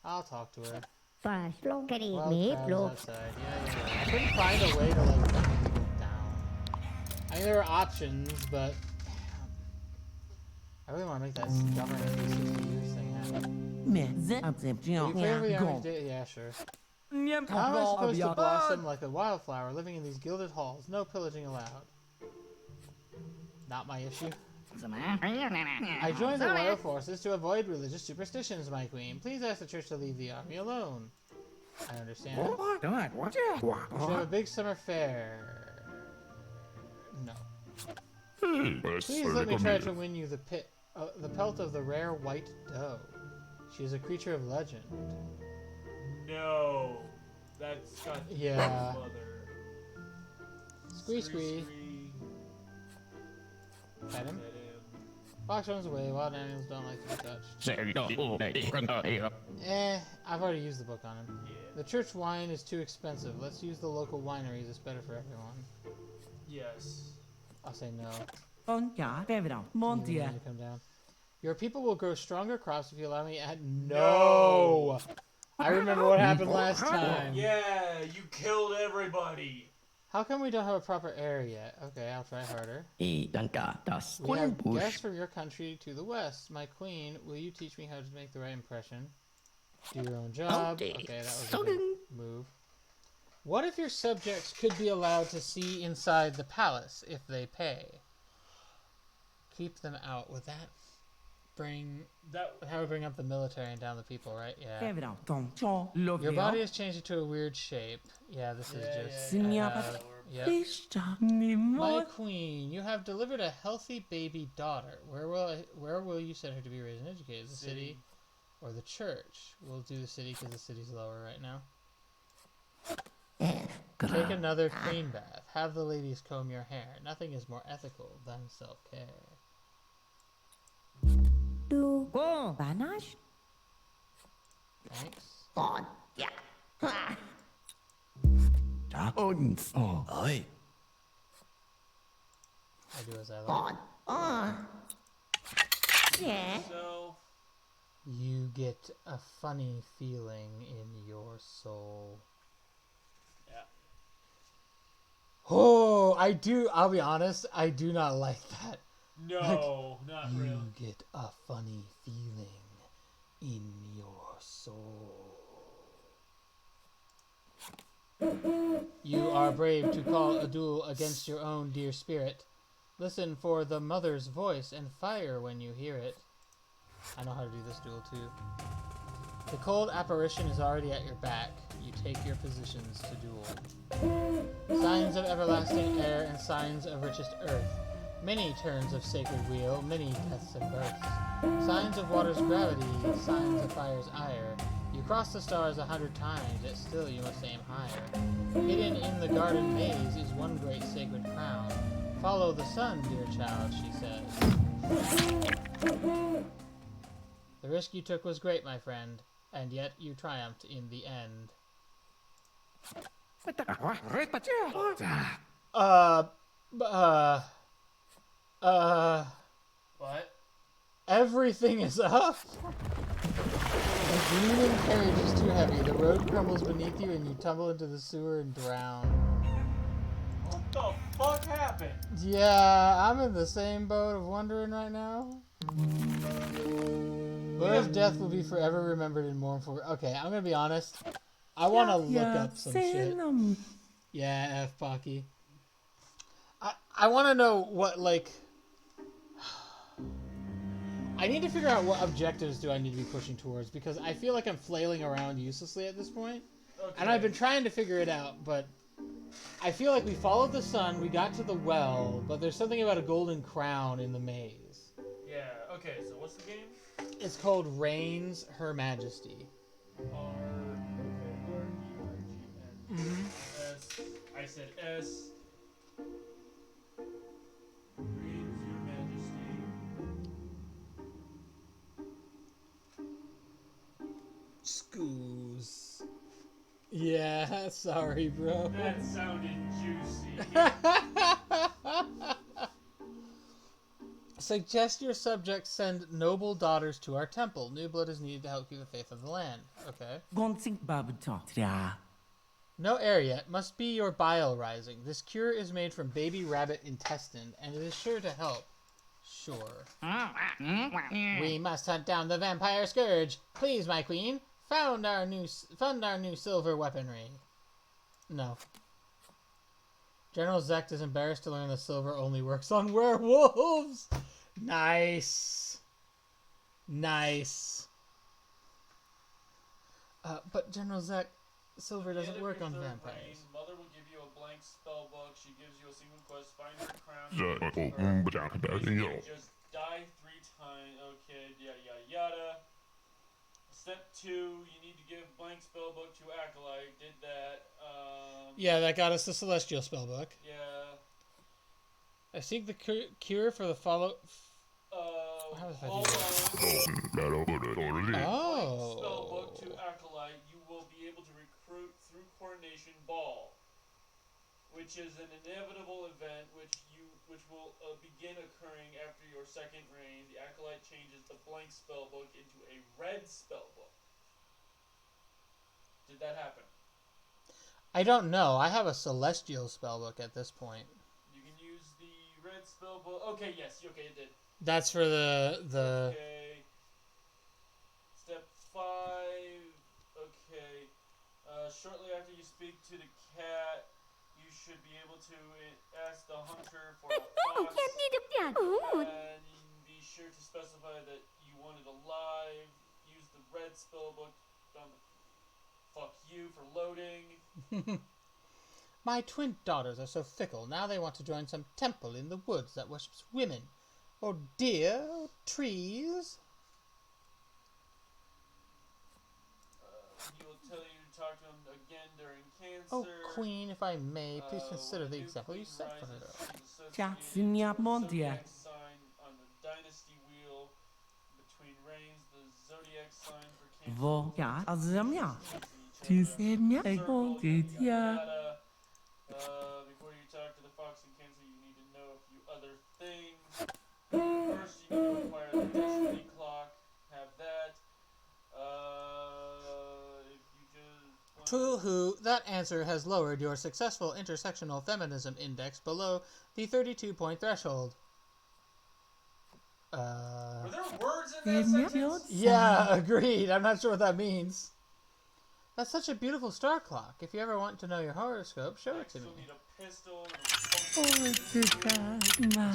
I'll talk to her. First, look at it, Wild me, crabs look. outside. Yeah. I couldn't find a way to like bring people down. I mean, there were options, but I really want to make that government 60 years thing happen. You play over the average day? Yeah, sure. How am I supposed to blossom like a wildflower living in these gilded halls? No pillaging allowed. Not my issue. I joined the royal forces to avoid religious superstitions, my queen. Please ask the church to leave the army alone. I understand. We should have a big summer fair. No. Please let me try to win you the pelt of the rare white doe. She is a creature of legend. No. That's got Yeah. mother. Squee. Pet him. Fox runs away. Wild animals don't like to be touched. I've already used the book on him. Yeah. The church wine is too expensive. Let's use the local wineries. It's better for everyone. Yes. I'll say no. On cả về đâu món You tiệt need to come down. Your people will grow stronger crops if you allow me at no. I remember what happened last time. Yeah, you killed everybody. How come we don't have a proper heir yet? Okay, I'll try harder. We have guests from your country to the west. My queen, will you teach me how to make the right impression? Do your own job. Okay, that was a big move. What if your subjects could be allowed to see inside the palace if they pay? Keep them out. Would that bring... That would bring up the military and down the people, right? Yeah. về đâu tổng cho love Your body has changed into a weird shape. Yeah, this is just... Yep. My queen, you have delivered a healthy baby daughter. Where will you send her to be raised and educated? The city or the church? We'll do the city because the city's lower right now. Take another clean bath. Have the ladies comb your hair. Nothing is more ethical than self-care. Go, Banash. Thanks. I do as I like. Yeah. So, You get a funny feeling in your soul. yeah. Oh, I do. I'll be honest. I do not like that. No, not You really. get a funny feeling in your soul. You are brave to call a duel against your own dear spirit. Listen for the mother's voice and fire when you hear it. I know how to do this duel too. The cold apparition is already at your back. You take your positions to duel. Signs of everlasting air and signs of richest earth. Many turns of sacred wheel, many deaths and births. Signs of water's gravity, signs of fire's ire. You cross the stars 100 times, yet still you must aim higher. Hidden in the garden maze is one great sacred crown. Follow the sun, dear child, she says. The risk you took was great, my friend, and yet you triumphed in the end. What? Everything is up! The gleaming carriage is too heavy. The road crumbles beneath you and you tumble into the sewer and drown. What the fuck happened? Yeah, I'm in the same boat of wondering right now. Laura's death will be forever remembered in mournful... Okay, I'm gonna be honest. I want to look up some shit. Selam. Yeah, F Pocky. I want to know what, like... I need to figure out what objectives do I need to be pushing towards, because I feel like I'm flailing around uselessly at this point. Okay. And I've been trying to figure it out, but I feel like we followed the sun, we got to the well, but there's something about a golden crown in the maze. Yeah. Okay. So what's the game? It's called Reigns Her Majesty. R-E-I-G-N. S. I said S. Reigns Your Majesty. Scoos. Yeah, sorry, bro. That sounded juicy. Suggest your subjects send noble daughters to our temple. New blood is needed to help keep the faith of the land. Okay. Gonsing babuto. Tra. No air yet. Must be your bile rising. This cure is made from baby rabbit intestine, and it is sure to help. Sure. We must hunt down the vampire scourge. Please, my queen. Fund our new silver weaponry. No. General Zekt is embarrassed to learn that silver only works on werewolves. Nice. Nice. But General Zekt, silver doesn't work on vampires. Mother will give you a blank spell book. She gives you a single quest. Find your crown. Just die 3 times. Okay, yada yada. Step 2, you need to give blank spellbook to Acolyte. Did that. Yeah, that got us the Celestial spellbook. Yeah. I seek the cure for the follow. How does that Hold do on. that? Oh. Spellbook to Acolyte. You will be able to recruit through Coronation Ball, which is an inevitable event which will begin occurring after your second reign. The Acolyte changes the blank spellbook into a red spellbook. Did that happen? I don't know. I have a Celestial spellbook at this point. You can use the red spellbook. Okay, yes. Okay, it did. That's for the. Okay. Step 5. Okay. Shortly after you speak to the cat, you should be able to ask the hunter for a fox. And be sure to specify that you want it alive. Use the red spellbook on the fuck you for loading. My twin daughters are so fickle. Now they want to join some temple in the woods that worships women. Oh dear, oh, trees. He will tell you to talk to him again during cancer. Oh queen, if I may, please consider the example you set for her. Jatsinia Mondia. Sign on the dynasty wheel between reigns, the zodiac sign for cancer. Voga azamia. Tisenia egongetia. Before you talk to the fox and cancer, you need to know a few other things. First, you need to acquire the destiny clock. Have that. If you just True, that answer has lowered your successful intersectional feminism index below the 32-point threshold. Were there words in that sentence? Yeah, agreed. I'm not sure what that means. That's such a beautiful star clock. If you ever want to know your horoscope, show it to me. Still need a pistol.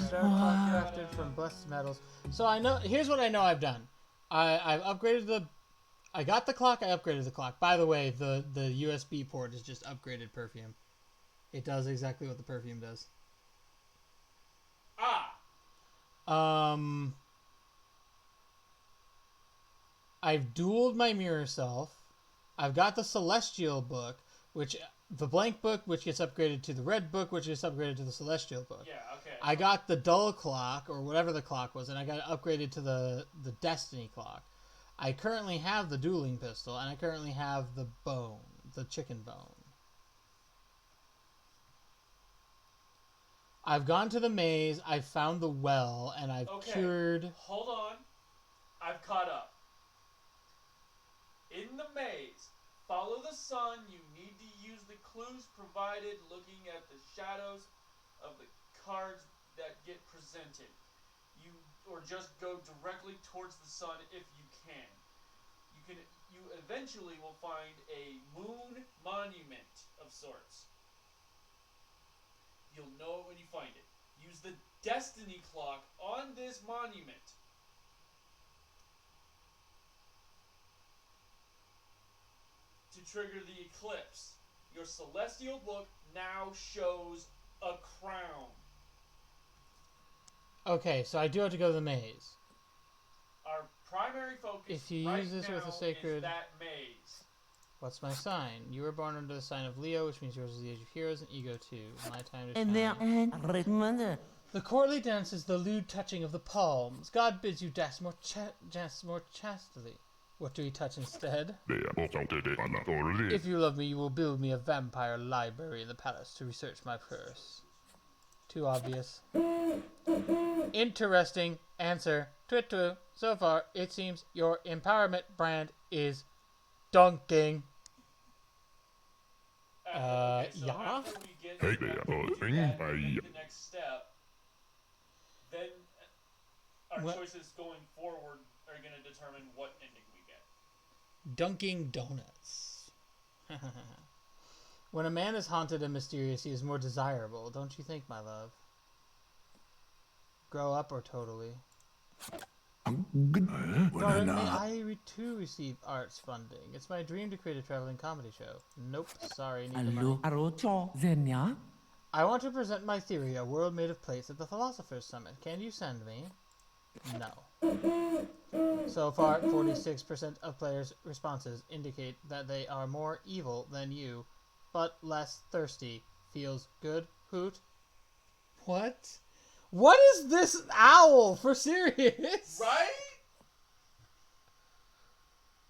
Star clock crafted from blessed metals. So I know. Here's what I know I've done. I've upgraded the. I got the clock. I upgraded the clock. By the way, the USB port is just upgraded perfume. It does exactly what the perfume does. I've dueled my mirror self. I've got the Celestial book, which the blank book, which gets upgraded to the red book, which gets upgraded to the Celestial book. Yeah, okay. I got the dull clock, or whatever the clock was, and I got it upgraded to the Destiny clock. I currently have the dueling pistol, and I currently have the bone, the chicken bone. I've gone to the maze, I've found the well, and I've cured... Hold on. I've caught up. In the maze, follow the sun. You need to use the clues provided looking at the shadows of the cards that get presented. Or just go directly towards the sun if you can. You eventually will find a moon monument of sorts. You'll know it when you find it. Use the destiny clock on this monument to trigger the eclipse. Your celestial book now shows a crown. Okay, so I do have to go to the maze. Our primary focus If you right use this now with a sacred- is that maze. What's my sign? You were born under the sign of Leo, which means yours is the age of heroes, and ego too. My time to And there shine. and recommend The courtly dance is the lewd touching of the palms. God bids you dance more chastely. What do you touch instead? If you love me, you will build me a vampire library in the palace to research my purse. Too obvious. Interesting answer. Twit. So far, it seems your empowerment brand is dunking. So yeah? after we get after we do that, and make the next step, then our What? choices going forward are going to determine what ending we get. Dunking donuts. When a man is haunted and mysterious, he is more desirable, don't you think, my love? Grow up or totally. Daughter, may I too receive arts funding? It's my dream to create a traveling comedy show. Nope, sorry, need the money. Arocho Zenya. I want to present my theory, a world made of plates, at the Philosophers Summit. Can you send me? No. So far, 46% of players' responses indicate that they are more evil than you, but less thirsty. Feels good, hoot. What? What is this owl, for serious? Right?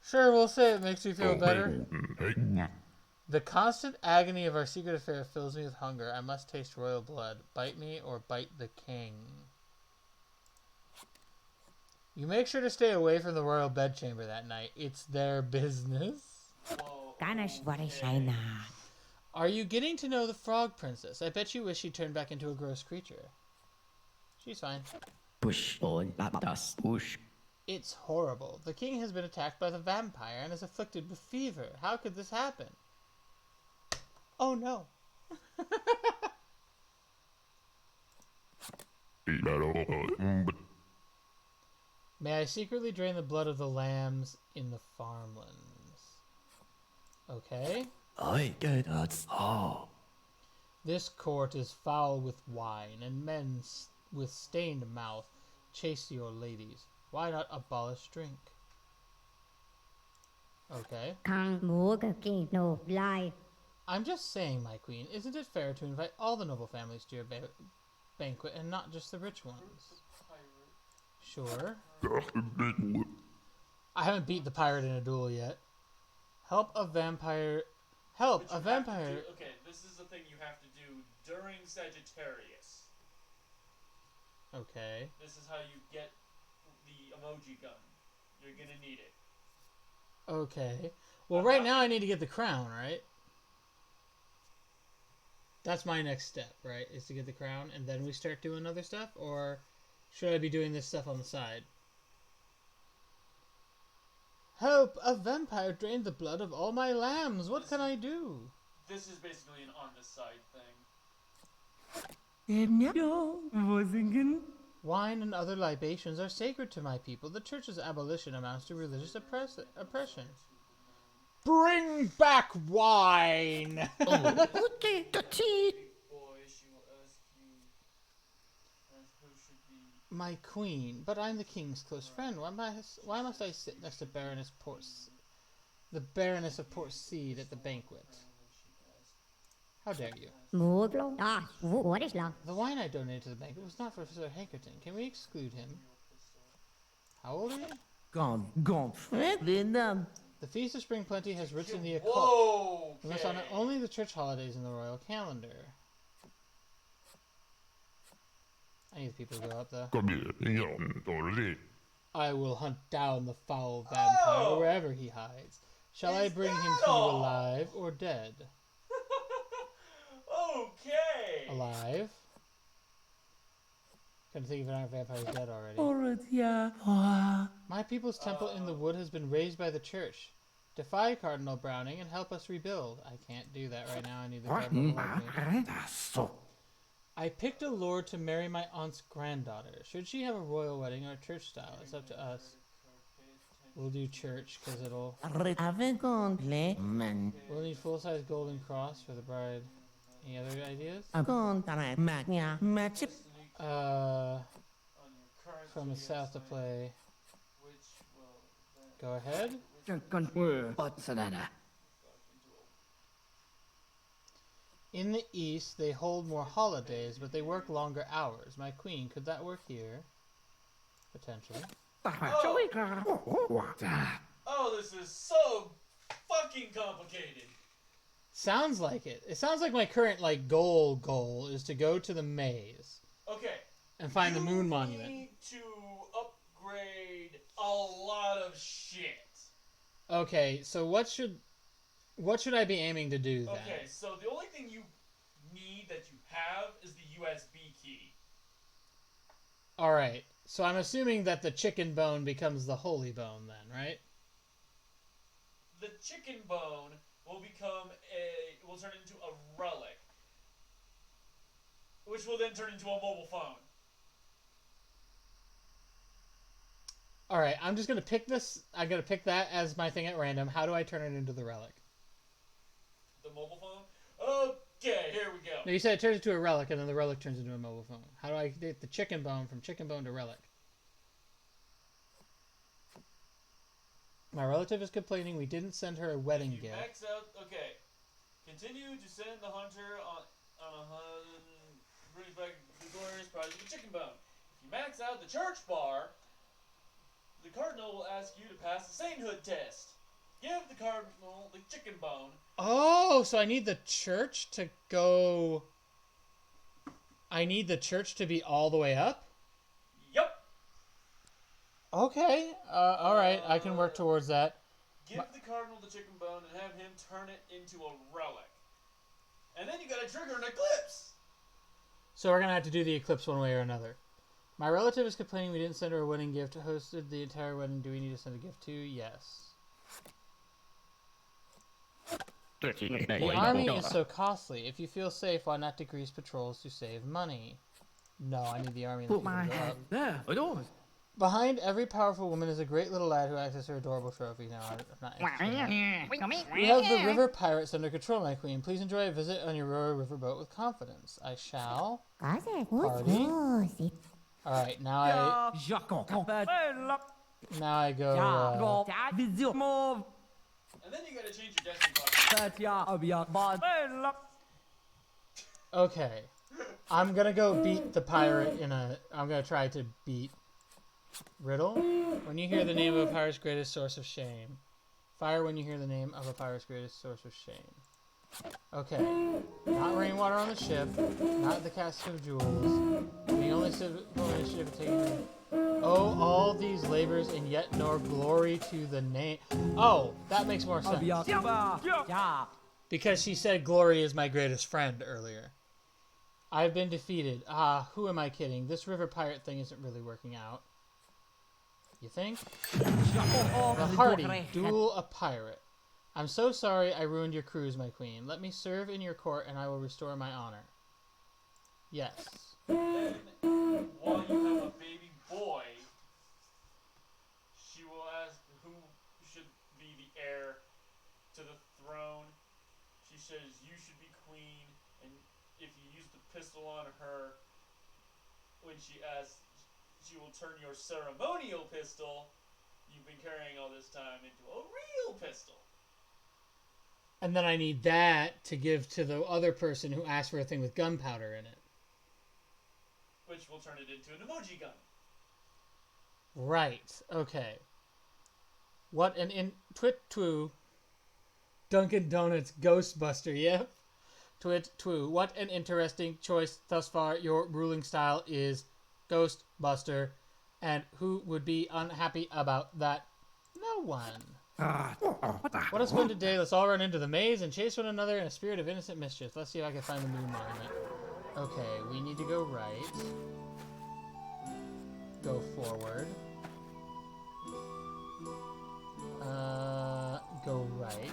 Sure, we'll say it makes me feel better. The constant agony of our secret affair fills me with hunger. I must taste royal blood. Bite me or bite the king. You make sure to stay away from the royal bedchamber that night. It's their business. Whoa. Ganesh Varishayna. Are you getting to know the frog princess? I bet you wish she'd turned back into a gross creature. She's fine. Push on das push. It's horrible. The king has been attacked by the vampire and is afflicted with fever. How could this happen? Oh no. May I secretly drain the blood of the lambs in the farmlands? Okay. I get us all. This court is foul with wine, and men with stained mouth chase your ladies. Why not abolish drink? Okay. Kang Muga no lie. I'm just saying, my queen, isn't it fair to invite all the noble families to your banquet and not just the rich ones? Sure. I haven't beat the pirate in a duel yet. Help a vampire. Help But a you have to vampire. do- okay, this is the thing you have to do during Sagittarius. Okay. This is how you get the emoji gun. You're gonna need it. Okay. Well, right now I need to get the crown, right? That's my next step, right? Is to get the crown, and then we start doing other stuff? Or should I be doing this stuff on the side? Help! A vampire drained the blood of all my lambs. What can I do? This is basically an on the side thing. Yo, wasn't Wine and other libations are sacred to my people. The church's abolition amounts to religious oppression. Bring back wine! okay, the tea. Boy, she will ask you who should be. My queen, but I'm the king's close friend. Why must I sit next to the Baroness of Port Seed at the banquet? How dare you? Muglo. Ah, what is long? The wine I donated to the banquet was not for Sir Hankerton. Can we exclude him? How old are you? Gone. Then The Feast of Spring Plenty has written the occult. Whoa! We must honor only the church holidays in the royal calendar. I need the people to go up though. I will hunt down the foul vampire wherever he hides. Shall I Is bring him that to you all? alive or dead? Okay. Alive? Couldn't think of an vampire's dead already. Alright, yeah. My people's temple in the wood has been raised by the church. Defy Cardinal Browning and help us rebuild. I can't do that right now. I need the Cardinal to help me. I picked a lord to marry my aunt's granddaughter. Should she have a royal wedding or church style? It's up to us. We'll do church because it'll... We'll need full-size golden cross for the bride. Any other ideas? From the south to play. Go ahead. In the east, they hold more holidays, but they work longer hours. My queen, could that work here? Potentially. Oh, this is so fucking complicated. Sounds like it. It sounds like my current goal is to go to the maze. Okay. And find the moon monument. You need to upgrade a lot of shit. Okay, so what should I be aiming to do then? Okay, so the only thing you need that you have is the USB key. Alright, so I'm assuming that the chicken bone becomes the holy bone then, right? The chicken bone will will turn into a relic, which will then turn into a mobile phone. Alright, I'm just gonna pick this. I'm gonna pick that as my thing at random. How do I turn it into the relic? The mobile phone? Okay, here we go. No, you said it turns into a relic and then the relic turns into a mobile phone. How do I get the chicken bone from chicken bone to relic? My relative is complaining we didn't send her a wedding If you gift. max out, okay. Continue to send the hunter on a hunt, brings back the glorious prize of the chicken bone. If you max out the church bar, the cardinal will ask you to pass the sainthood test. Give the cardinal the chicken bone. Oh, so I need the church to go... I need the church to be all the way up? Yep. Okay. Alright, I can work towards that. Give the cardinal the chicken bone and have him turn it into a relic. And then you gotta trigger an eclipse. So we're gonna have to do the eclipse one way or another. My relative is complaining we didn't send her a wedding gift. Hosted the entire wedding. Do we need to send a gift too? Yes. The army is so costly. If you feel safe, why not decrease patrols to save money? No, I need the army. And the Put my people to go head up. there. It was. Behind every powerful woman is a great little lad who acts as her adorable trophy. No, I'm not interested in that. We have the river pirates under control, my queen. Please enjoy a visit on your royal riverboat with confidence. I shall. Party. Alright, now I go, And then you gotta change your destiny clock. okay. I'm gonna go beat the pirate I'm gonna try to beat Riddle. When you hear the name of a pirate's greatest source of shame. Fire when you hear the name of a pirate's greatest source of shame. Okay. Not rainwater on the ship. Not the cask of jewels. The only civil initiative taken. Oh, all these labors and yet nor glory to the name. Oh, that makes more sense. Because she said glory is my greatest friend earlier. I've been defeated. Ah, who am I kidding? This river pirate thing isn't really working out. You think? The hardy, duel a pirate. I'm so sorry I ruined your cruise, my queen. Let me serve in your court and I will restore my honor. Yes. Then, while you have a baby boy, she will ask who should be the heir to the throne. She says you should be queen, and if you use the pistol on her, when she asks, she will turn your ceremonial pistol you've been carrying all this time into a real pistol. And then I need that to give to the other person who asked for a thing with gunpowder in it. Which will turn it into an emoji gun. Right. Okay. What an twit-twoo. Dunkin' Donuts Ghostbuster, yep. Twit-twoo. What an interesting choice thus far. Your ruling style is Ghostbuster. And who would be unhappy about that? No one. What a splendid day. Let's all run into the maze and chase one another in a spirit of innocent mischief. Let's see if I can find the moon monument. Okay, we need to go right. Go forward. Go right.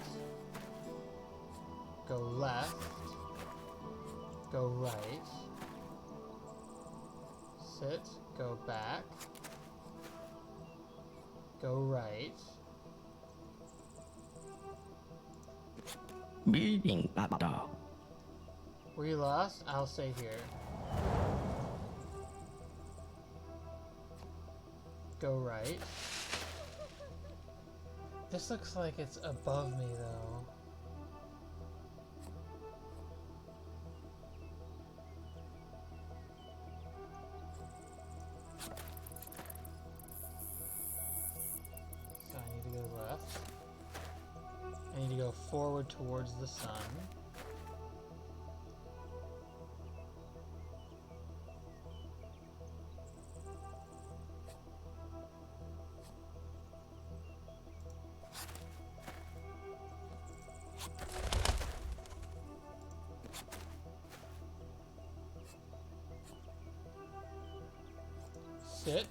Go left. Go right. Sit. Go back. Go right. Meeting Papa. Were you lost? I'll stay here. Go right. This looks like it's above me, though. So I need to go left. I need to go forward towards the sun. Sit.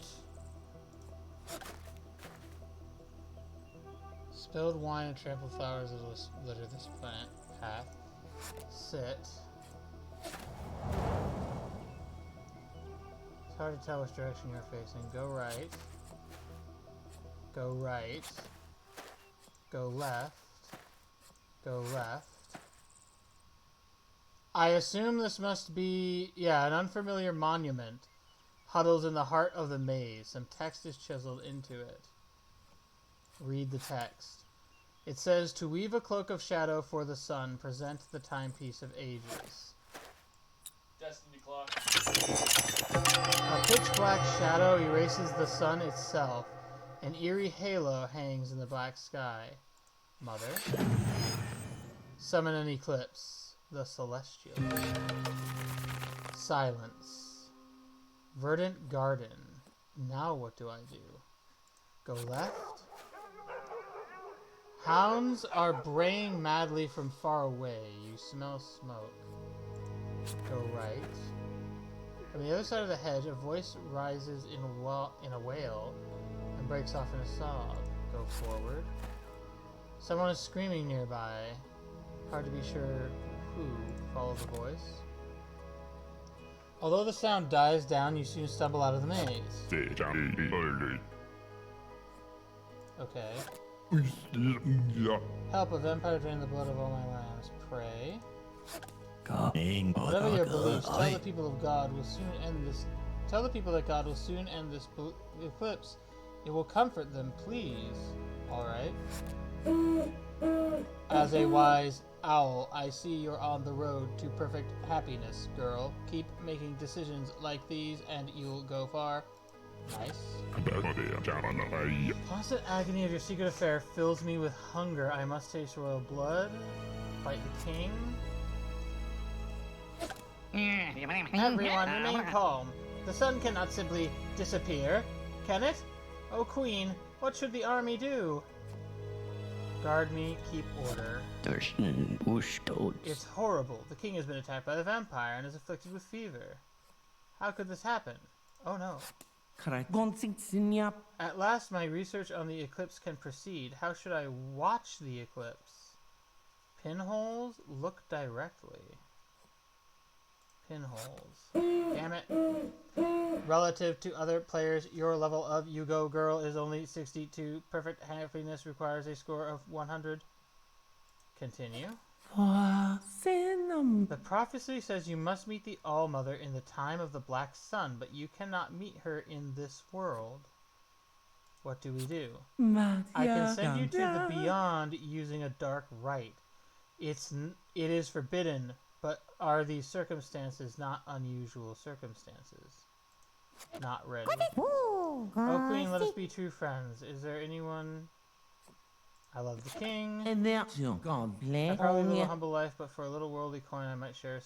Spilled wine and trampled flowers litter this plant path. Sit. It's hard to tell which direction you're facing. Go right. Go right. Go left. Go left. I assume this must be, yeah, an unfamiliar monument. Huddled in the heart of the maze. Some text is chiseled into it. Read the text. It says, to weave a cloak of shadow for the sun, present the timepiece of ages. Destiny clock. A pitch black shadow erases the sun itself. An eerie halo hangs in the black sky. Mother. Summon an eclipse. The celestial. Silence. Verdant garden. Now what do I do? Go left? Hounds are braying madly from far away. You smell smoke. Go right. From the other side of the hedge, a voice rises in a wail and breaks off in a sob. Go forward. Someone is screaming nearby. Hard to be sure who. Follow the voice. Although the sound dies down, you soon stumble out of the maze. Okay. Help, a vampire drained the blood of all my lambs. Pray. Whatever your beliefs, tell the people of God will soon end this. Tell the people that God will soon end this eclipse. It will comfort them, please. All right. As a wise owl, I see you're on the road to perfect happiness, girl. Keep making decisions like these, and you'll go far. Nice. Constant agony of your secret affair fills me with hunger. I must taste royal blood. Fight the king. Everyone, remain calm. The sun cannot simply disappear, can it? Oh, queen, what should the army do? Guard me, keep order. It's horrible. The king has been attacked by the vampire and is afflicted with fever. How could this happen? Oh no. At last, my research on the eclipse can proceed. How should I watch the eclipse? Pinholes? Look directly. Pinholes. Damn it. Relative to other players, your level of You Go Girl is only 62. Perfect happiness requires a score of 100. Continue. The prophecy says you must meet the All-Mother in the time of the Black Sun, but you cannot meet her in this world. What do we do? I can send you to the beyond using a dark rite. It is forbidden, but are these circumstances not unusual circumstances? Not ready. Oh, Queen, let us be true friends. Is there anyone... I love the king. I probably live a humble life, but for a little worldly coin, I might share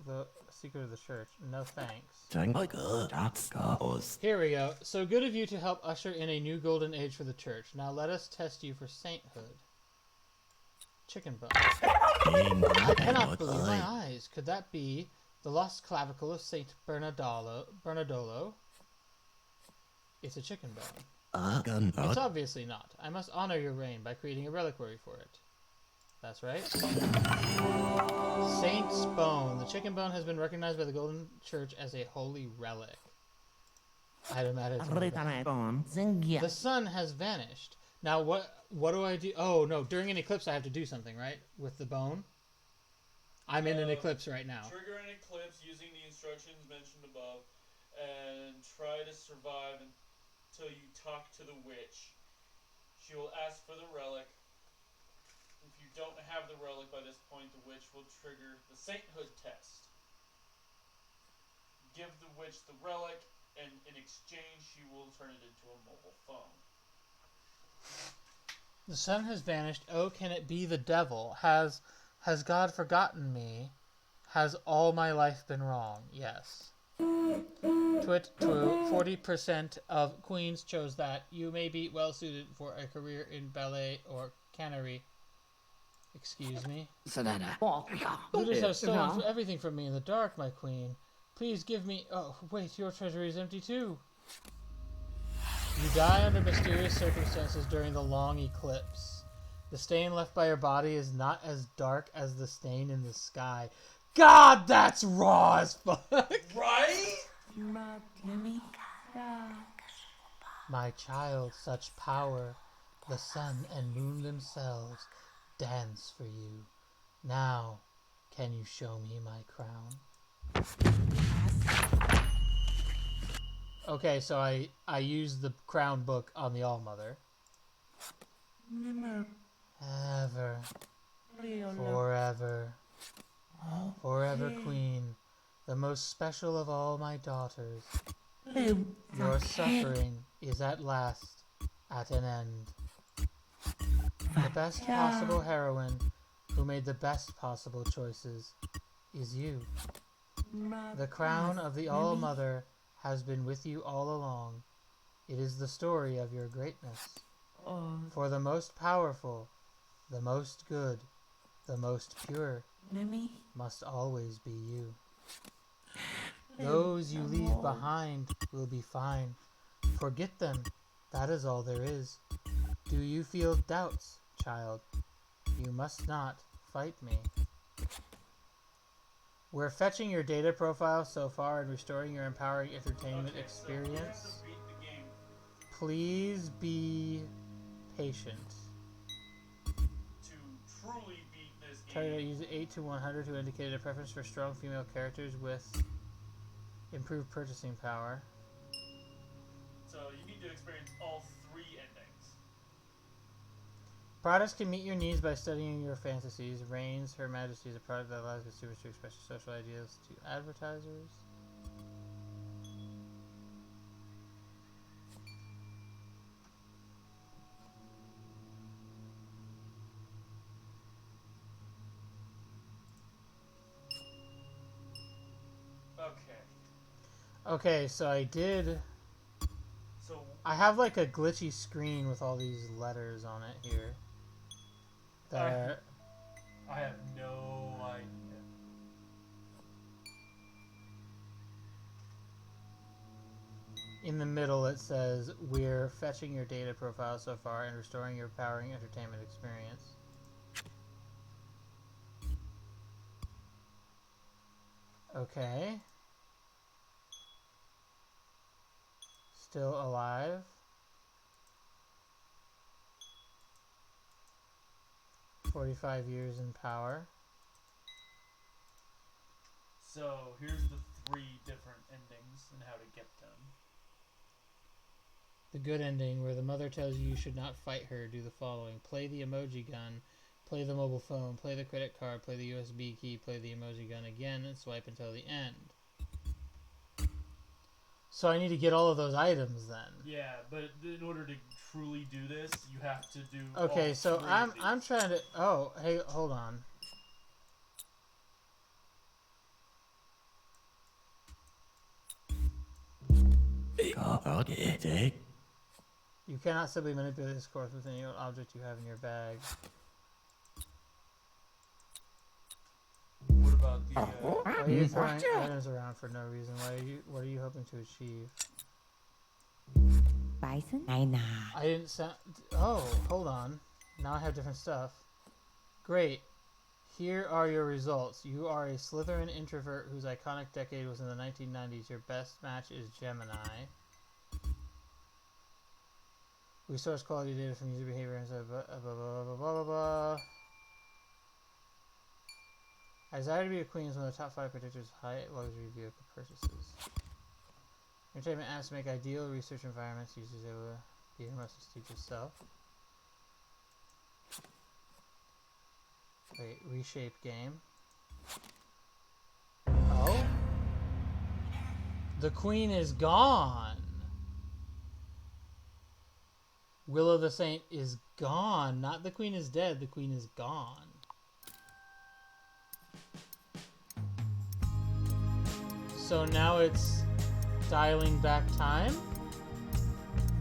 the secret of the church. No thanks. Here we go. So good of you to help usher in a new golden age for the church. Now let us test you for sainthood. Chicken bone. I cannot believe my eyes. Could that be the lost clavicle of Saint Bernardolo? It's a chicken bone. Gun. It's obviously not. I must honor your reign by creating a reliquary for it. That's right. Saint's Bone. The chicken bone has been recognized by the Golden Church as a holy relic. Item added to the The sun has vanished. Now what do I do? Oh no, during an eclipse I have to do something, right? With the bone? I'm in an eclipse right now. Trigger an eclipse using the instructions mentioned above and try to survive until you talk to the witch. She will ask for the relic. If you don't have the relic by this point, the witch will trigger the sainthood test. Give the witch the relic, and in exchange, she will turn it into a mobile phone. The sun has vanished. Oh, can it be the devil? Has God forgotten me? Has all my life been wrong? Yes. Twit true. 40% of queens chose that. You may be well suited for a career in ballet or cannery. Excuse me. Looters have stolen everything from me in the dark, my queen. Please give me... Oh, wait, your treasury is empty too. You die under mysterious circumstances during the long eclipse. The stain left by your body is not as dark as the stain in the sky. God, that's raw as fuck! Right? My child, such power. The sun and moon themselves dance for you. Now, can you show me my crown? Okay, so I used the crown book on the All-Mother. Ever. Forever. Forever queen. The most special of all my daughters. Your suffering is at last at an end. The best possible heroine who made the best possible choices is you. The crown of the All-Mother has been with you all along. It is the story of your greatness. For the most powerful, the most good, the most pure must always be you. Those you leave behind will be fine. Forget them. That is all there is. Do you feel doubts, child? You must not fight me. We're fetching your data profile so far and restoring your empowering entertainment experience. Please be patient. To truly beat this Try to game, use 8 to 100 to indicate a preference for strong female characters with improved purchasing power. so you need to experience all 3 endings. Products can meet your needs by studying your fantasies. Reigns, Her Majesty is a product that allows consumers to express your social ideas to advertisers. Okay, so I have like a glitchy screen with all these letters on it here. That I have no idea. in the middle it says, we're fetching your data profile so far and restoring your powering entertainment experience. Okay. Still alive. "45 years in power." So here's the 3 different endings and how to get them. The good ending, where the mother tells you should not fight her, do the following. Play the emoji gun, play the mobile phone, play the credit card, play the USB key, play the emoji gun again, and swipe until the end. So I need to get all of those items then. Yeah, but in order to truly do this, you have to do Okay, all so 3 I'm of these. I'm trying to. Oh, hey, hold on. You cannot simply manipulate this course with any object you have in your bag. What about the Why are you throwing items around for no reason? What are you hoping to achieve? By Dyson? Naina. I didn't sound. Oh, hold on. Now I have different stuff. Great. Here are your results. You are a Slytherin introvert whose iconic decade was in the 1990s. Your best match is Gemini. We source quality data from user behavior and blah, blah, blah, blah, blah, blah. I desire to be a queen is one of the top 5 predictors of high luxury vehicle purchases. Entertainment apps make ideal research environments. Users able to be their most prestigious self. Wait, reshape game. Oh? The queen is gone. Willow the Saint is gone. Not the queen is dead, the queen is gone. So now it's dialing back time?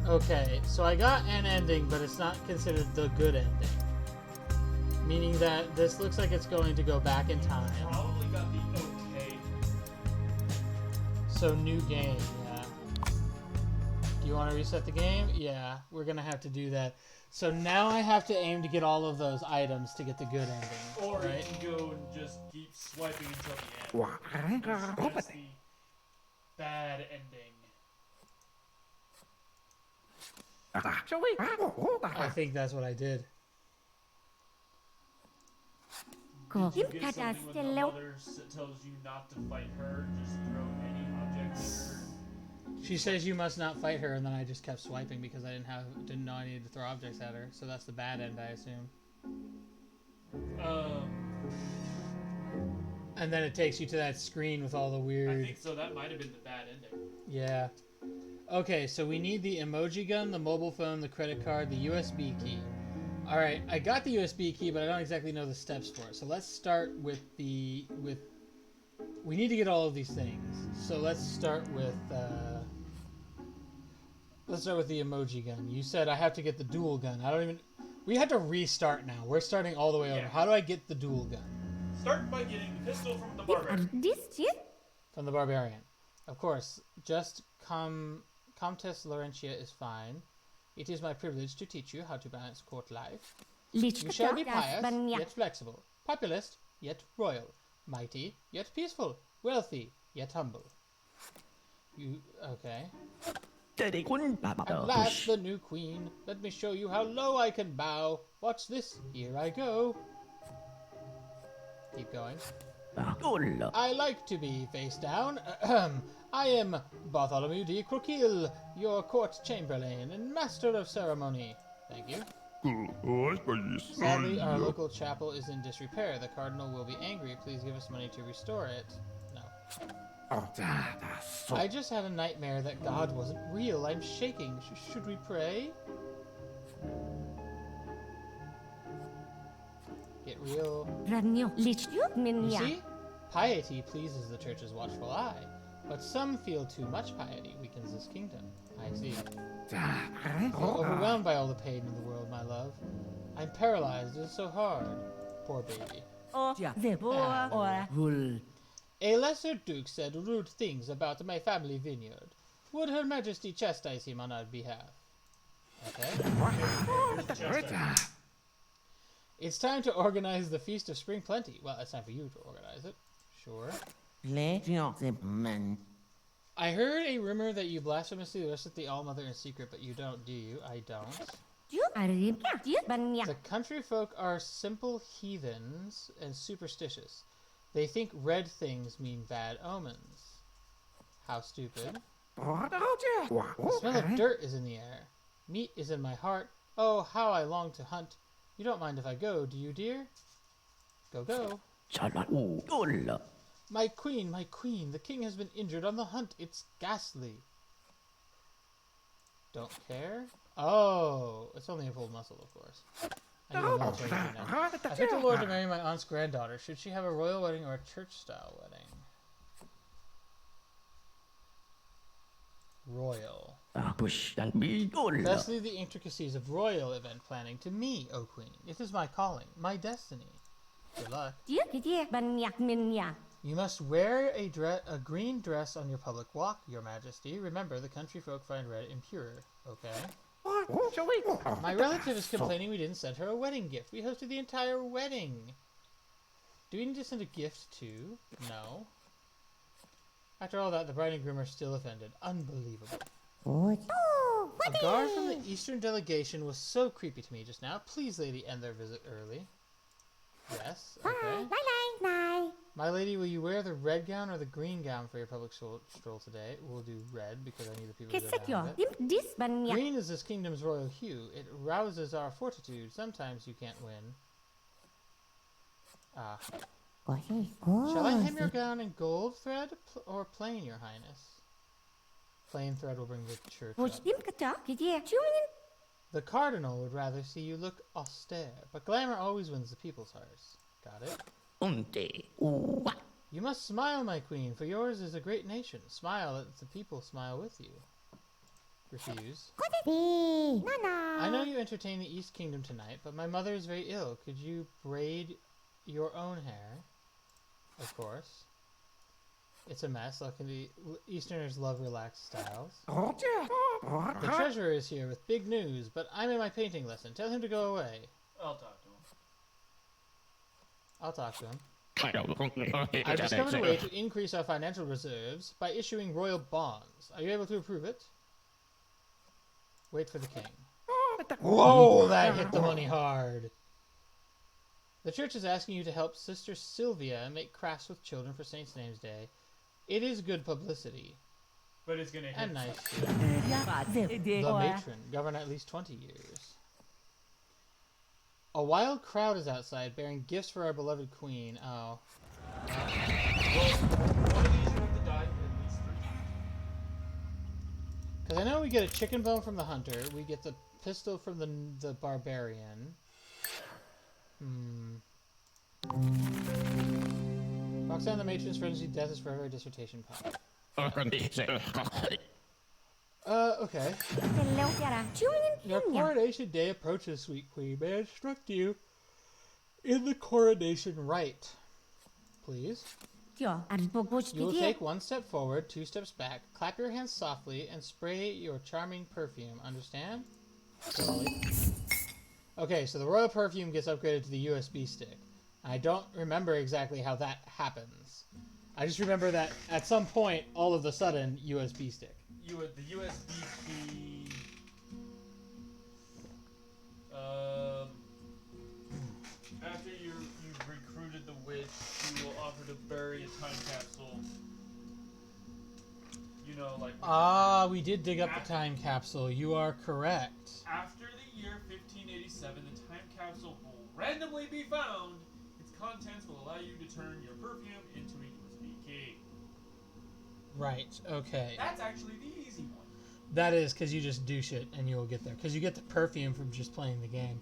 Okay, so I got an ending, but it's not considered the good ending. Meaning that this looks like it's going to go back in time. Probably got the okay. So new game, yeah. Do you want to reset the game? Yeah, we're going to have to do that. So now I have to aim to get all of those items to get the good ending. Or right? you can go and just keep swiping until the end. That's the bad ending. I think that's what I did. Cool. Did you get something when the mother tells you not to fight her, just throw any object at her? She says you must not fight her, and then I just kept swiping because I didn't know I needed to throw objects at her. So that's the bad end, I assume. And then it takes you to that screen with all the weird... I think so. That might have been the bad ending. Yeah. Okay, so we need the emoji gun, the mobile phone, the credit card, the USB key. Alright, I got the USB key, but I don't exactly know the steps for it. So let's start with we need to get all of these things. So let's start with the emoji gun. You said I have to get the dual gun. We had to restart now. We're starting all the way over. Yeah. How do I get the dual gun? Start by getting the pistol from the barbarian. This shit? From the barbarian. Of course, just Comtesse Laurentia is fine. It is my privilege to teach you how to balance court life. You shall be pious, yet flexible. Populist, yet royal. Mighty, yet peaceful. Wealthy, yet humble. Okay. At last, the new queen. Let me show you how low I can bow. Watch this. Here I go. Keep going. I like to be face down. I am Bartholomew de Croquille, your court chamberlain and master of ceremony. Thank you. Sadly, our local chapel is in disrepair. The cardinal will be angry. Please give us money to restore it. No. I just had a nightmare that God wasn't real. I'm shaking. Should we pray? Get real. You see? Piety pleases the church's watchful eye, but some feel too much piety weakens this kingdom. I see. I feel overwhelmed by all the pain in the world, my love. I'm paralyzed. It is so hard. Poor baby. A lesser duke said rude things about my family vineyard. Would Her Majesty chastise him on our behalf? Okay. It's time to organize the Feast of Spring Plenty. Well, it's time for you to organize it. Sure. I heard a rumor that you blasphemously worship the All-Mother in secret, but you don't, do you? I don't. The country folk are simple heathens and superstitious. They think red things mean bad omens. How stupid. The smell of dirt is in the air. Meat is in my heart. Oh, how I long to hunt. You don't mind if I go, do you, dear? Go, go. My queen, the king has been injured on the hunt. It's ghastly. Don't care? Oh, it's only a full muscle, of course. I need a military now. I picked a lord to marry my aunt's granddaughter. Should she have a royal wedding or a church-style wedding? Royal. Best leave the intricacies of royal event planning to me, O queen. It is my calling, my destiny. Good luck. You must wear a green dress on your public walk, your majesty. Remember, the country folk find red impure. Okay. My relative is complaining we didn't send her a wedding gift. We hosted the entire wedding. Do we need to send a gift too? No. After all that, the bride and groom are still offended. Unbelievable. A guard from the Eastern delegation was so creepy to me just now. Please, lady, end their visit early. Yes, okay. My lady, will you wear the red gown or the green gown for your public stroll today? We'll do red because I need the people to go down with it. Green is this kingdom's royal hue. It rouses our fortitude. Sometimes you can't win. Ah. Shall I hem your gown in gold thread or plain, your highness? Plain thread will bring the church up. The cardinal would rather see you look austere, but glamour always wins the people's hearts. Got it? You must smile, my queen, for yours is a great nation. Smile that the people smile with you. Refuse. I know you entertain the East Kingdom tonight, but my mother is very ill. Could you braid your own hair? Of course. It's a mess. Luckily, Easterners love relaxed styles. The treasurer is here with big news, but I'm in my painting lesson. Tell him to go away. I'll talk to him. I'll talk to him. I've discovered a way to increase our financial reserves by issuing royal bonds. Are you able to approve it? Wait for the king. Whoa, that hit the money hard. The church is asking you to help Sister Sylvia make crafts with children for Saint's Name's Day. It is good publicity. But it's gonna hit. And nice too. The matron, govern at least 20 years. A wild crowd is outside, bearing gifts for our beloved queen. Oh. Well, one of these you have to die at least 3 times. Because I know we get a chicken bone from the hunter. We get the pistol from the barbarian. Roxanne the matron's frenzied death is forever a dissertation pop. Okay. Your coronation day approaches, sweet queen. May I instruct you in the coronation rite, please? You will take 1 step forward, 2 steps back, clap your hands softly, and spray your charming perfume. Understand? Okay, so the royal perfume gets upgraded to the USB stick. I don't remember exactly how that happens. I just remember that at some point, all of a sudden, USB stick. The USB key. After you've recruited the witch, you will offer to bury a time capsule. You know, like. Ah, we did dig up the time capsule. You are correct. After the year 1587, the time capsule will randomly be found. Its contents will allow you to turn your perfume into a USB key. Right, okay. That's actually the easy one. That is, because you just do shit and you'll get there. Because you get the perfume from just playing the game.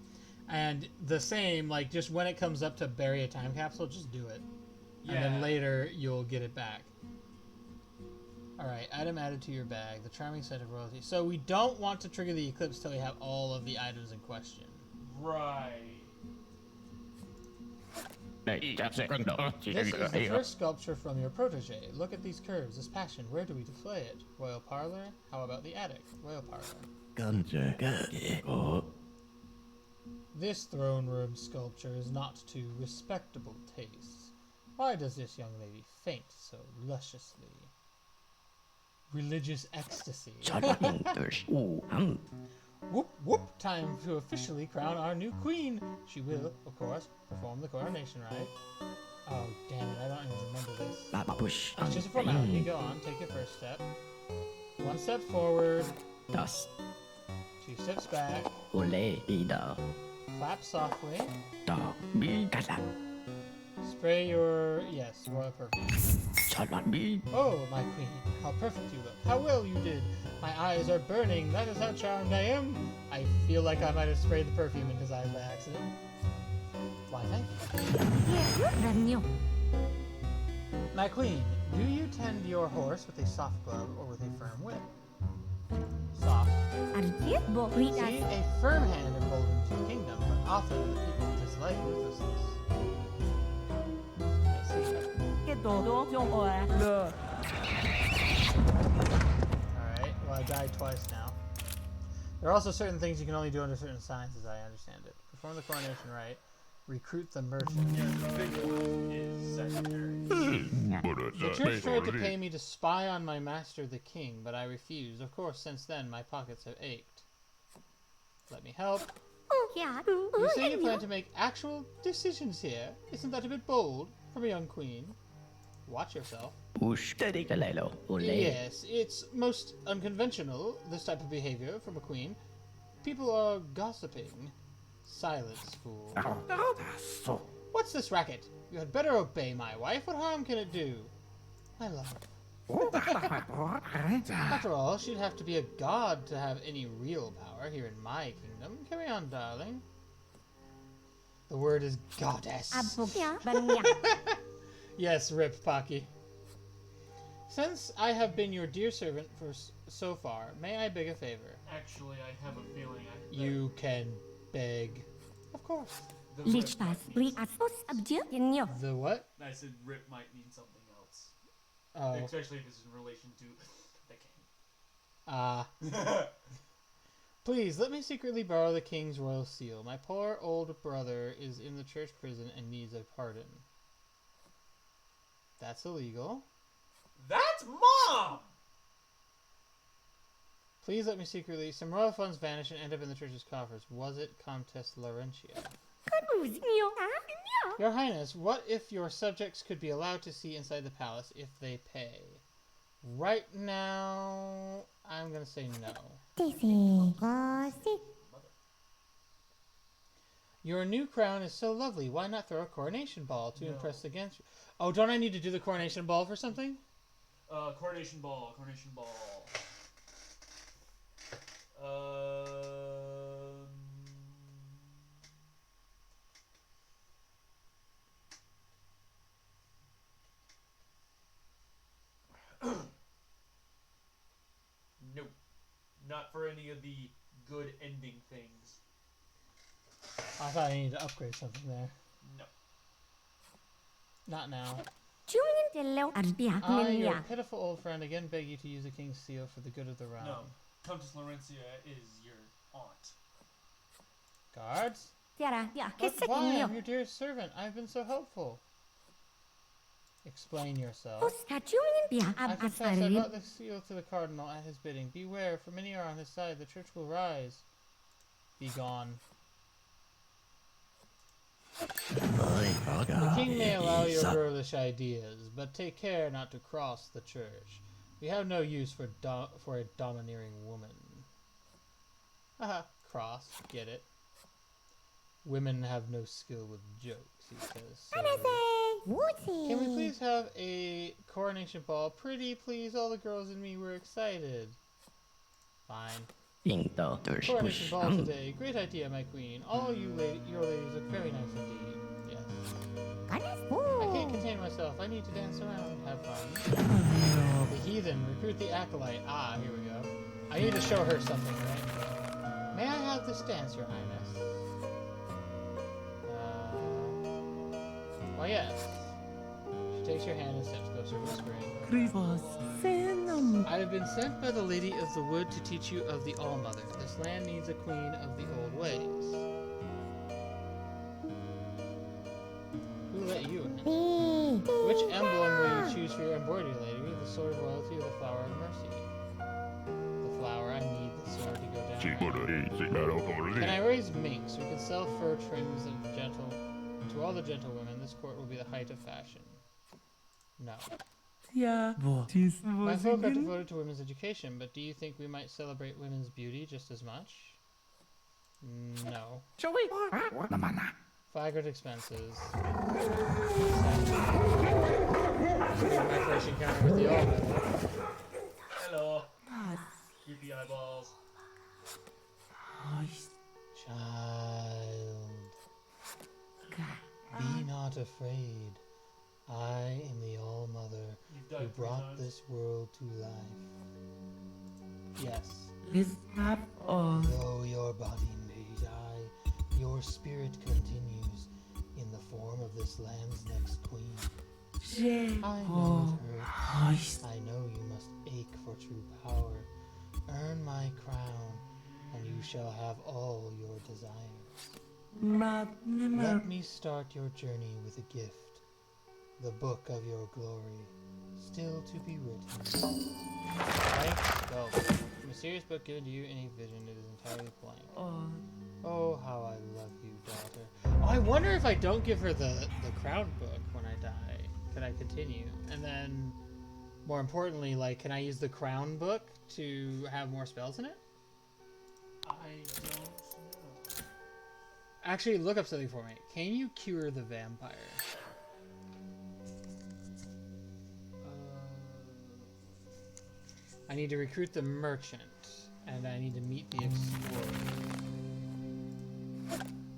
And the same, like, just when it comes up to bury a time capsule, just do it. Yeah. And then later, you'll get it back. Alright, item added to your bag. The charming scent of royalty. So we don't want to trigger the eclipse till we have all of the items in question. Right. This is the first sculpture from your protege. Look at these curves, this passion. Where do we display it? Royal parlor? How about the attic? Royal parlor. This throne room sculpture is not to respectable tastes. Why does this young lady faint so lusciously? Religious ecstasy. Whoop whoop! Time to officially crown our new queen. She will, of course, perform the coronation rite. Oh damn it! I don't even remember this. It's just a formality. Go on. Take your first step. 1 step forward. 2 steps back. Clap softly. Spray your royal perfume. Oh, my queen, how perfect you look. How well you did. My eyes are burning. That is how charmed I am. I feel like I might have sprayed the perfume in his eyes by accident. Why, thank you. My queen, do you tend your horse with a soft glove or with a firm whip? Soft. See, a firm hand emboldens your kingdom, but often the people dislike ruthlessness. Alright, well I died twice now. There are also certain things you can only do under certain signs, as I understand it. Perform the coronation rite. Recruit the merchant. Yeah, the big one is secondary. The church tried to pay me to spy on my master, the king, but I refused. Of course, since then, my pockets have ached. Let me help. Yeah. You say you plan to make actual decisions here. Isn't that a bit bold from a young queen? Watch yourself. Yes, it's most unconventional, this type of behavior from a queen. People are gossiping. Silence, fool. What's this racket? You had better obey my wife. What harm can it do? My love. After all, she'd have to be a god to have any real power here in my kingdom. Carry on, darling. The word is goddess. Yes, Rip Pocky. Since I have been your dear servant for so far, may I beg a favor? Actually, I have a feeling You can beg. Of course. the Lich rip pass. might mean, The what? I said rip might mean something else. Oh. Especially if it's in relation to the king. Please, let me secretly borrow the king's royal seal. My poor old brother is in the church prison and needs a pardon. That's illegal. That's Mom! Please let me secretly... Some royal funds vanish and end up in the church's coffers. Was it Countess Laurentia? Your Highness, what if your subjects could be allowed to see inside the palace if they pay? Right now, I'm gonna say no. Your new crown is so lovely. Why not throw a coronation ball to impress the guests? Oh, don't I need to do the coronation ball for something? Coronation ball. Nope. Not for any of the good ending things. I thought I needed to upgrade something there. No. Not now. I, your pitiful old friend, again beg you to use the king's seal for the good of the realm. No. Countess Laurentia is your aunt. Guards? But why? I'm your dearest servant. I've been so helpful. Explain yourself. I confess I brought the seal to the cardinal at his bidding. Beware, for many are on his side. The church will rise. Be gone. The king may allow your girlish ideas, but take care not to cross the church. We have no use for a domineering woman. Haha, cross, get it. Women have no skill with jokes, he says. So, can we please have a coronation ball? Pretty, please. All the girls and me were excited. Fine. Coronation ball today. Great idea, my queen. All your ladies look very nice indeed. Yes. I can't contain myself. I need to dance around, have fun. The heathen, recruit the acolyte. Ah, here we go. I need to show her something, right? May I have this dance, your highness? Why yes. She takes your hand and steps closer, whispering. I have been sent by the Lady of the Wood to teach you of the All-Mother. This land needs a queen of the old ways. Who let you in? Which emblem will you choose for your embroidery, lady? The sword of royalty or the flower of mercy? The flower. I need the sword to go down. Can I raise minks? We can sell fur trims and gentle. To all the gentlewomen, this court will be the height of fashion. No. My folk are devoted to women's education, but do you think we might celebrate women's beauty just as much? No. Flagrant expenses. My first encounter with the All-Mother. Hello. Creepy eyeballs. Child. Be not afraid. I am the All-Mother who brought this world to life. Yes. Though your body may die, your spirit continues in the form of this land's next queen. I know it hurts. I know you must ache for true power. Earn my crown, and you shall have all your desires. Let me start your journey with a gift. The book of your glory, still to be written. Blank spell. A mysterious book given to you in a vision. It is entirely blank. Oh, how I love you, daughter. Oh, I wonder if I don't give her the crown book when I die. Can I continue? And then, more importantly, like, can I use the crown book to have more spells in it? I don't know. Actually, look up something for me. Can you cure the vampire? I need to recruit the merchant, and I need to meet the explorer.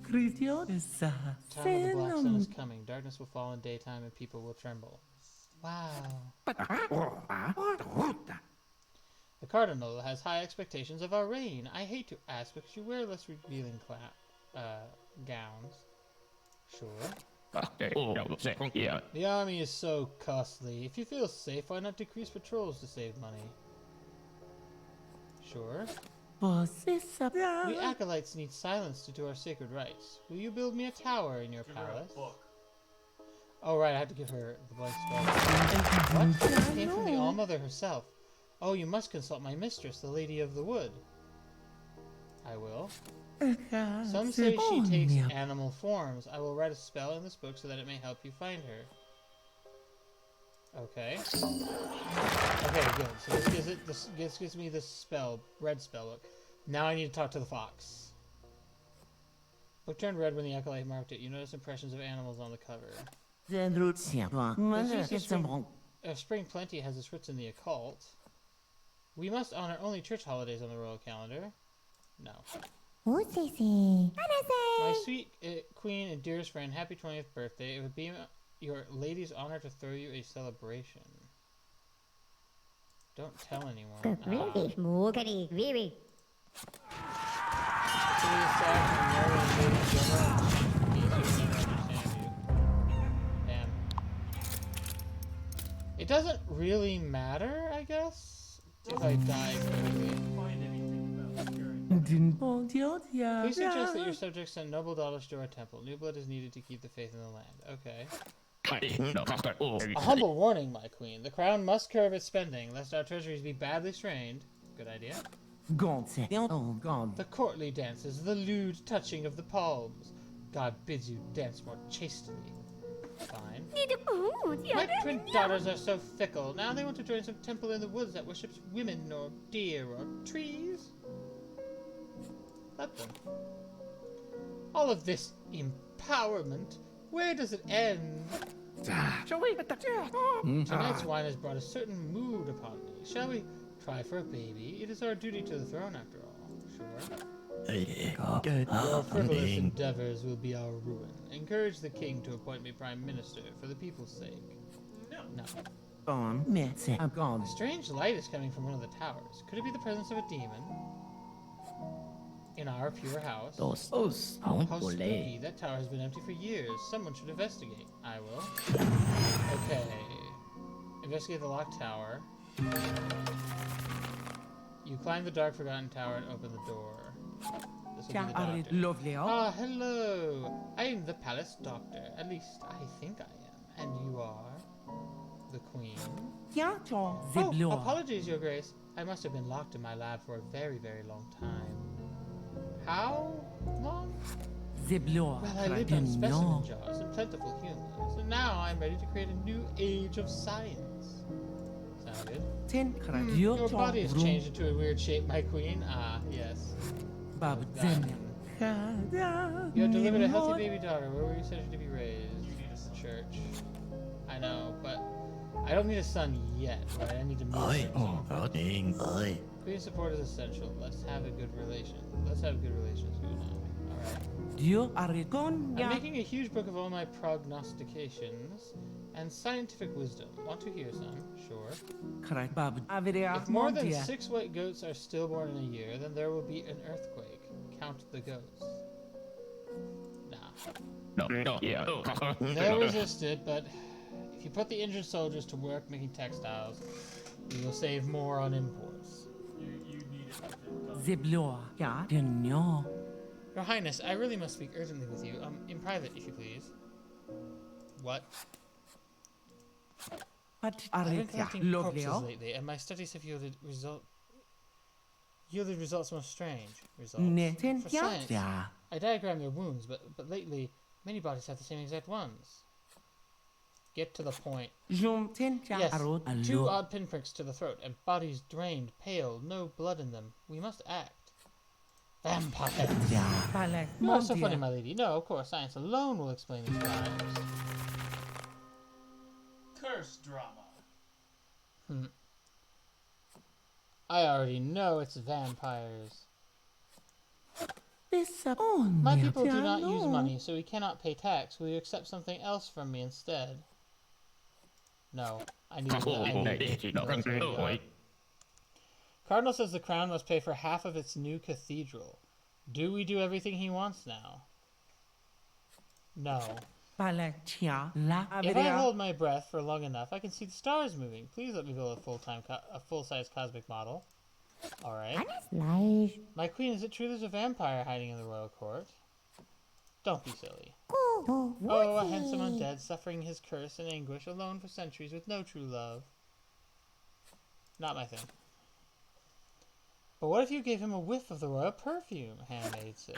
Time of the black sun is coming. Darkness will fall in daytime, and people will tremble. Wow. The cardinal has high expectations of our reign. I hate to ask, but you wear less revealing gowns. Sure. The army is so costly. If you feel safe, why not decrease patrols to save money? Sure. We acolytes need silence to do our sacred rites. Will you build me a tower in your Give her palace? a book. Oh right, I have to give her the blank spell. What? This came from the All-Mother herself. Oh, you must consult my mistress, the Lady of the Wood. I will. Some say she takes animal forms. I will write a spell in this book so that it may help you find her. Okay. Okay, good. So this gives me this spell, red spell book. Now I need to talk to the fox. Book turned red when the acolyte marked it. You notice impressions of animals on the cover. Spring Plenty has its roots in the occult. We must honor only church holidays on the royal calendar. No. My sweet queen and dearest friend, happy 20th birthday. It would be your lady's honor to throw you a celebration. Don't tell anyone. It's really sad to know a lady general means you never understand you. Damn. It doesn't really matter, I guess, if I die quickly. Find anything about curing. Please suggest that your subjects send noble daughters to our temple. New blood is needed to keep the faith in the land. Okay. A humble warning, my queen. The crown must curb its spending, lest our treasuries be badly strained. Good idea. The courtly dances, the lewd touching of the palms. God bids you dance more chastely. Fine. My twin daughters are so fickle. Now they want to join some temple in the woods that worships women or deer or trees. Let them. All of this empowerment, where does it end? Tonight's wine has brought a certain mood upon me. Shall we try for a baby? It is our duty to the throne, after all. Sure. Your frivolous endeavors will be our ruin. Encourage the king to appoint me prime minister for the people's sake. No. A strange light is coming from one of the towers. Could it be the presence of a demon? In our pure house. How spooky. That tower has been empty for years. Someone should investigate. I will. Okay. Investigate the locked tower. You climb the dark forgotten tower and open the door. This will be the doctor. Ah, hello. I am the palace doctor. At least I think I am. And you are? The queen? Oh, apologies, your grace. I must have been locked in my lab for a very, very long time. How long? Well, I lived on specimen jars and plentiful humans, and now I'm ready to create a new age of science. Sound good? Your body has changed into a weird shape, my queen. Ah, yes. You have delivered a healthy baby daughter. Where were you sent her to be raised? You need a son. Church. I know, but I don't need a son yet, right? I need to move her. Queen support is essential. Let's have a good relation. Let's have good relations, you and I. Alright. I'm making a huge book of all my prognostications and scientific wisdom. Want to hear some? Sure. If more than 6 white goats are stillborn in a year, then there will be an earthquake. Count the goats. Nah. They'll resist it, but if you put the injured soldiers to work making textiles, you will save more on imports. You need it Zebloa. Ya. Denyo. Your Highness, I really must speak urgently with you. In private, if you please. What? What I've been Aritia? collecting corpses Logleo. lately, and my studies have yielded results most strange. Results. Netin For science, ya. I diagram their wounds, but lately, many bodies have the same exact ones. Get to the point. Jum Tinja. Yes, Arot 2 Alo. odd pinpricks to the throat, and bodies drained, pale, no blood in them. We must act. Vampires! Ya. Palek. You are so funny, Mondia. my lady. No, of course, science alone will explain these crimes. Curse drama. I already know it's vampires. This on. My people do not use money, so we cannot pay tax. Will you accept something else from me instead? No. I need it. Cardinal says the crown must pay for half of its new cathedral. Do we do everything he wants now? No. Palek. Chia. La. If I Averia. hold my breath for long enough, I can see the stars moving. Please let me build a full-size cosmic model. Alright. Nice. My queen, is it true there's a vampire hiding in the royal court? Don't be silly. Cool. Oh, a handsome undead suffering his curse and anguish alone for centuries with no true love. Not my thing. But what if you gave him a whiff of the royal perfume? Handmaid says.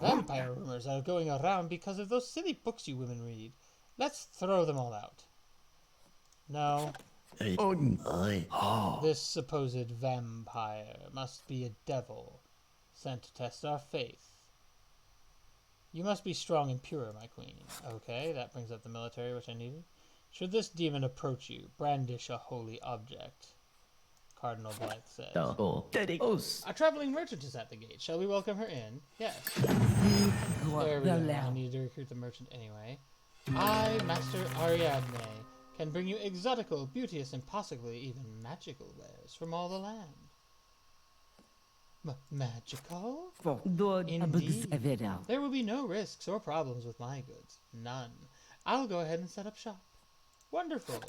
Vampire rumors are going around because of those silly books you women read. Let's throw them all out. No. This supposed vampire must be a devil sent to test our faith. You must be strong and pure, my queen. Okay, that brings up the military, which I needed. Should this demon approach you, brandish a holy object. Cardinal Blythe says. A traveling merchant is at the gate. Shall we welcome her in? Yes. There we go. I need to recruit the merchant anyway. I, Master Ariadne, can bring you exotical, beauteous, and possibly even magical wares from all the land. Magical? Indeed. There will be no risks or problems with my goods. None. I'll go ahead and set up shop. Wonderful.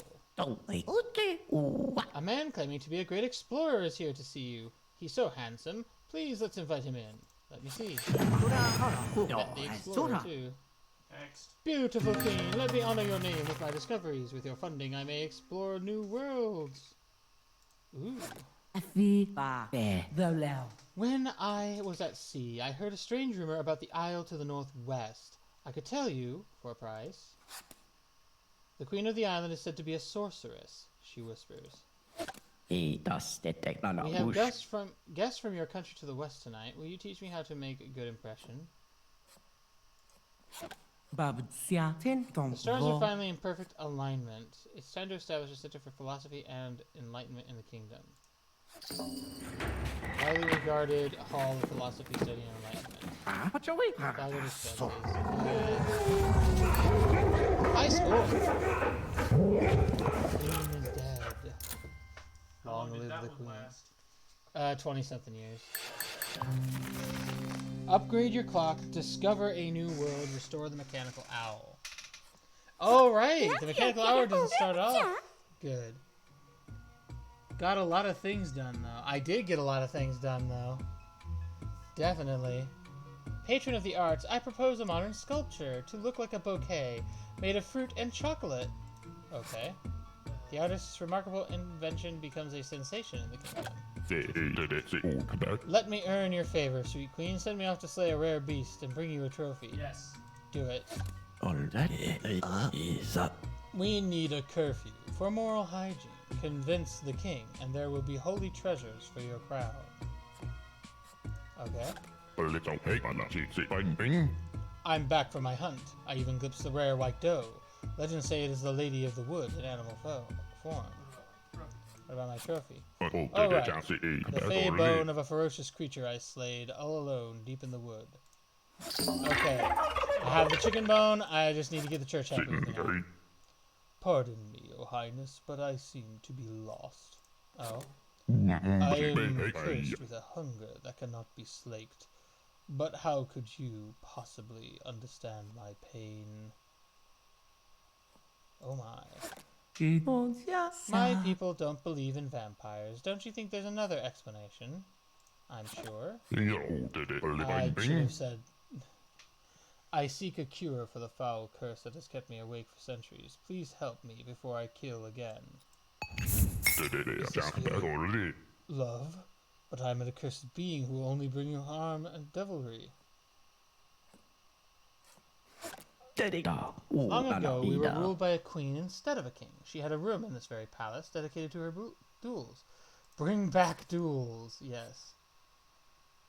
A man claiming to be a great explorer is here to see you. He's so handsome. Please, let's invite him in. Let me see. Met the explorer, too. Next. Beautiful queen, let me honor your name with my discoveries. With your funding, I may explore new worlds. Ooh. When I was at sea, I heard a strange rumor about the isle to the northwest. I could tell you, for a price. The queen of the island is said to be a sorceress, she whispers. We have guests from your country to the west tonight. Will you teach me how to make a good impression? The stars are finally in perfect alignment. It's time to establish a center for philosophy and enlightenment in the kingdom. Highly regarded Hall of Philosophy, Study, and Enlightenment. Fabulous studies. Ice Queen is dead. How long did live that the one queen. last? 20-something years. Upgrade your clock, discover a new world, restore the mechanical owl. Oh, right! The mechanical hour doesn't start off good. Got a lot of things done, though. I did get a lot of things done, though. Definitely. Patron of the arts, I propose a modern sculpture to look like a bouquet made of fruit and chocolate. Okay. The artist's remarkable invention becomes a sensation in the kingdom. Let me earn your favor, sweet queen. Send me off to slay a rare beast and bring you a trophy. Yes. Do it. We need a curfew for moral hygiene. Convince the king, and there will be holy treasures for your crown. Okay. I'm back from my hunt. I even glimpsed the rare white doe. Legends say it is the lady of the wood in animal form. What about my trophy? Alright. The fey bone of a ferocious creature I slayed all alone deep in the wood. Okay. I have the chicken bone. I just need to get the church happy with me now. Pardon me, your highness, but I seem to be lost. Oh? I am cursed with a hunger that cannot be slaked. But how could you possibly understand my pain? Oh my. 不加 My 下 people don't believe in vampires. Don't you think there's another explanation? I'm sure. I should have said, I seek a cure for the foul curse that has kept me awake for centuries. Please help me before I kill again. Is this really love? But I'm an accursed being who will only bring you harm and devilry. Long ago, we were ruled by a queen instead of a king. She had a room in this very palace dedicated to her duels. Bring back duels, yes.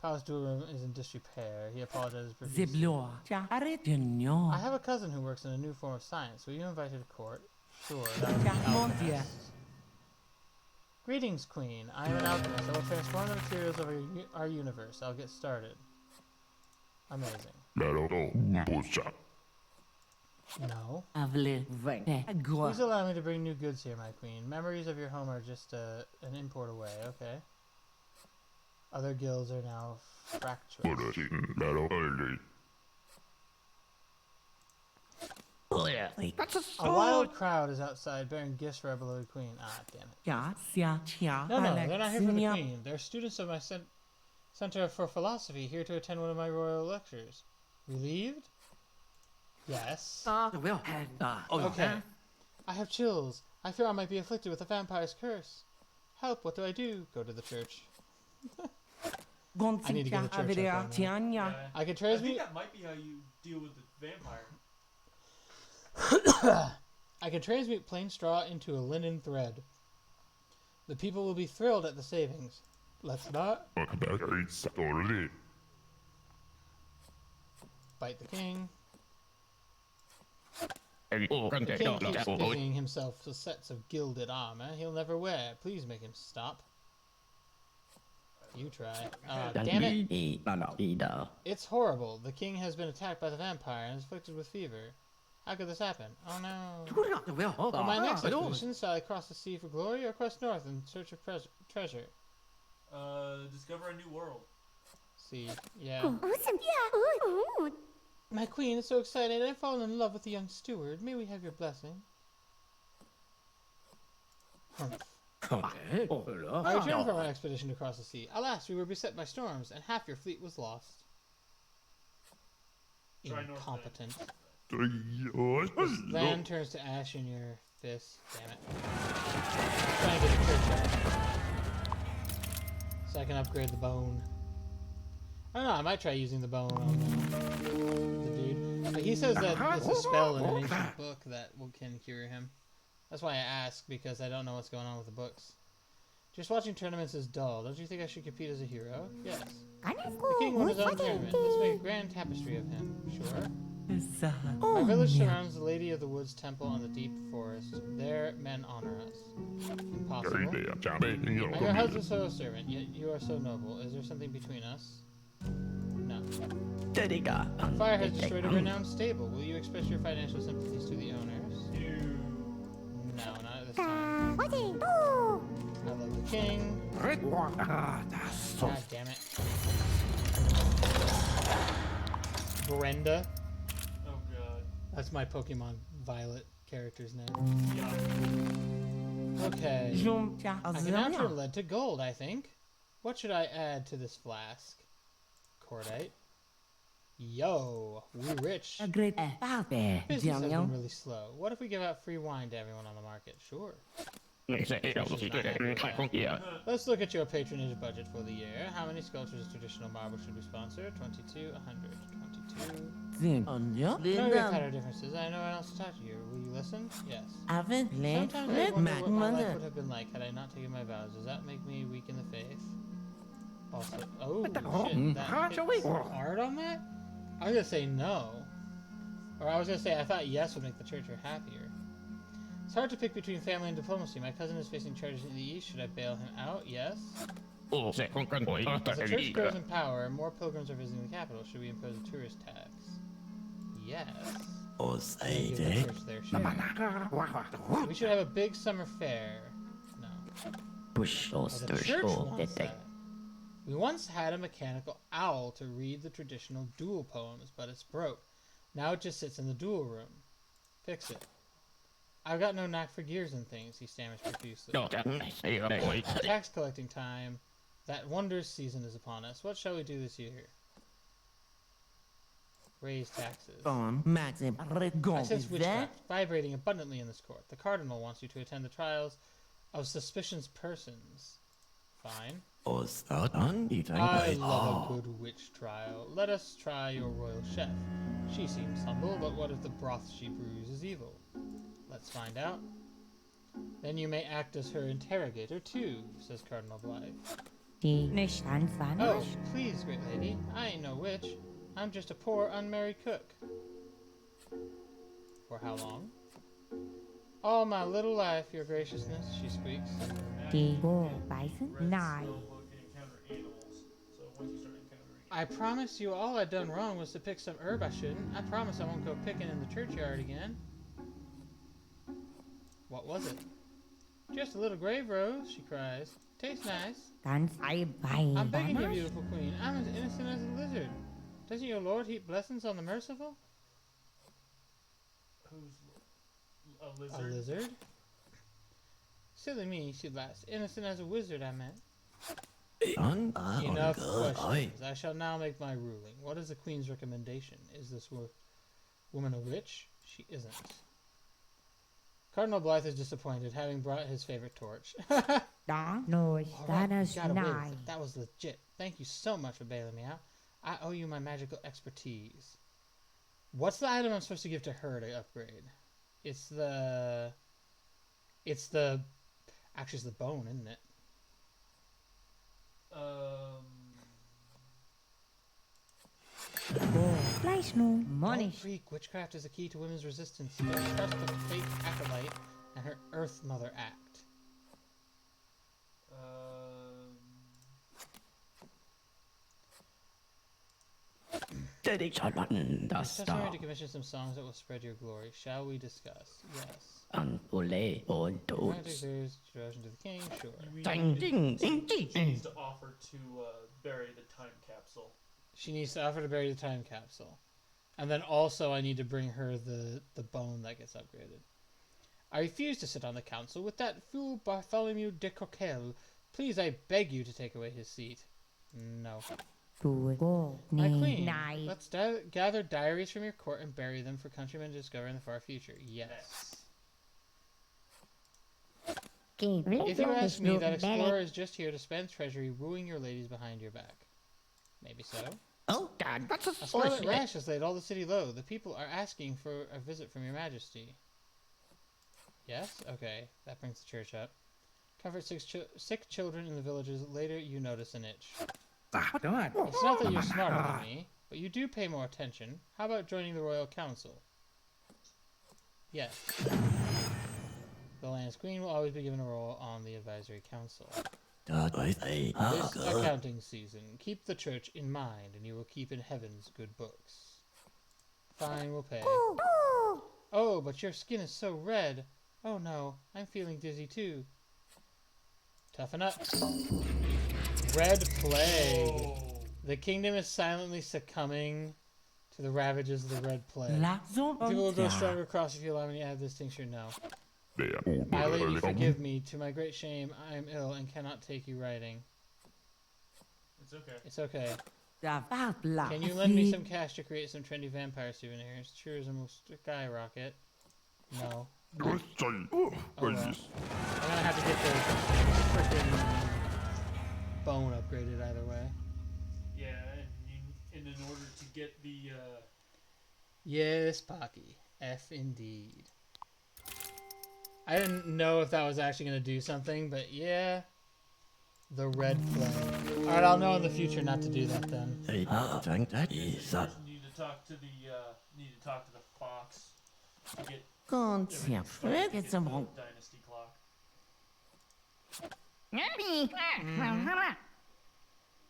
Palace duel room is in disrepair. He apologizes profusely. Zebloa. I have a cousin who works in a new form of science. Will you invite her to court? Sure, that would be alchemist. Greetings, Queen. I am an alchemist. I will transform the materials of our universe. I'll get started. Amazing. No. Please allow me to bring new goods here, my queen. Memories of your home are just an import away, okay? Other guilds are now fractious. A wild crowd is outside bearing gifts for our beloved queen. Ah, damn it. No, they're not here for the queen. They're students of my Center for Philosophy here to attend one of my royal lectures. Relieved? Yes. Okay. I have chills. I fear I might be afflicted with a vampire's curse. Help, what do I do? Go to the church. I need to go to church. Yeah. I can I transmute. think that might be how you deal with the vampire. I can transmute plain straw into a linen thread. The people will be thrilled at the savings. Let's not. Bite the king. The king keeps busying himself with sets of gilded armor he'll never wear. Please make him stop. You try. Damn it. It's horrible. The king has been attacked by the vampire and is afflicted with fever. How could this happen? Oh no. For my next expedition, shall I cross the sea for glory or cross north in search of treasure? Discover a new world. See, yeah. My queen is so excited. I've fallen in love with the young steward. May we have your blessing? Humph. I returned from our expedition to cross the sea. Alas, we were beset by storms, and half your fleet was lost. Try north Incompetent. This land turns to ash in your fist. Damn it. I'm trying to get the church out. So I can upgrade the bone. I don't know, I might try using the bone on the dude. But he says that it's a spell in an ancient book that can cure him. That's why I ask, because I don't know what's going on with the books. Just watching tournaments is dull. Don't you think I should compete as a hero? Yes. The king won his own tournament. Let's make a grand tapestry of him. Sure. Our village surrounds the Lady of the Woods temple in the deep forest. There, men honor us. Impossible. I'm your husband's fellow servant, yet you are so noble. Is there something between us? No. Fire has destroyed a renowned stable. Will you express your financial sympathies to the owners? No, not at this time. I love the king. God damn it. Brenda. Oh god. That's my Pokemon Violet character's name. Yeah. Okay. I can now turn lead to gold, I think. What should I add to this flask? Cordite. Yo, we rich. Business has been really slow. What if we give out free wine to everyone on the market? Sure. Let's look at your patronage budget for the year. How many sculptures of traditional marble should we sponsor? 22, 100, 22. I know we've had our differences. I know what else to talk to you. Will you listen? Yes. Sometimes I wonder what my life would have been like had I not taken my vows. Does that make me weak in the faith? Also, oh shit, that hits hard on that? I was gonna say no. Or I was gonna say I thought yes would make the church happier. It's hard to pick between family and diplomacy. My cousin is facing charges in the east. Should I bail him out? Yes. As the church grows in power, more pilgrims are visiting the capital. Should we impose a tourist tax? Yes. Give the church their share. We should have a big summer fair. No. Well, the church wants that. We once had a mechanical owl to read the traditional duel poems, but it's broke. Now it just sits in the duel room. Fix it. I've got no knack for gears and things, he stammers profusely. Tax collecting time. That wondrous season is upon us. What shall we do this year? Raise taxes. I sense witchcraft vibrating abundantly in this court. The cardinal wants you to attend the trials of suspicious persons. Fine. I love a good witch trial. Let us try your royal chef. She seems humble, but what if the broth she brews is evil? Let's find out. Then you may act as her interrogator too, says Cardinal Blythe. Oh, please, great lady. I ain't no witch. I'm just a poor, unmarried cook. For how long? All my little life, your graciousness, she squeaks. I promise you all I done wrong was to pick some herb I shouldn't. I promise I won't go picking in the churchyard again. What was it? Just a little grave rose, she cries. Tastes nice. I'm begging you, beautiful queen. I'm as innocent as a lizard. Doesn't your lord heap blessings on the merciful? Who's a lizard? A lizard? Silly me, she laughs. Innocent as a wizard, I meant. Enough questions. I shall now make my ruling. What is the queen's recommendation? Is this woman a witch? She isn't. Cardinal Blythe is disappointed, having brought his favorite torch. Right, that was legit. Thank you so much for bailing me out. I owe you my magical expertise. What's the item I'm supposed to give to her to upgrade? It's the... Actually, it's the bone, isn't it? Don't freak. Witchcraft is a key to women's resistance. Trust the fake acolyte and her Earth Mother Act. It's necessary to commission some songs that will spread your glory. Shall we discuss? Yes. Romantic theories, devotion to the king? Sure. She needs to offer to bury the time capsule. She needs to offer to bury the time capsule. And then also I need to bring her the bone that gets upgraded. I refuse to sit on the council with that fool Bartholomew de Coquel. Please, I beg you to take away his seat. No. My queen, let's gather diaries from your court and bury them for countrymen to discover in the far future. Yes. If you ask me, that explorer is just here to spend treasury wooing your ladies behind your back. Maybe so. Oh, God, that's a scarlet rash has laid all the city low. The people are asking for a visit from your majesty. Yes? Okay, that brings the church up. Comfort sick children in the villages. Later, you notice an itch. It's not that you're smarter than me, but you do pay more attention. How about joining the royal council? Yes. The land's queen will always be given a role on the advisory council. This accounting season, keep the church in mind, and you will keep in heaven's good books. Fine, we'll pay. Oh, but your skin is so red. Oh no, I'm feeling dizzy too. Toughen up. Red plague. The kingdom is silently succumbing to the ravages of the red plague. People will go stronger across if you allow me to add this tincture. No. My lady, forgive me. To my great shame, I am ill and cannot take you riding. It's okay. It's okay. Can you lend me some cash to create some trendy vampire souvenirs? Tourism will skyrocket. No. Oh well. I'm gonna have to get the freaking bone upgraded either way. Yeah, and in order to get the Yes, Pocky. F indeed. I didn't know if that was actually going to do something, but yeah. The red plague. Alright, I'll know in the future not to do that then. need to talk to the fox to get the dynasty clock.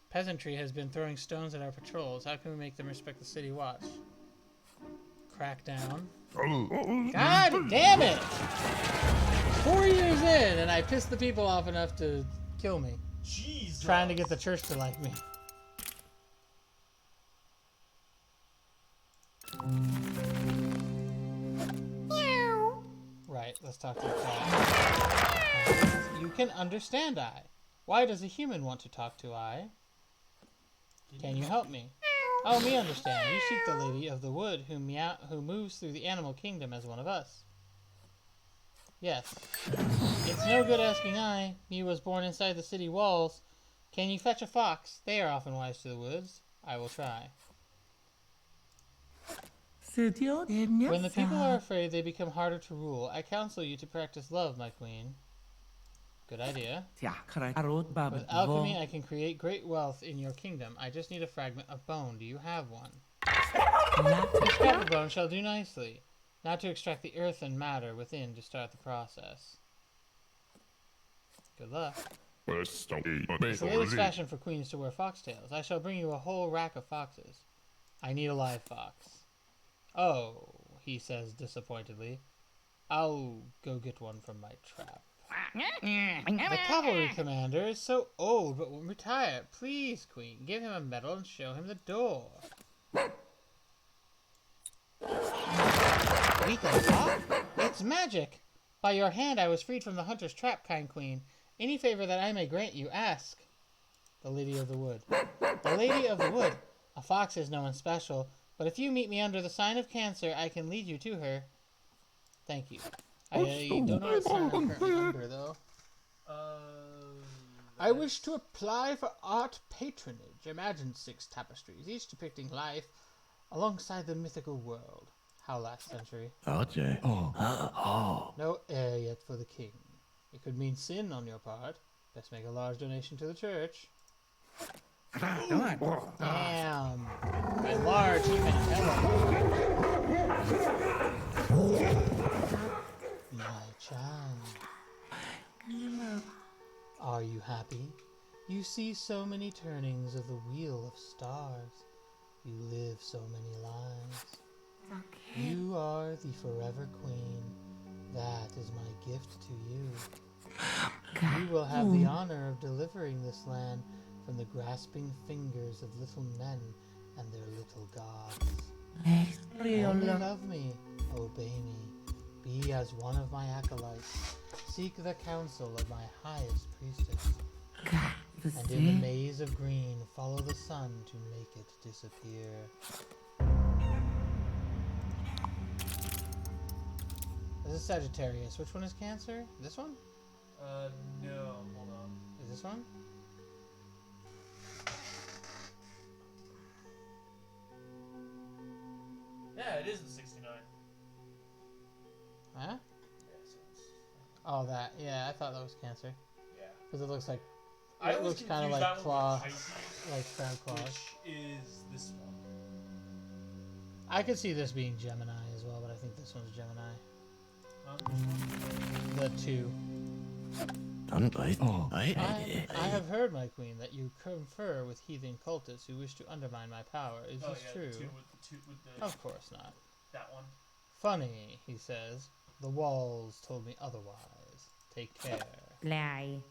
Peasantry has been throwing stones at our patrols. How can we make them respect the city watch? Crack down. God damn it! 4 years in, and I pissed the people off enough to kill me. Jesus. Trying to get the church to like me. Right. Let's talk to the cat. You can understand I. Why does a human want to talk to I? Can you help me? Oh, me understand. You seek the Lady of the Wood who moves through the animal kingdom as one of us. Yes. It's no good asking I. Me was born inside the city walls. Can you fetch a fox? They are often wise to the woods. I will try. When the people are afraid, they become harder to rule. I counsel you to practice love, my queen. Good idea. With alchemy, I can create great wealth in your kingdom. I just need a fragment of bone. Do you have one? A scrap of bone shall do nicely. Now to extract the earth and matter within to start the process. Good luck. It's the latest fashion for queens to wear foxtails. I shall bring you a whole rack of foxes. I need a live fox. Oh, he says disappointedly. I'll go get one from my trap. The cavalry commander is so old but won't retire. Please, queen, give him a medal and show him the door. Weakling hawk? It's magic! By your hand I was freed from the hunter's trap, kind queen. Any favor that I may grant you, ask. The Lady of the Wood. The Lady of the Wood. A fox is no one special, but if you meet me under the sign of Cancer, I can lead you to her. Thank you. I don't know what sign I'm currently under, though. I wish to apply for art patronage. Imagine 6 tapestries, each depicting life alongside the mythical world. How last century? No heir yet for the king. It could mean sin on your part. Best make a large donation to the church. Damn. A large even My child. Are you happy? You see so many turnings of the wheel of stars. You live so many lives. You are the forever queen. That is my gift to you. You will have the honor of delivering this land from the grasping fingers of little men and their little gods. Only love me, obey me, be as one of my acolytes, seek the counsel of my highest priestess, and in the maze of green follow the sun to make it disappear. This is Sagittarius. Which one is Cancer? This one? No. Hold on. Is this one? Yeah, it is the 69. Huh? Yeah, so it's... Oh, that. Yeah, I thought that was Cancer. Yeah. Because it looks like... I It looks kind of like claw, Pisces, like crab claws. which is this one. I could see this being Gemini as well, but I think this one's Gemini. Huh? The 2. I have heard, my queen, that you confer with heathen cultists who wish to undermine my power. Is this true? The two with the Of course not. that one. Funny, he says. The walls told me otherwise. Take care. Lie.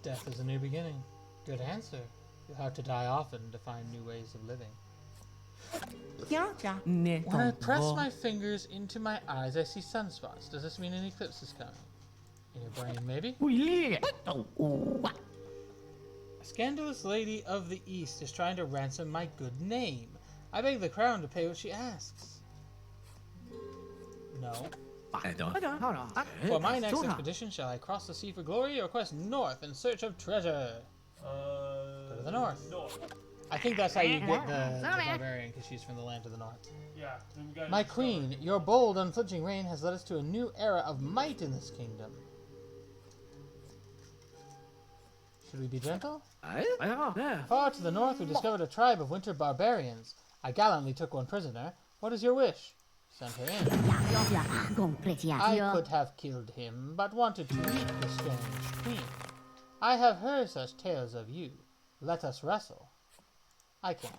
Death is a new beginning. Good answer. You'll have to die often to find new ways of living. When I press my fingers into my eyes, I see sunspots. Does this mean an eclipse is coming? In your brain, maybe? A scandalous lady of the East is trying to ransom my good name. I beg the crown to pay what she asks. No. For my next expedition, shall I cross the sea for glory or quest north in search of treasure? Go to the north. I think that's how you get the barbarian, because she's from the land of the north. Yeah. Then we got My queen, your bold, unflinching reign has led us to a new era of might in this kingdom. Should we be gentle? Far to the north, we discovered a tribe of winter barbarians. I gallantly took one prisoner. What is your wish? Send her in. I could have killed him, but wanted to meet the strange queen. I have heard such tales of you. Let us wrestle. I can't.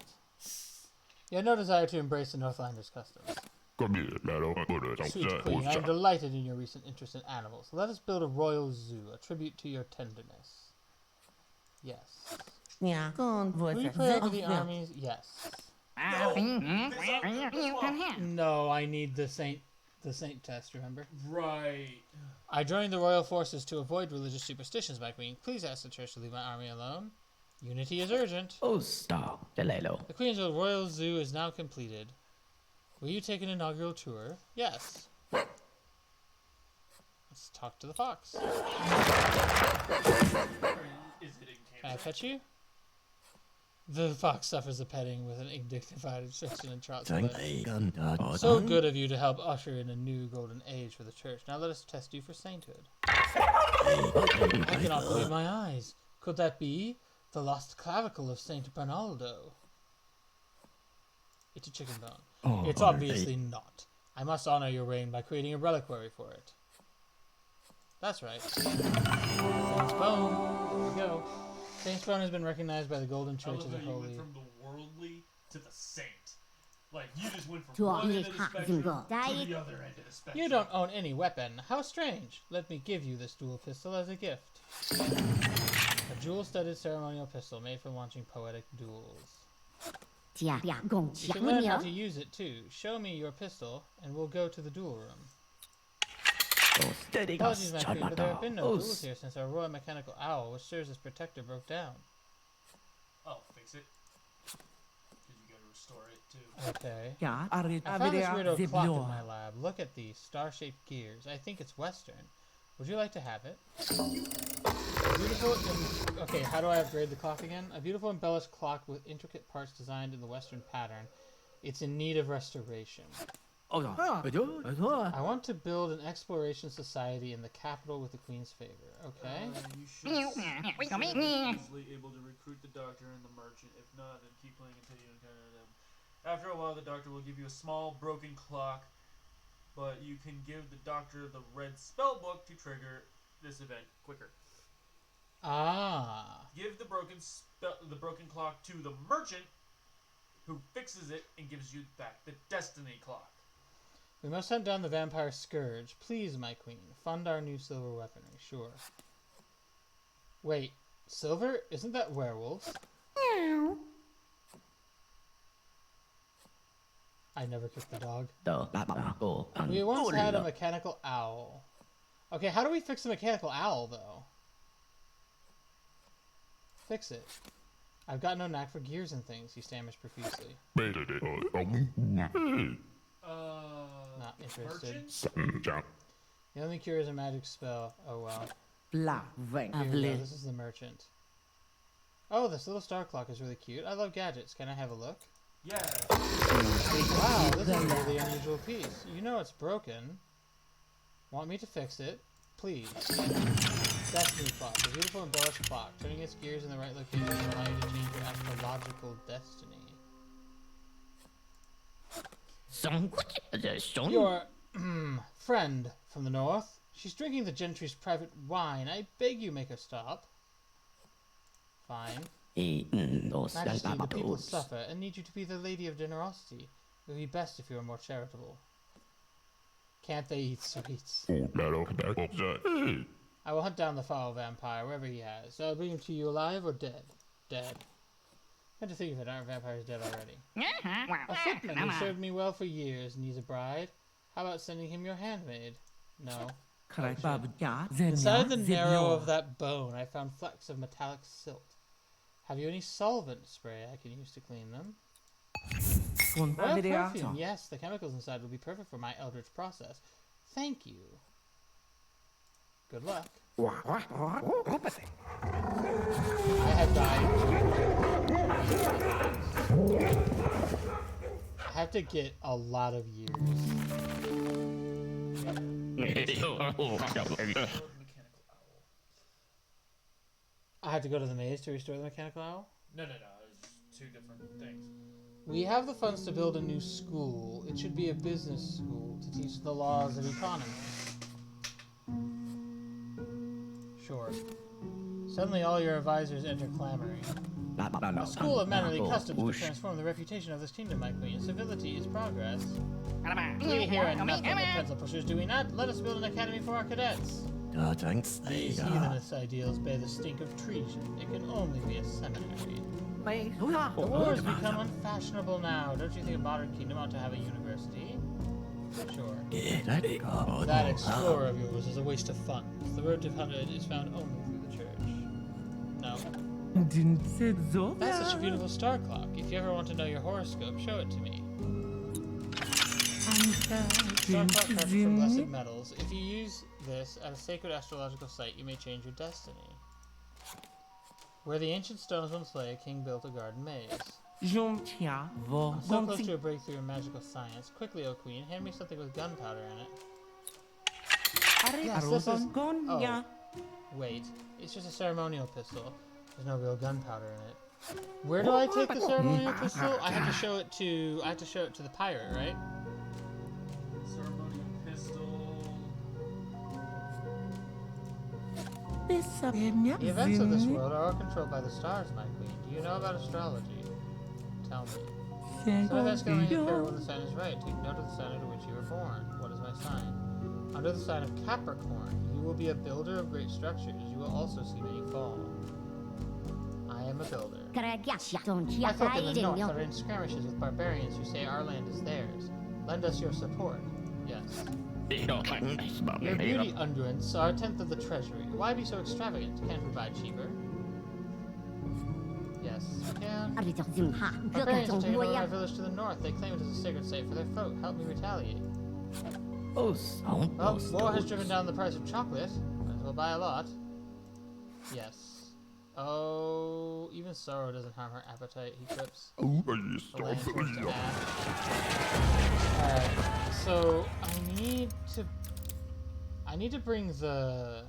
You have no desire to embrace the Northlanders' customs. Sweet queen, I am delighted in your recent interest in animals. Let us build a royal zoo, a tribute to your tenderness. Yes. Will you pray over the armies? Yes. No, I need the saint test, remember? Right. I joined the royal forces to avoid religious superstitions, my queen. Please ask the church to leave my army alone. Unity is urgent. The Queen's Royal Zoo is now completed. Will you take an inaugural tour? Yes. Let's talk to the fox. Or is it in Can I Canada? pet you? The fox suffers a petting with an dignified expression and trots away. So good of you to help usher in a new golden age for the church. Now let us test you for sainthood. I cannot believe my eyes. Could that be the lost clavicle of Saint Bernardo? It's a chicken bone. It's obviously not. I must honor your reign by creating a reliquary for it. That's right. Saint's bone. There we go. Saint's bone has been recognized by the Golden I Church love as how a you holy. went from the worldly to the saint. Like, you just went from To one only end of the cut spectrum finger. to the other end of the spectrum. You don't own any weapon. How strange. Let me give you this dual pistol as a gift. A jewel-studded ceremonial pistol made for launching poetic duels. You should learn how to use it too. Show me your pistol, and we'll go to the duel room. Apologies, my queen, but there have been no duels here since our royal mechanical owl, which serves as protector, broke down. I'll fix it. Because you gotta restore it too. Okay. Ja, I found this weirdo clock in my lab. Look at these star-shaped gears. I think it's Western. Would you like to have it? Okay, how do I upgrade the clock again? A beautiful embellished clock with intricate parts designed in the Western pattern. It's in need of restoration. I want to build an exploration society in the capital with the Queen's favor. Okay. You should be easily able to recruit the doctor and the merchant. If not, then keep playing until you encounter them. After a while, the doctor will give you a small broken clock, but you can give the doctor the red spell book to trigger this event quicker. Ah. Give the broken clock to the merchant, who fixes it and gives you back the destiny clock. We must hunt down the vampire scourge. Please, my queen, fund our new silver weaponry. Sure. Wait, silver? Isn't that werewolves? I never kicked the dog. We once had a mechanical owl. Okay, how do we fix a mechanical owl, though? Fix it. I've got no knack for gears and things, he stammers profusely. Not interested. Merchant? The only cure is a magic spell. Oh well. Bla Here we go. This is the merchant. Oh, this little star clock is really cute. I love gadgets. Can I have a look? Yeah. Wow, this is a really unusual piece. You know it's broken. Want me to fix it? Please. Destiny clock. A beautiful embellished clock. Turning its gears in the right location will allow you to change your astrological destiny. Your friend from the north. She's drinking the gentry's private wine. I beg you make her stop. Fine. Majesty, the people suffer and need you to be the lady of generosity. It would be best if you were more charitable. Can't they eat sweets? I will hunt down the foul vampire wherever he has. So I'll bring him to you alive or dead? Dead. Come to think of it, aren't vampires dead already? A footman who served me well for years needs a bride. How about sending him your handmaid? No. Inside the marrow of that bone, I found flecks of metallic silt. Have you any solvent spray I can use to clean them? Well, perfume, yes. The chemicals inside will be perfect for my eldritch process. Thank you. Good luck. I have died. I have to get a lot of years. Mechanical owl. I have to go to the maze to restore the mechanical owl? No. It's two different things. We have the funds to build a new school. It should be a business school to teach the laws of economy. Sure. Suddenly all your advisors enter clamoring. A school of mannerly customs would transform the reputation of this kingdom, my queen. Civility is progress. We here enough of the pencil pushers, do we not? Let us build an academy for our cadets. These heathenist ideals bear the stink of treason. It can only be a seminary. The war has become unfashionable now. Don't you think a modern kingdom ought to have a university? Sure. That explorer of yours is a waste of funds. The road to 100 is found only through the church. No. That's such a beautiful star clock. If you ever want to know your horoscope, show it to me. Star clock carved from blessed metals. If you use this at a sacred astrological site, you may change your destiny. Where the ancient stones once lay, a king built a garden maze. I'm so close to a breakthrough in magical science. Quickly, O Queen, hand me something with gunpowder in it. Yes, this is... Oh, wait. It's just a ceremonial pistol. There's no real gunpowder in it. Where do I take the ceremonial pistol? I have to show it to... the pirate, right? Ceremonial pistol. The events of this world are all controlled by the stars, my queen. Do you know about astrology? Tell me. Some events can only occur when the sign is right. Take note of the sign under which you were born. What is my sign? Under the sign of Capricorn, you will be a builder of great structures. You will also see many fall. I am a builder. My folk in the north are in skirmishes with barbarians who say our land is theirs. Lend us your support. Yes. Your beauty unguents are a tenth of the treasury. Why be so extravagant? Can't we buy cheaper? Yes, we can. Barbarians have taken over my village to the north. They claim it is a sacred site for their folk. Help me retaliate. Well, war has driven down the price of chocolate. Might as well buy a lot. Yes. Oh, even sorrow doesn't harm her appetite, he quips. The land turns to ash. Alright, so I need to bring the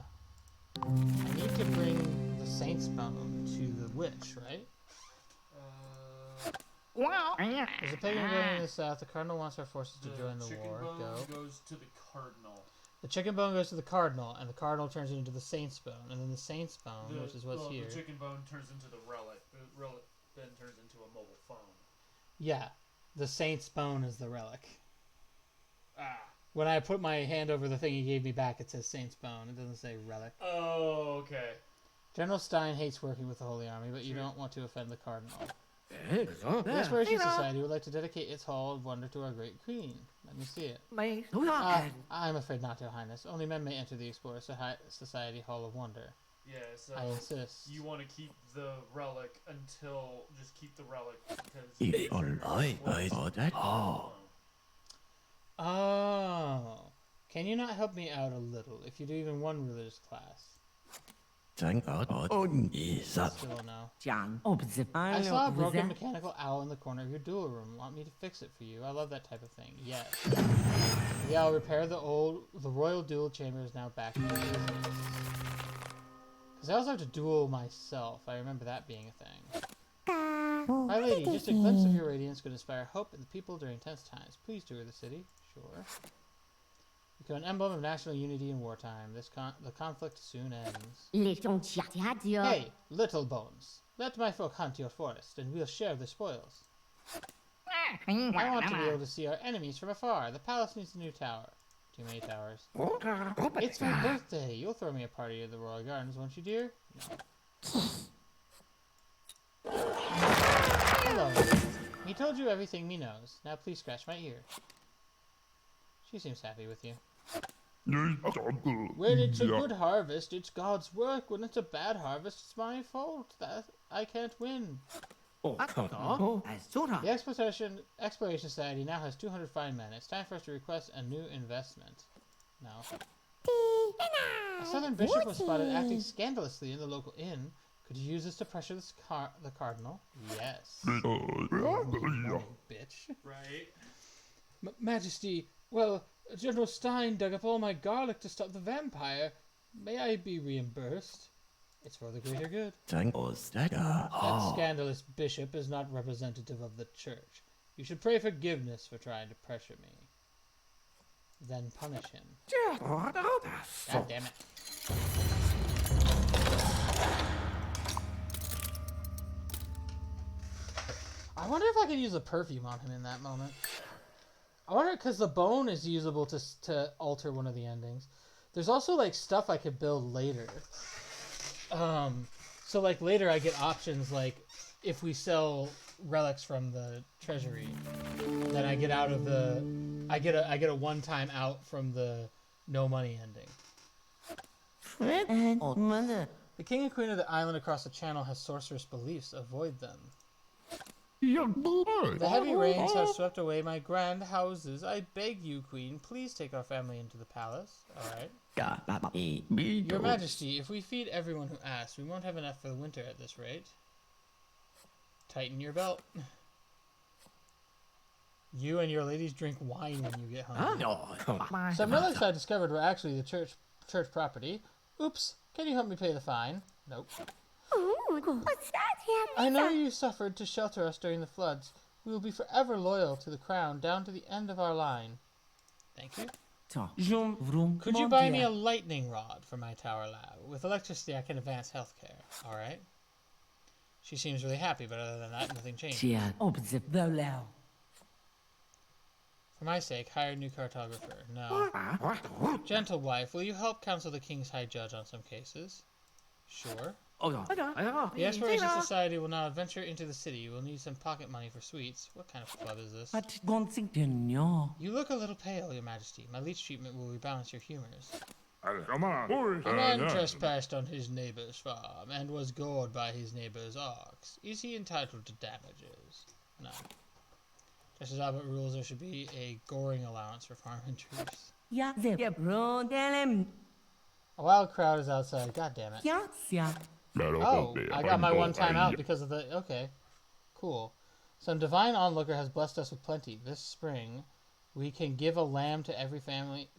Saint's Bone to the witch, right? There's a pagan rebellion in the south. The cardinal wants our forces to join the war. Chicken Go. bone goes to the cardinal. The chicken bone goes to the cardinal, and the cardinal turns it into the Saint's Bone, and then the Saint's Bone, which is what's here. The chicken bone turns into the relic. The relic then turns into a mobile phone. Yeah, the Saint's Bone is the relic. Ah. When I put my hand over the thing he gave me back, it says Saint's Bone. It doesn't say relic. Oh, okay. General Stein hates working with the Holy Army, but you don't want to offend the cardinal. The Exploration Society would like to dedicate its Hall of Wonder to our great queen. Let me see it. I'm afraid not, Your Highness. Only men may enter the Explorer Society Hall of Wonder. Yeah, so I insist. you want to keep the relic until... Just keep the relic because... Oh. Can you not help me out a little if you do even one religious class? Still no. I saw a broken mechanical owl in the corner of your duel room. Want me to fix it for you? I love that type of thing. Yes. Yeah, I'll repair the royal duel chamber is now back in business. Because I also have to duel myself. I remember that being a thing. My lady, just a glimpse of your radiance could inspire hope in the people during tense times. Please tour the city. Sure. Become an emblem of national unity in wartime. The conflict soon ends. Hey, little bones. Let my folk hunt your forest, and we'll share the spoils. I want to be able to see our enemies from afar. The palace needs a new tower. Too many towers. It's my birthday. You'll throw me a party at the Royal Gardens, won't you, dear? No. Hello. He told you everything he knows. Now please scratch my ear. She seems happy with you. When it's a good harvest, it's God's work. When it's a bad harvest, it's my fault. That I can't win. The Exploration Society now has 200 fine men. It's time for us to request a new investment. No. A southern bishop was spotted acting scandalously in the local inn. Could you use this to pressure the cardinal? Yes. Bitch. Right. Majesty, well, General Stein dug up all my garlic to stop the vampire. May I be reimbursed? It's for the greater good. That scandalous bishop is not representative of the church. You should pray forgiveness for trying to pressure me. Then punish him. God damn it. I wonder if I could use a perfume on him in that moment. I wonder, because the bone is usable to alter one of the endings. There's also, like, stuff I could build later. So, like, later I get options like if we sell relics from the treasury, then I get out of the, I get a one-time out from the no money ending. The king and queen of the island across the channel has sorcerous beliefs. Avoid them. The heavy rains have swept away my grand houses. I beg you, queen, please take our family into the palace. All right. Your Majesty, if we feed everyone who asks, we won't have enough for the winter at this rate. Tighten your belt. You and your ladies drink wine when you get hungry. Some relics I discovered were actually the church property. Oops. Can you help me pay the fine? Nope. What's that? I know you suffered to shelter us during the floods. We will be forever loyal to the crown down to the end of our line. Thank you. Could you buy me a lightning rod for my tower lab? With electricity, I can advance healthcare. All right. She seems really happy, but other than that, nothing changed. For my sake, hire a new cartographer. No. Gentle wife, will you help counsel the king's high judge on some cases? Sure. The Exploration Society will now adventure into the city. We'll need some pocket money for sweets. What kind of club is this? You look a little pale, Your Majesty. My leech treatment will rebalance your humors. A man trespassed on his neighbor's farm and was gored by his neighbor's ox. Is he entitled to damages? No. Just as Albert rules, there should be a goring allowance for farm intruders. A wild crowd is outside. God damn it. Oh, I got my one time out because of the... Okay. Cool. Some divine onlooker has blessed us with plenty. This spring, we can give a lamb to every family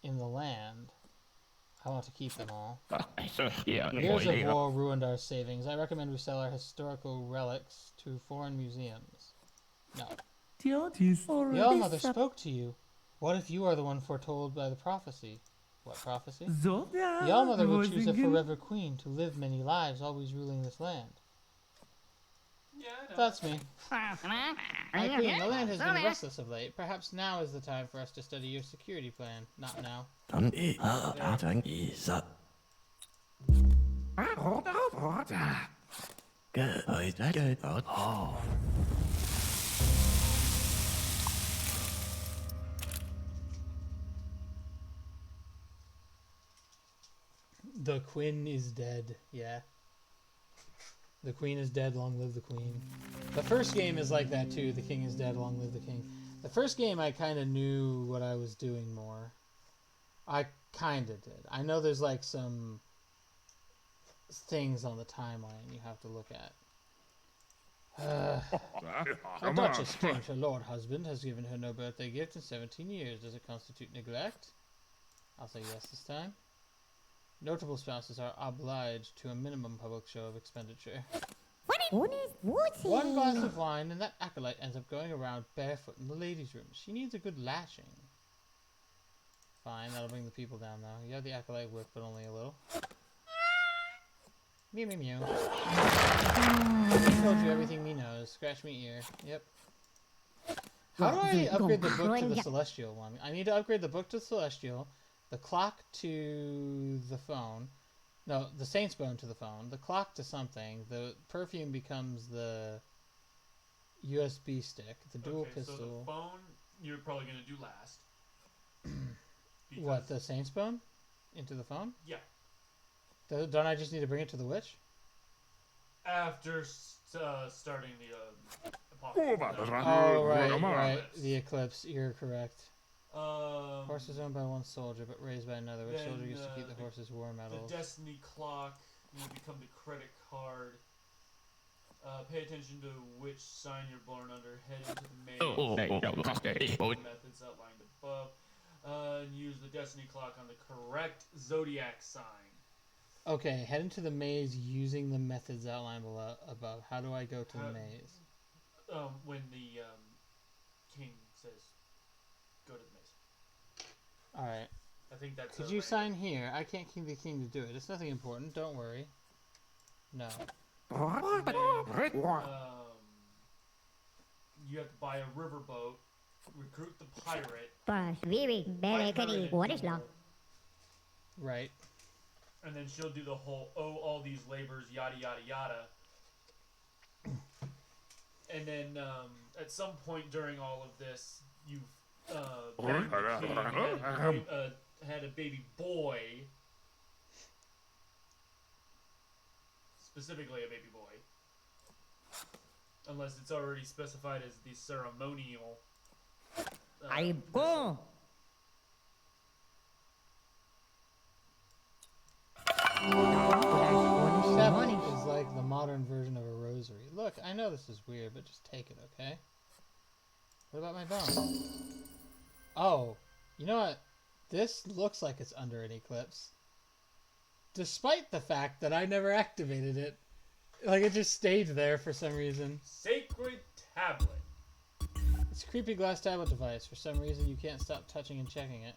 in the land. I want to keep them all. Years of war ruined our savings. I recommend we sell our historical relics to foreign museums. No. The All-Mother spoke to you. What if you are the one foretold by the prophecy? What prophecy? The All-Mother will choose a forever queen to live many lives, always ruling this land. Yeah, I know. That's me. My queen, the land has been restless of late. Perhaps now is the time for us to study your security plan. Not now. The queen is dead. Yeah. The queen is dead, long live the queen. The first game is like that too. The king is dead, long live the king. The first game I kind of knew what I was doing more. I kind of did. I know there's like some things on the timeline you have to look at. Our Duchess claims her lord husband has given her no birthday gift in 17 years. Does it constitute neglect? I'll say yes this time. Notable spouses are obliged to a minimum public show of expenditure. One glass of wine and that acolyte ends up going around barefoot in the ladies' room. She needs a good lashing. Fine, that'll bring the people down though. You have the acolyte whip, but only a little. Mew mew mew. I told you everything me knows. Scratch me ear. Yep. How do I upgrade the book to the celestial one? I need to upgrade the book to celestial, the clock to the phone. No, the saint's bone to the phone. The clock to something. The perfume becomes the USB stick. The dual pistol. So the phone, you're probably going to do last. What, the saint's bone? Into the phone? Yeah. Don't I just need to bring it to the witch? After starting the apocalypse. Oh, right. The eclipse. You're correct. Horse is owned by one soldier, but raised by another. Which soldier used to keep the horse's war medals? The destiny clock. You become the credit card. Pay attention to which sign you're born under. Head into the maze. Methods outlined above. And use the destiny clock on the correct zodiac sign. Okay, head into the maze using the methods outlined above. How do I go to the maze? When the king says, go to the maze. Alright. I think that's. Could you sign here? I can't keep the king to do it. It's nothing important. Don't worry. No. Then, you have to buy a riverboat, recruit the pirate. Right. And then she'll do the whole, all these labors, yada, yada, yada. And then at some point during all of this, you've banged the king and had a baby boy. Specifically a baby boy. Unless it's already specified as the ceremonial. 아이고. Seven is like the modern version of a rosary. Look, I know this is weird, but just take it, okay? What about my bone? Oh, you know what? This looks like it's under an eclipse. Despite the fact that I never activated it. Like, it just stayed there for some reason. Sacred tablet. It's a creepy glass tablet device. For some reason, you can't stop touching and checking it.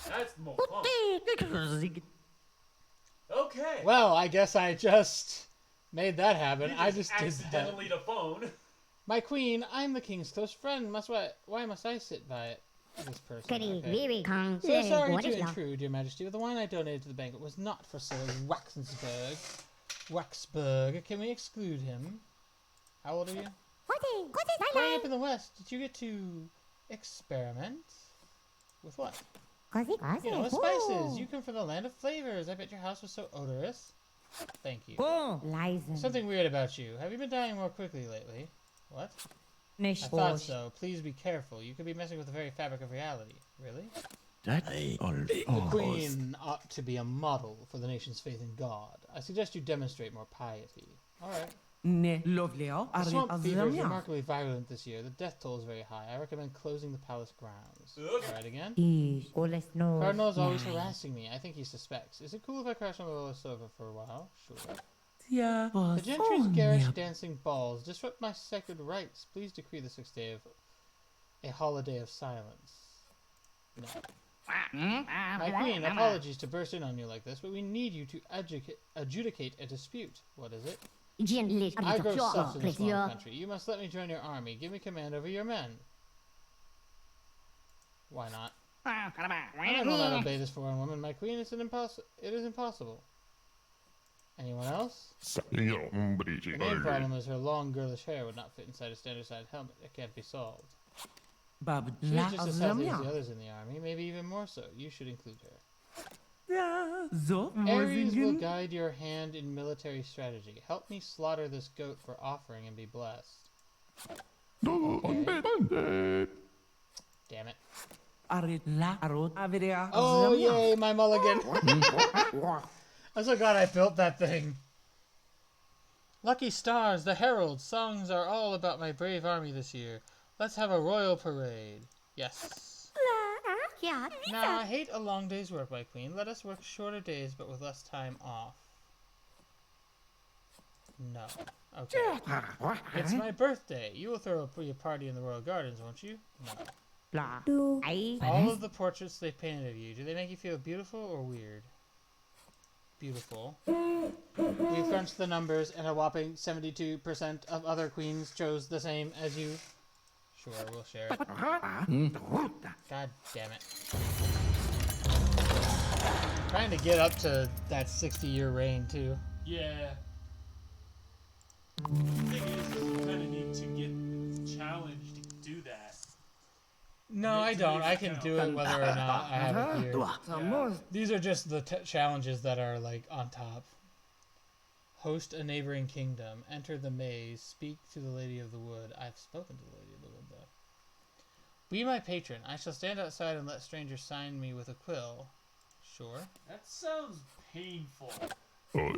That's more fun. Okay. Well, I guess I just made that happen. I just did that. accidentally the phone. My queen, I'm the king's close friend. Why must I sit by it? This person. Okay. So sorry to intrude, your majesty, but the wine I donated to the banquet was not for Sir Waxburg. Can we exclude him? How old are you? Growing up in the West, did you get to experiment? With what? You know, with spices. You come from the land of flavors. I bet your house was so odorous. Thank you. Something weird about you. Have you been dying more quickly lately? What? I thought so. Please be careful. You could be messing with the very fabric of reality. Really? The queen ought to be a model for the nation's faith in God. I suggest you demonstrate more piety. Alright. The swamp fever is remarkably violent this year. The death toll is very high. I recommend closing the palace grounds. Alright again? Cardinal is always harassing me. I think he suspects. Is it cool if I crash on the little sofa for a while? Sure. The gentry's garish dancing balls disrupt my sacred rites. Please decree the 6th day of a holiday of silence. No. My queen, apologies to burst in on you like this, but we need you to adjudicate a dispute. What is it? I grow such in this small country. You must let me join your army. Give me command over your men. Why not? I will not obey this foreign woman, my queen. It is impossible. Anyone else? The main problem is her long, girlish hair would not fit inside a standard-sized helmet. It can't be solved. She's just as healthy as the others in the army, maybe even more so. You should include her. Ares will guide your hand in military strategy. Help me slaughter this goat for offering and be blessed. Okay. Damn it. Oh, yay, my mulligan. I'm so glad I built that thing. Lucky stars, the heralds, songs are all about my brave army this year. Let's have a royal parade. Yes. Nah, I hate a long day's work, my queen. Let us work shorter days, but with less time off. No. Okay. It's my birthday. You will throw a party in the royal gardens, won't you? No. All of the portraits they painted of you, do they make you feel beautiful or weird? Beautiful. We've crunched the numbers, and a whopping 72% of other queens chose the same as you. Sure, we'll share it. God damn it. Trying to get up to that 60-year reign, too. Yeah. The thing is, you kind of need to get challenged to do that. No, I don't. I can do it whether or not I have it here. Yeah. These are just the challenges that are, like, on top. Host a neighboring kingdom. Enter the maze. Speak to the Lady of the Wood. I've spoken to the Lady of the Wood, though. Be my patron. I shall stand outside and let strangers sign me with a quill. Sure. That sounds painful. Not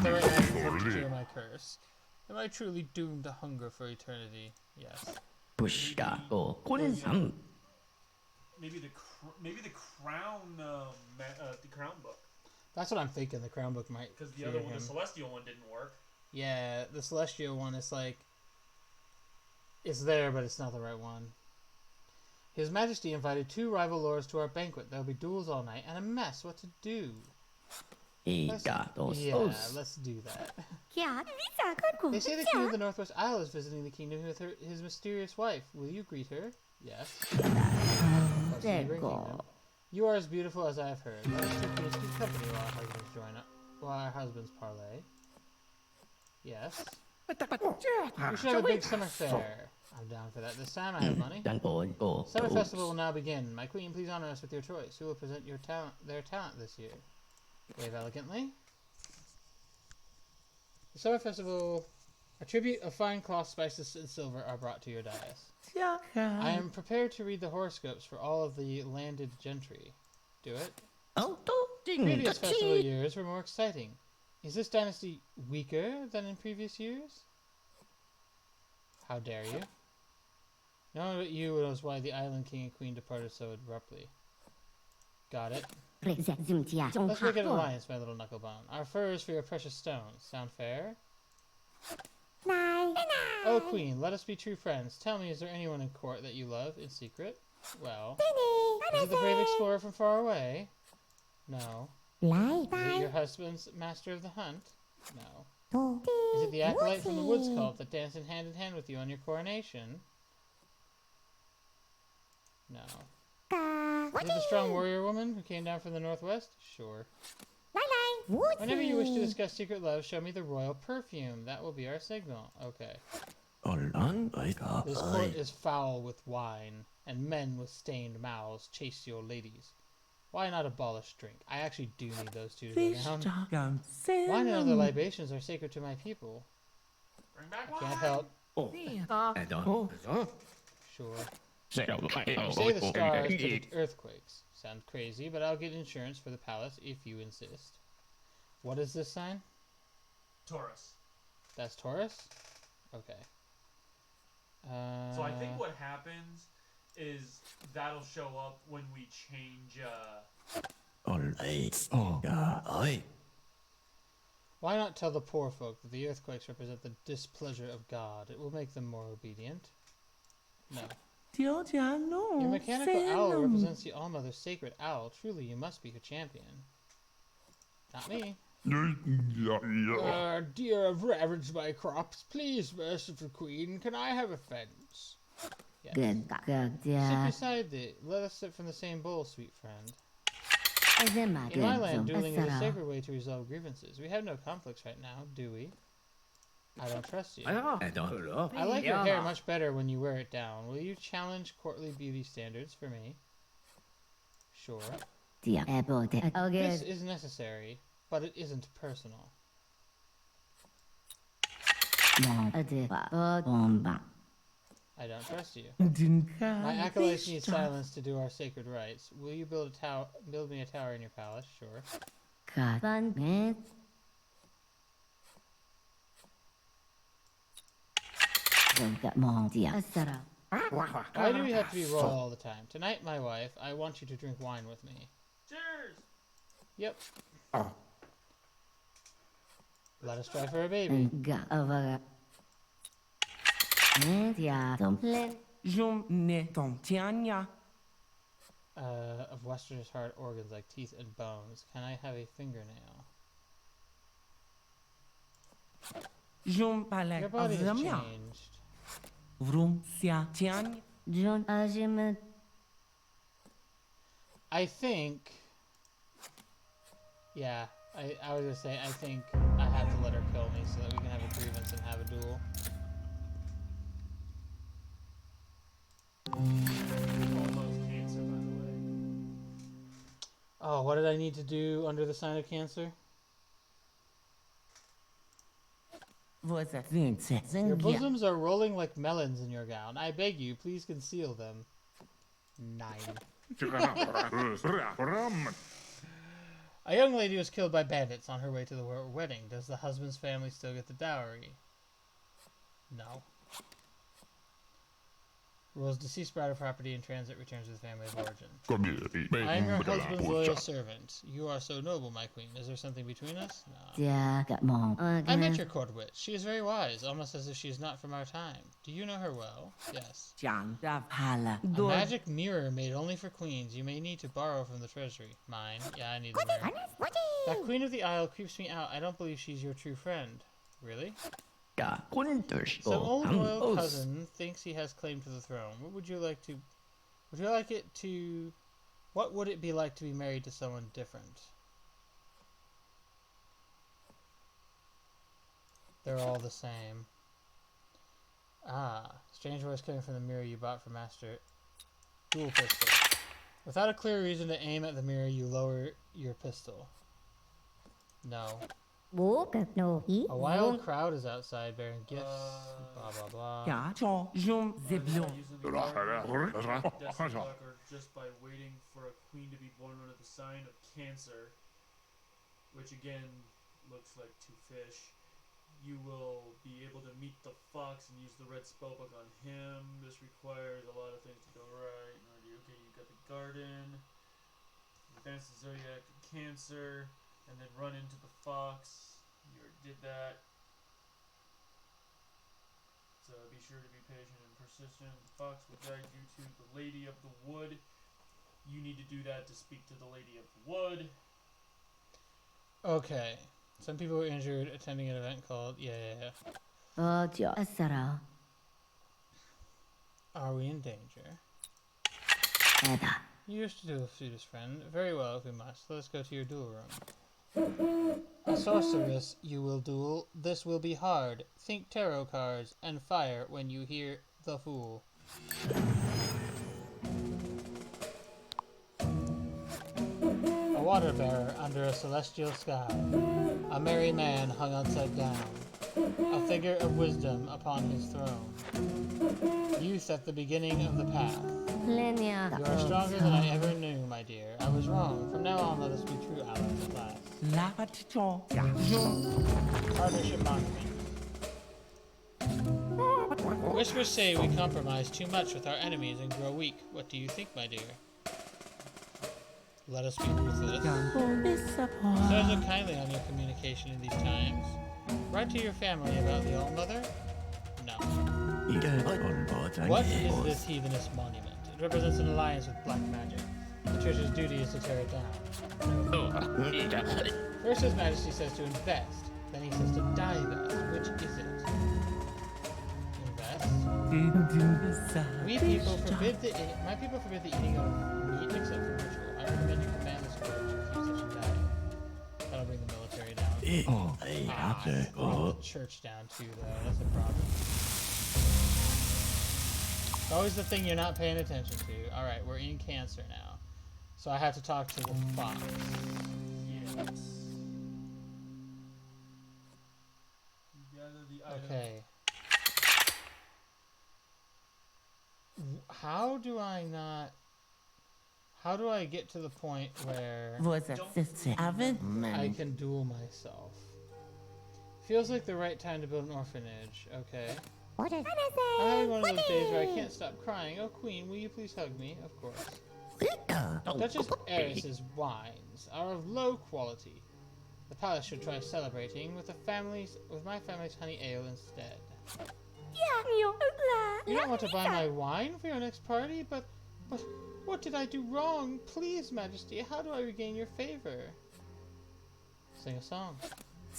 the right answer to cure my curse. Am I truly doomed to hunger for eternity? Yes. Maybe the crown book. That's what I'm thinking. The crown book might. Because the other one, the celestial one, didn't work. Yeah, the celestial one is like. It's there, but it's not the right one. His Majesty invited 2 rival lords to our banquet. There'll be duels all night and a mess. What to do? Let's do that. They say the King of the Northwest Isle is visiting the kingdom with his mysterious wife. Will you greet her? Yes. You are as beautiful as I have heard. Let us two queens keep company while our husbands join up. our husbands parley. Yes. We should have a big summer fair. I'm down for that. This time I have money. Summer festival will now begin. My queen, please honor us with your choice. Who will present their talent this year? Wave elegantly. The summer festival, a tribute of fine cloth, spices, and silver are brought to your dais. I am prepared to read the horoscopes for all of the landed gentry. Do it. Previous festival years were more exciting. Is this dynasty weaker than in previous years? How dare you? No one but you knows why the island king and queen departed so abruptly. Got it. Let's make an alliance, my little knucklebone. Our furs for your precious stones. Sound fair? Oh, queen, let us be true friends. Tell me, is there anyone in court that you love in secret? Well, is it the brave explorer from far away? No. Is it your husband's master of the hunt? No. Is it the acolyte from the woods cult that danced in hand with you on your coronation? No. Is it the strong warrior woman who came down from the northwest? Sure. Whenever you wish to discuss secret love, show me the royal perfume. That will be our signal. Okay. This court is foul with wine, and men with stained mouths chase your ladies. Why not abolish drink? I actually do need those two to go down. Wine and other libations are sacred to my people. Bring back I can't help. Sure. You say the stars predict earthquakes. Sounds crazy, but I'll get insurance for the palace if you insist. What is this sign? Taurus. That's Taurus? Okay. So I think what happens is that'll show up when we change, Why not tell the poor folk that the earthquakes represent the displeasure of God? It will make them more obedient. No. Your mechanical owl represents the All-Mother's sacred owl. Truly, you must be her champion. Not me. Dear, I've ravaged my crops. Please, merciful queen, can I have a fence? Yes. Sit beside thee. Let us sit from the same bowl, sweet friend. In my land, dueling is a sacred way to resolve grievances. We have no conflicts right now, do we? I don't trust you. I like your hair much better when you wear it down. Will you challenge courtly beauty standards for me? Sure. This is necessary, but it isn't personal. I don't trust you. My acolytes need silence to do our sacred rites. Will you build me a tower in your palace? Sure. Why do we have to be royal all the time? Tonight, my wife, I want you to drink wine with me. cheers! Yep. Let us try for a baby. Of Westerners' hard organs like teeth and bones. Can I have a fingernail? Your body has changed. I think... Yeah, I was gonna say, I think I have to let her kill me so that we can have a grievance and have a duel. Almost cancer, by the way. Oh, what did I need to do under the sign of Cancer? Your bosoms are rolling like melons in your gown. I beg you, please conceal them. 9. A young lady was killed by bandits on her way to the wedding. Does the husband's family still get the dowry? No. Rules: deceased bride of property in transit returns to the family of origin. I am your husband's loyal servant. You are so noble, my queen. Is there something between us? No. I met your court witch. She is very wise, almost as if she is not from our time. Do you know her well? Yes. A magic mirror made only for queens. You may need to borrow from the treasury. Mine. Yeah, I need the mirror. That queen of the isle creeps me out. I don't believe she's your true friend. Really? Some old royal cousin thinks he has claim to the throne. What would you like to... What would it be like to be married to someone different? They're all the same. Ah, strange voice coming from the mirror you bought for Master. Dual pistol. Without a clear reason to aim at the mirror, you lower your pistol. No. Bố cực đồ ý. A wild crowd is outside bearing gifts. Blah blah blah. Ja, cho, jom, zeblon. Using the destiny luck or just by waiting for a queen to be born under the sign of Cancer, which again looks like two fish. You will be able to meet the fox and use the red spellbook on him. This requires a lot of things to go right. Okay, you got the garden, advance the zodiac to Cancer, and then run into the fox. You already did that. So be sure to be patient and persistent. The fox will guide you to the Lady of the Wood. You need to do that to speak to the Lady of the Wood. Okay. Some people were injured attending an event called... Yeah. Asara. Are we in danger? Eda. You wish to duel a fetus friend. Very well, if we must. Let us go to your duel room. A sorceress you will duel. This will be hard. Think tarot cards and fire when you hear the fool. A water bearer under a celestial sky. A merry man hung upside down. A figure of wisdom upon his throne. Youth at the beginning of the path. Lenya. You are stronger than I ever knew, my dear. I was wrong. From now on, let us be true allies at last. La cho, ja, jom. Partnership monument. Whispers say we compromise too much with our enemies and grow weak. What do you think, my dear? Let us be ruthless. Serve so kindly on your communication in these times. Write to your family about the Altmother? No. What is this heathenist monument? It represents an alliance with black magic. The church's duty is to tear it down. First His Majesty says to invest, then he says to divest. Which is it? Invest? My people forbid the eating of meat except for ritual. I recommend you command this court to keep such a diet. That'll bring the military down. The church down too, though. That's a problem. It's always the thing you're not paying attention to. Alright, we're in Cancer now. So I have to talk to the fox. Yes. You gather the item. Okay. How do I get to the point where I can duel myself? Feels like the right time to build an orphanage. Okay. What is I'm having one of those days where I can't stop crying. Oh, Queen, will you please hug me? Of course. Duchess Eris's wines are of low quality. The palace should try celebrating with my family's honey ale instead. You don't want to buy my wine for your next party, but what did I do wrong? Please, Majesty, how do I regain your favor? Sing a song.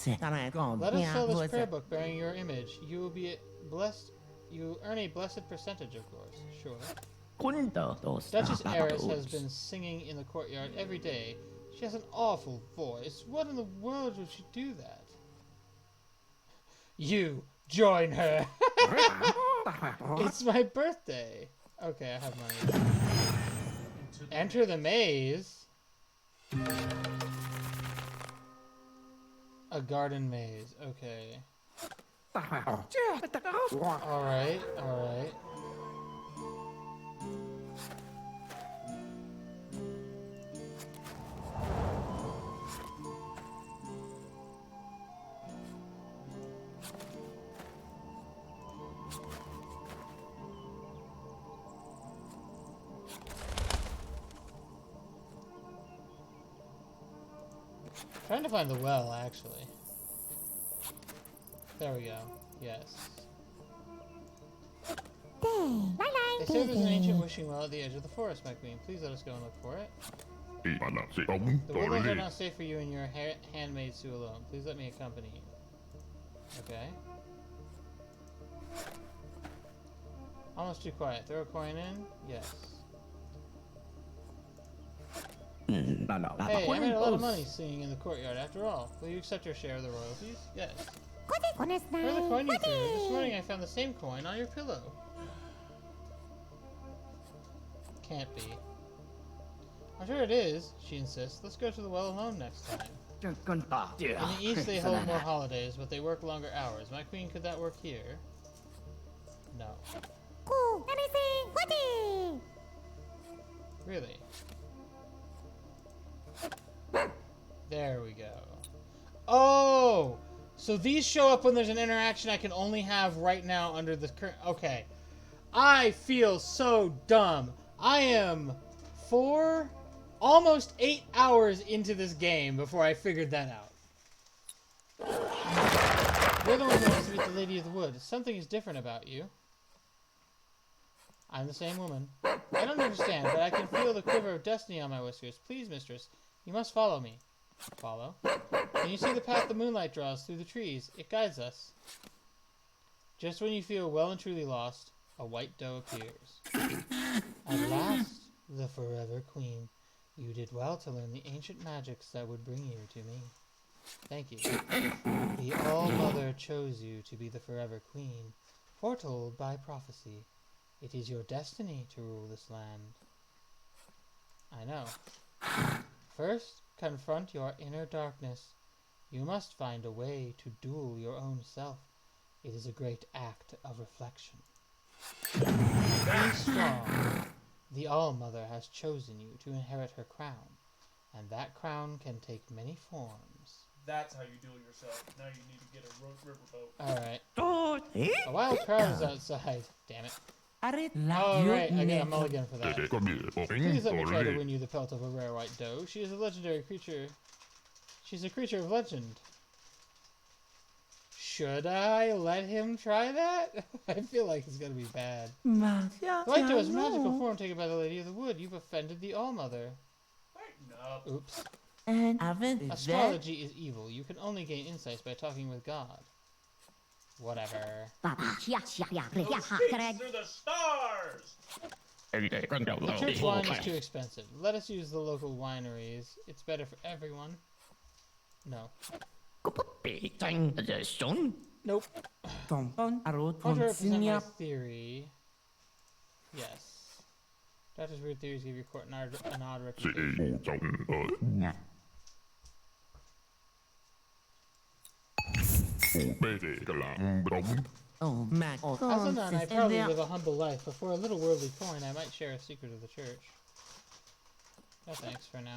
Let us fill this prayer book bearing your image. You will be blessed. You will earn a blessed percentage, of course. Sure. Duchess Eris has been singing in the courtyard every day. She has an awful voice. What in the world would she do that? You join her. It's my birthday. Okay, I have money. Enter the maze. A garden maze. Okay. Alright, alright. Trying to find the well, actually. There we go. Yes. They say there's an ancient wishing well at the edge of the forest, my queen. Please let us go and look for it. The woodlands are not safe for you and your handmaid Sue alone. Please let me accompany you. Okay. Almost too quiet. Throw a coin in? Yes. Hey, I made a lot of money singing in the courtyard after all. Will you accept your share of the royalties? Yes. こですね。Where the coin you threw? This morning I found the same coin on your pillow. Can't be. I'm sure it is, she insists. Let's go to the well alone next time. In the East they hold more holidays, but they work longer hours. My queen, could that work here? No. Really? There we go. Oh! So these show up when there's an interaction I can only have right now under the current... Okay. I feel so dumb. I am 4, almost 8 hours into this game before I figured that out. You're the one who wants to meet the Lady of the Wood. Something is different about you. I'm the same woman. I don't understand, but I can feel the quiver of destiny on my whiskers. Please, mistress, you must follow me. Follow? Can you see the path the moonlight draws through the trees? It guides us. Just when you feel well and truly lost, a white doe appears. At last, the forever queen. You did well to learn the ancient magics that would bring you to me. Thank you. The All-Mother chose you to be the forever queen, foretold by prophecy. It is your destiny to rule this land. I know. First, confront your inner darkness. You must find a way to duel your own self. It is a great act of reflection. Be strong. The All-Mother has chosen you to inherit her crown, and that crown can take many forms. That's how you duel yourself. Now you need to get a riverboat. Alright. A wild crowd is outside. Damn it. Oh, right. I get a mulligan for that. Please let me try to win you the pelt of a rare white doe. She is a legendary creature. She's a creature of legend. Should I let him try that? I feel like it's gonna be bad. The white doe is a magical form taken by the Lady of the Wood. You've offended the All-Mother. Lighten up. Oops. And Astrology is evil. You can only gain insights by talking with God. Whatever. Those speaks through the stars! The church wine is too expensive. Let us use the local wineries. It's better for everyone. No. Nope. Want to represent my theory? Yes. Doctor's weird theories give your court an odd reputation. As a nun, I probably live a humble life, but for a little worldly coin, I might share a secret of the church. No thanks for now.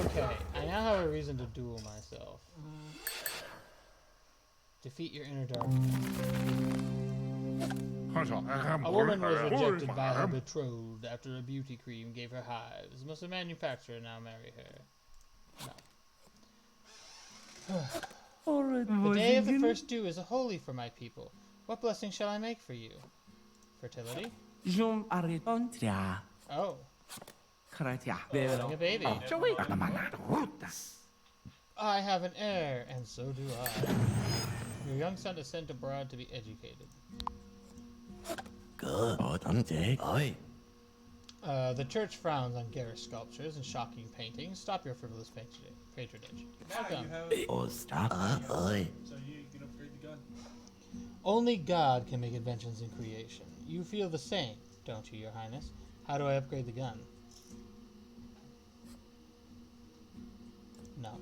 Okay, I now have a reason to duel myself. Defeat your inner darkness. A woman was rejected by her betrothed after a beauty cream gave her hives. Must a manufacturer now marry her? No. The day of the first dew is holy for my people. What blessing shall I make for you? Fertility? Oh. Having a baby. I have an heir, and so do I. Your young son is sent abroad to be educated. The church frowns on garish sculptures and shocking paintings. Stop your frivolous patronage. Now Welcome. you have... So you can upgrade the gun. Only God can make inventions in creation. You feel the same, don't you, Your Highness? How do I upgrade the gun? No.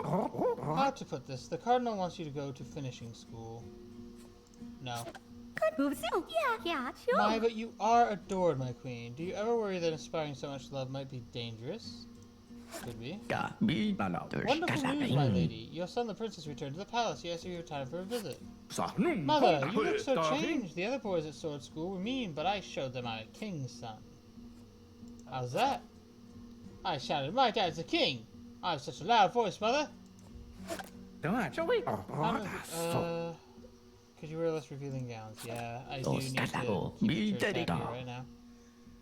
How to put this? The Cardinal wants you to go to finishing school. No. My, but you are adored, my queen. Do you ever worry that inspiring so much love might be dangerous? Could be. Wonderful news, my lady. Your son, the prince, has returned to the palace. He asked you your time for a visit. Mother, you look so changed. The other boys at sword school were mean, but I showed them I'm a king's son. How's that? I shouted, my dad's a king. I have such a loud voice, mother. Could you wear less revealing gowns? Yeah, I do need to keep the church happy right now.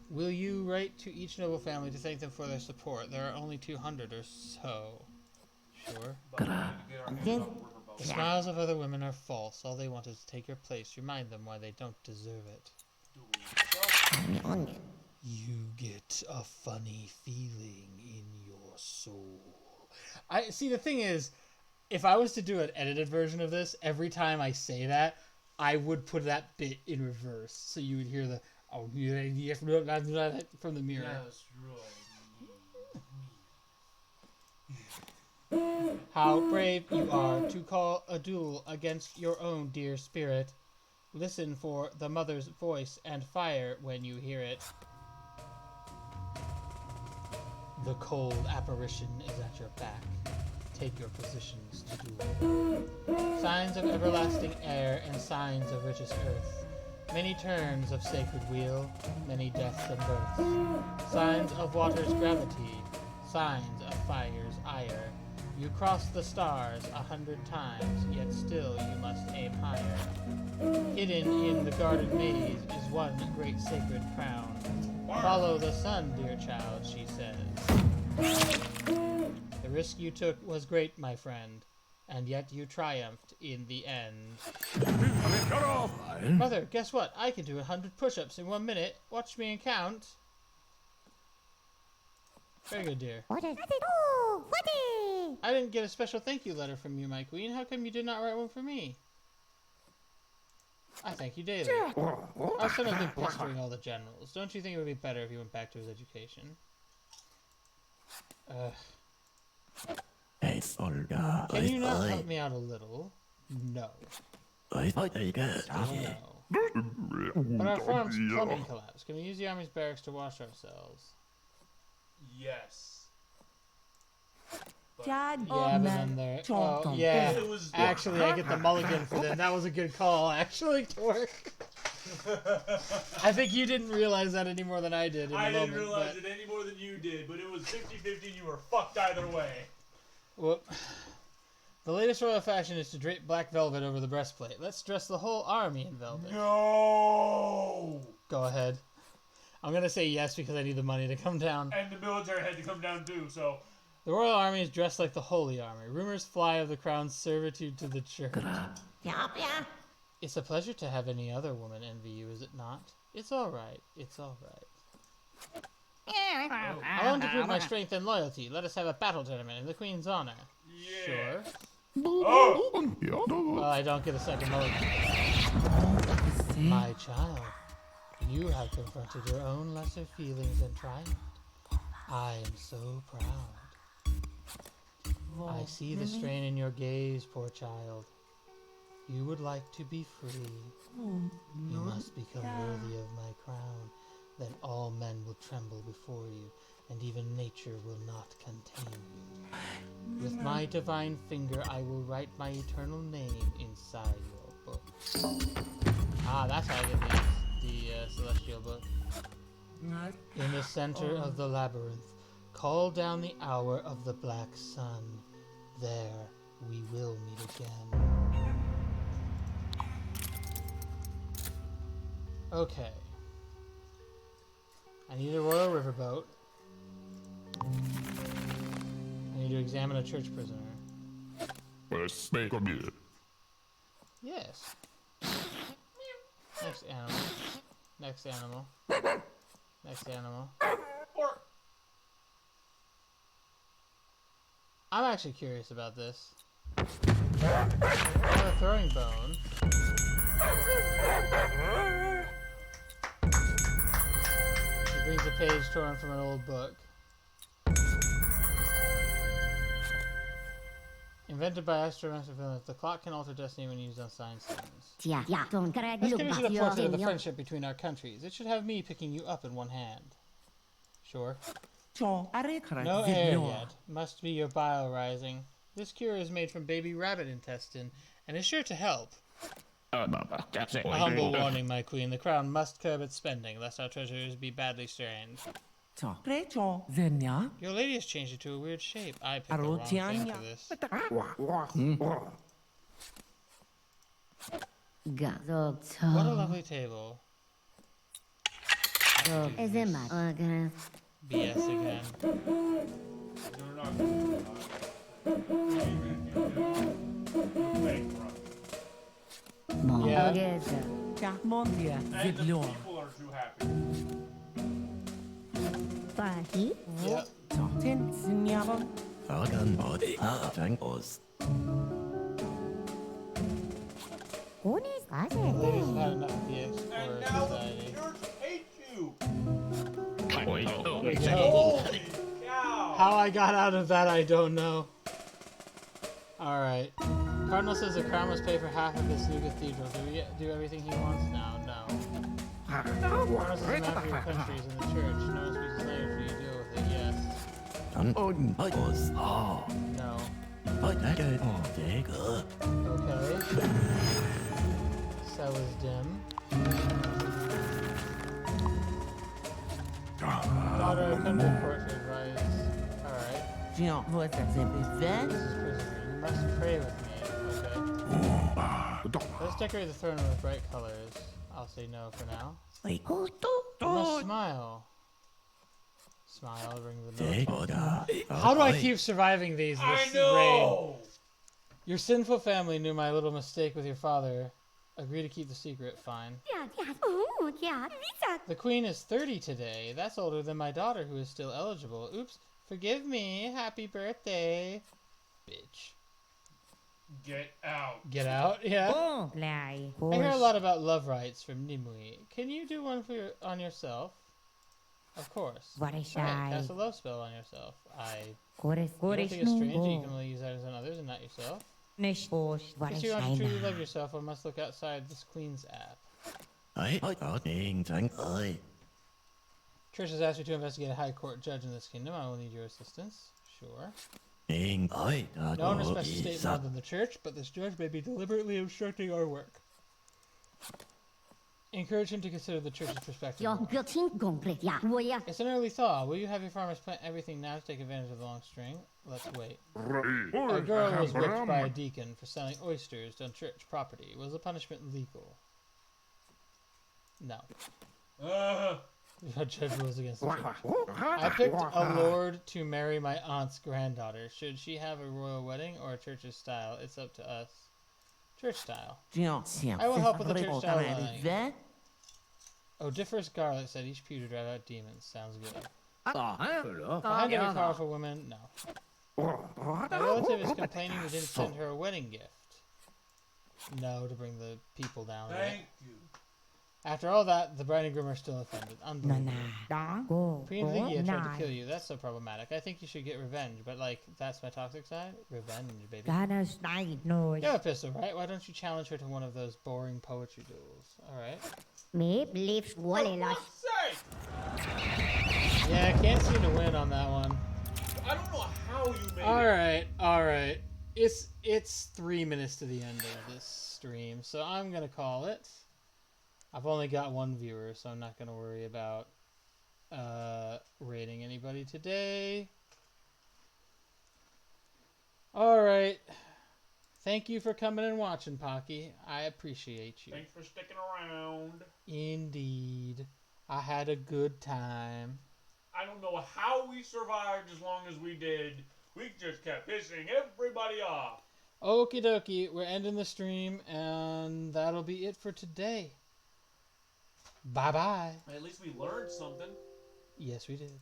Will you write to each noble family to thank them for their support? There are only 200 or so. Sure. But we need to get our hands on The riverboat. smiles of other women are false. All they want is to take your place. Remind them why they don't deserve it. Do it yourself. You get a funny feeling in your soul. I see. The thing is, if I was to do an edited version of this, every time I say that, I would put that bit in reverse, so you would hear the "oh yeah" from the mirror. Yes, right. How brave you are to call a duel against your own dear spirit. Listen for the mother's voice and fire when you hear it. The cold apparition is at your back. Take your positions to duel. Signs of everlasting air and signs of richest earth. Many turns of sacred wheel, many deaths and births. Signs of water's gravity, signs of fire's ire. You cross the stars 100 times, yet still you must aim higher. Hidden in the guarded maze is one great sacred crown. Follow the sun, dear child, she says. The risk you took was great, my friend, and yet you triumphed in the end. Mother, guess what? I can do 100 push-ups in 1 minute. Watch me and count. Very good, dear. I didn't get a special thank you letter from you, my queen. How come you did not write one for me? I thank you daily. Our son has been pestering all the generals. Don't you think it would be better if he went back to his education? Can you not help me out a little? No. Still no. But our farm's plumbing collapsed. Can we use the army's barracks to wash ourselves? Yes. Chad, Yeah, but then there. Oh, yeah. It was Actually, I get the mulligan for that. That was a good call, actually, Torque. I think you didn't realize that any more than I did. I didn't realize it any more than you did, but it was 50-50 and you were fucked either way. Whoop. The latest royal fashion is to drape black velvet over the breastplate. Let's dress the whole army in velvet. No! Go ahead. I'm going to say yes because I need the money to come down. And the military had to come down too, so... The royal army is dressed like the holy army. Rumors fly of the crown's servitude to the church. It's a pleasure to have any other woman envy you, is it not? It's all right. It's all right. I want to prove my strength and loyalty. Let us have a battle tournament in the queen's honor. Yeah. Sure. Oh! Well, I don't get a second mulligan. My child, you have confronted your own lesser feelings and triumphed. I am so proud. I see the strain in your gaze, poor child. You would like to be free. You must become worthy of my crown. Then all men will tremble before you, and even nature will not contain you. With my divine finger, I will write my eternal name inside your book. Ah, that's how I get the celestial book. In the center of the labyrinth, call down the hour of the black sun. There we will meet again. Okay. I need a royal riverboat. I need to examine a church prisoner. Yes. Next animal. Next animal. Next animal. Or... I'm actually curious about this. I have a throwing bone. He brings a page torn from an old book. Invented by astronomers, the clock can alter destiny when used on science things. Let's commission a portrait of the friendship between our countries. It should have me picking you up in one hand. Sure. No air yet. Must be your bile rising. This cure is made from baby rabbit intestine, and is sure to help. A humble warning, my queen. The crown must curb its spending, lest our treasures be badly strained. Your lady has changed it to a weird shape. I picked the wrong thing for this. What a lovely table. So, do ezema. this BS again. You're not going to die. Even if you do, you're bankrupt. Yeah. Together. Charmondia. And the Zebulon. people are too happy. Party. Yep. Ten. Signabo. Ones. The ladies have had enough BS And for now the society. church hates you. Yo. Holy cow. How I got out of that, I don't know. Alright. Cardinal says the crown must pay for half of this new cathedral. Do we do everything he wants now? No. Cardinal says the map of your country is in the church. No one speaks his language, you deal with it, yes. No. Okay. Cell is dim. Daughter of country court to advise. Alright. Jean, what's that? This is prisoner. You must pray with me. Okay. Let's decorate the throne with bright colors. I'll say no for now. You must smile. Smile, ring the military. How do I keep surviving these I this reign? know. Your sinful family knew my little mistake with your father. Agree to keep the secret, fine. The queen is 30 today. That's older than my daughter, who is still eligible. Oops. Forgive me. Happy birthday. Bitch. Get out. Get out? Yeah. Bon. Lai. I hear a lot about love rights from Nimue. Can you do one for on yourself? Of course. What a Right, shy. cast a love spell on yourself. Chorus. You don't think it's strange that you can only use that on others and not yourself? What If a you want to truly shy. love yourself, one must look outside this queen's app. Trish has asked me to investigate a high court judge in this kingdom. I will need your assistance. Sure. No one respects the state more than the church, but this judge may be deliberately obstructing our work. Encourage him to consider the church's perspective. more. It's an early thaw. Will you have your farmers plant everything now to take advantage of the long string? Let's wait. A girl was whipped by a deacon for selling oysters on church property. Was the punishment legal? No. The judge rules against the church. I picked a lord to marry my aunt's granddaughter. Should she have a royal wedding or a church's style? It's up to us. Church style. I will help with the church style wedding. Oh, Differ's Garlic said each pew to drive out demons. Sounds good. Behind every powerful woman? No. My relative is complaining we didn't send her a wedding gift. No, to bring the people down. Right? Thank you. After all that, the bride and groom are still offended. Unbelievable. Queen Vigia tried to kill you. That's so problematic. I think you should get revenge, but like, that's my toxic side? Revenge, baby. You have a pistol, right? Why don't you challenge her to one of those boring poetry duels? Alright. For fuck's sake! Yeah, I can't seem to win on that one. I don't know how you made it. Alright. It's 3 minutes to the end of this stream, so I'm gonna call it. I've only got one viewer, so I'm not gonna worry about rating anybody today. Alright. Thank you for coming and watching, Pocky. I appreciate you. Thanks for sticking around. Indeed. I had a good time. I don't know how we survived as long as we did. We just kept pissing everybody off. Okie dokie, we're ending the stream, and that'll be it for today. Bye-bye. At least we learned something. Yes, we did.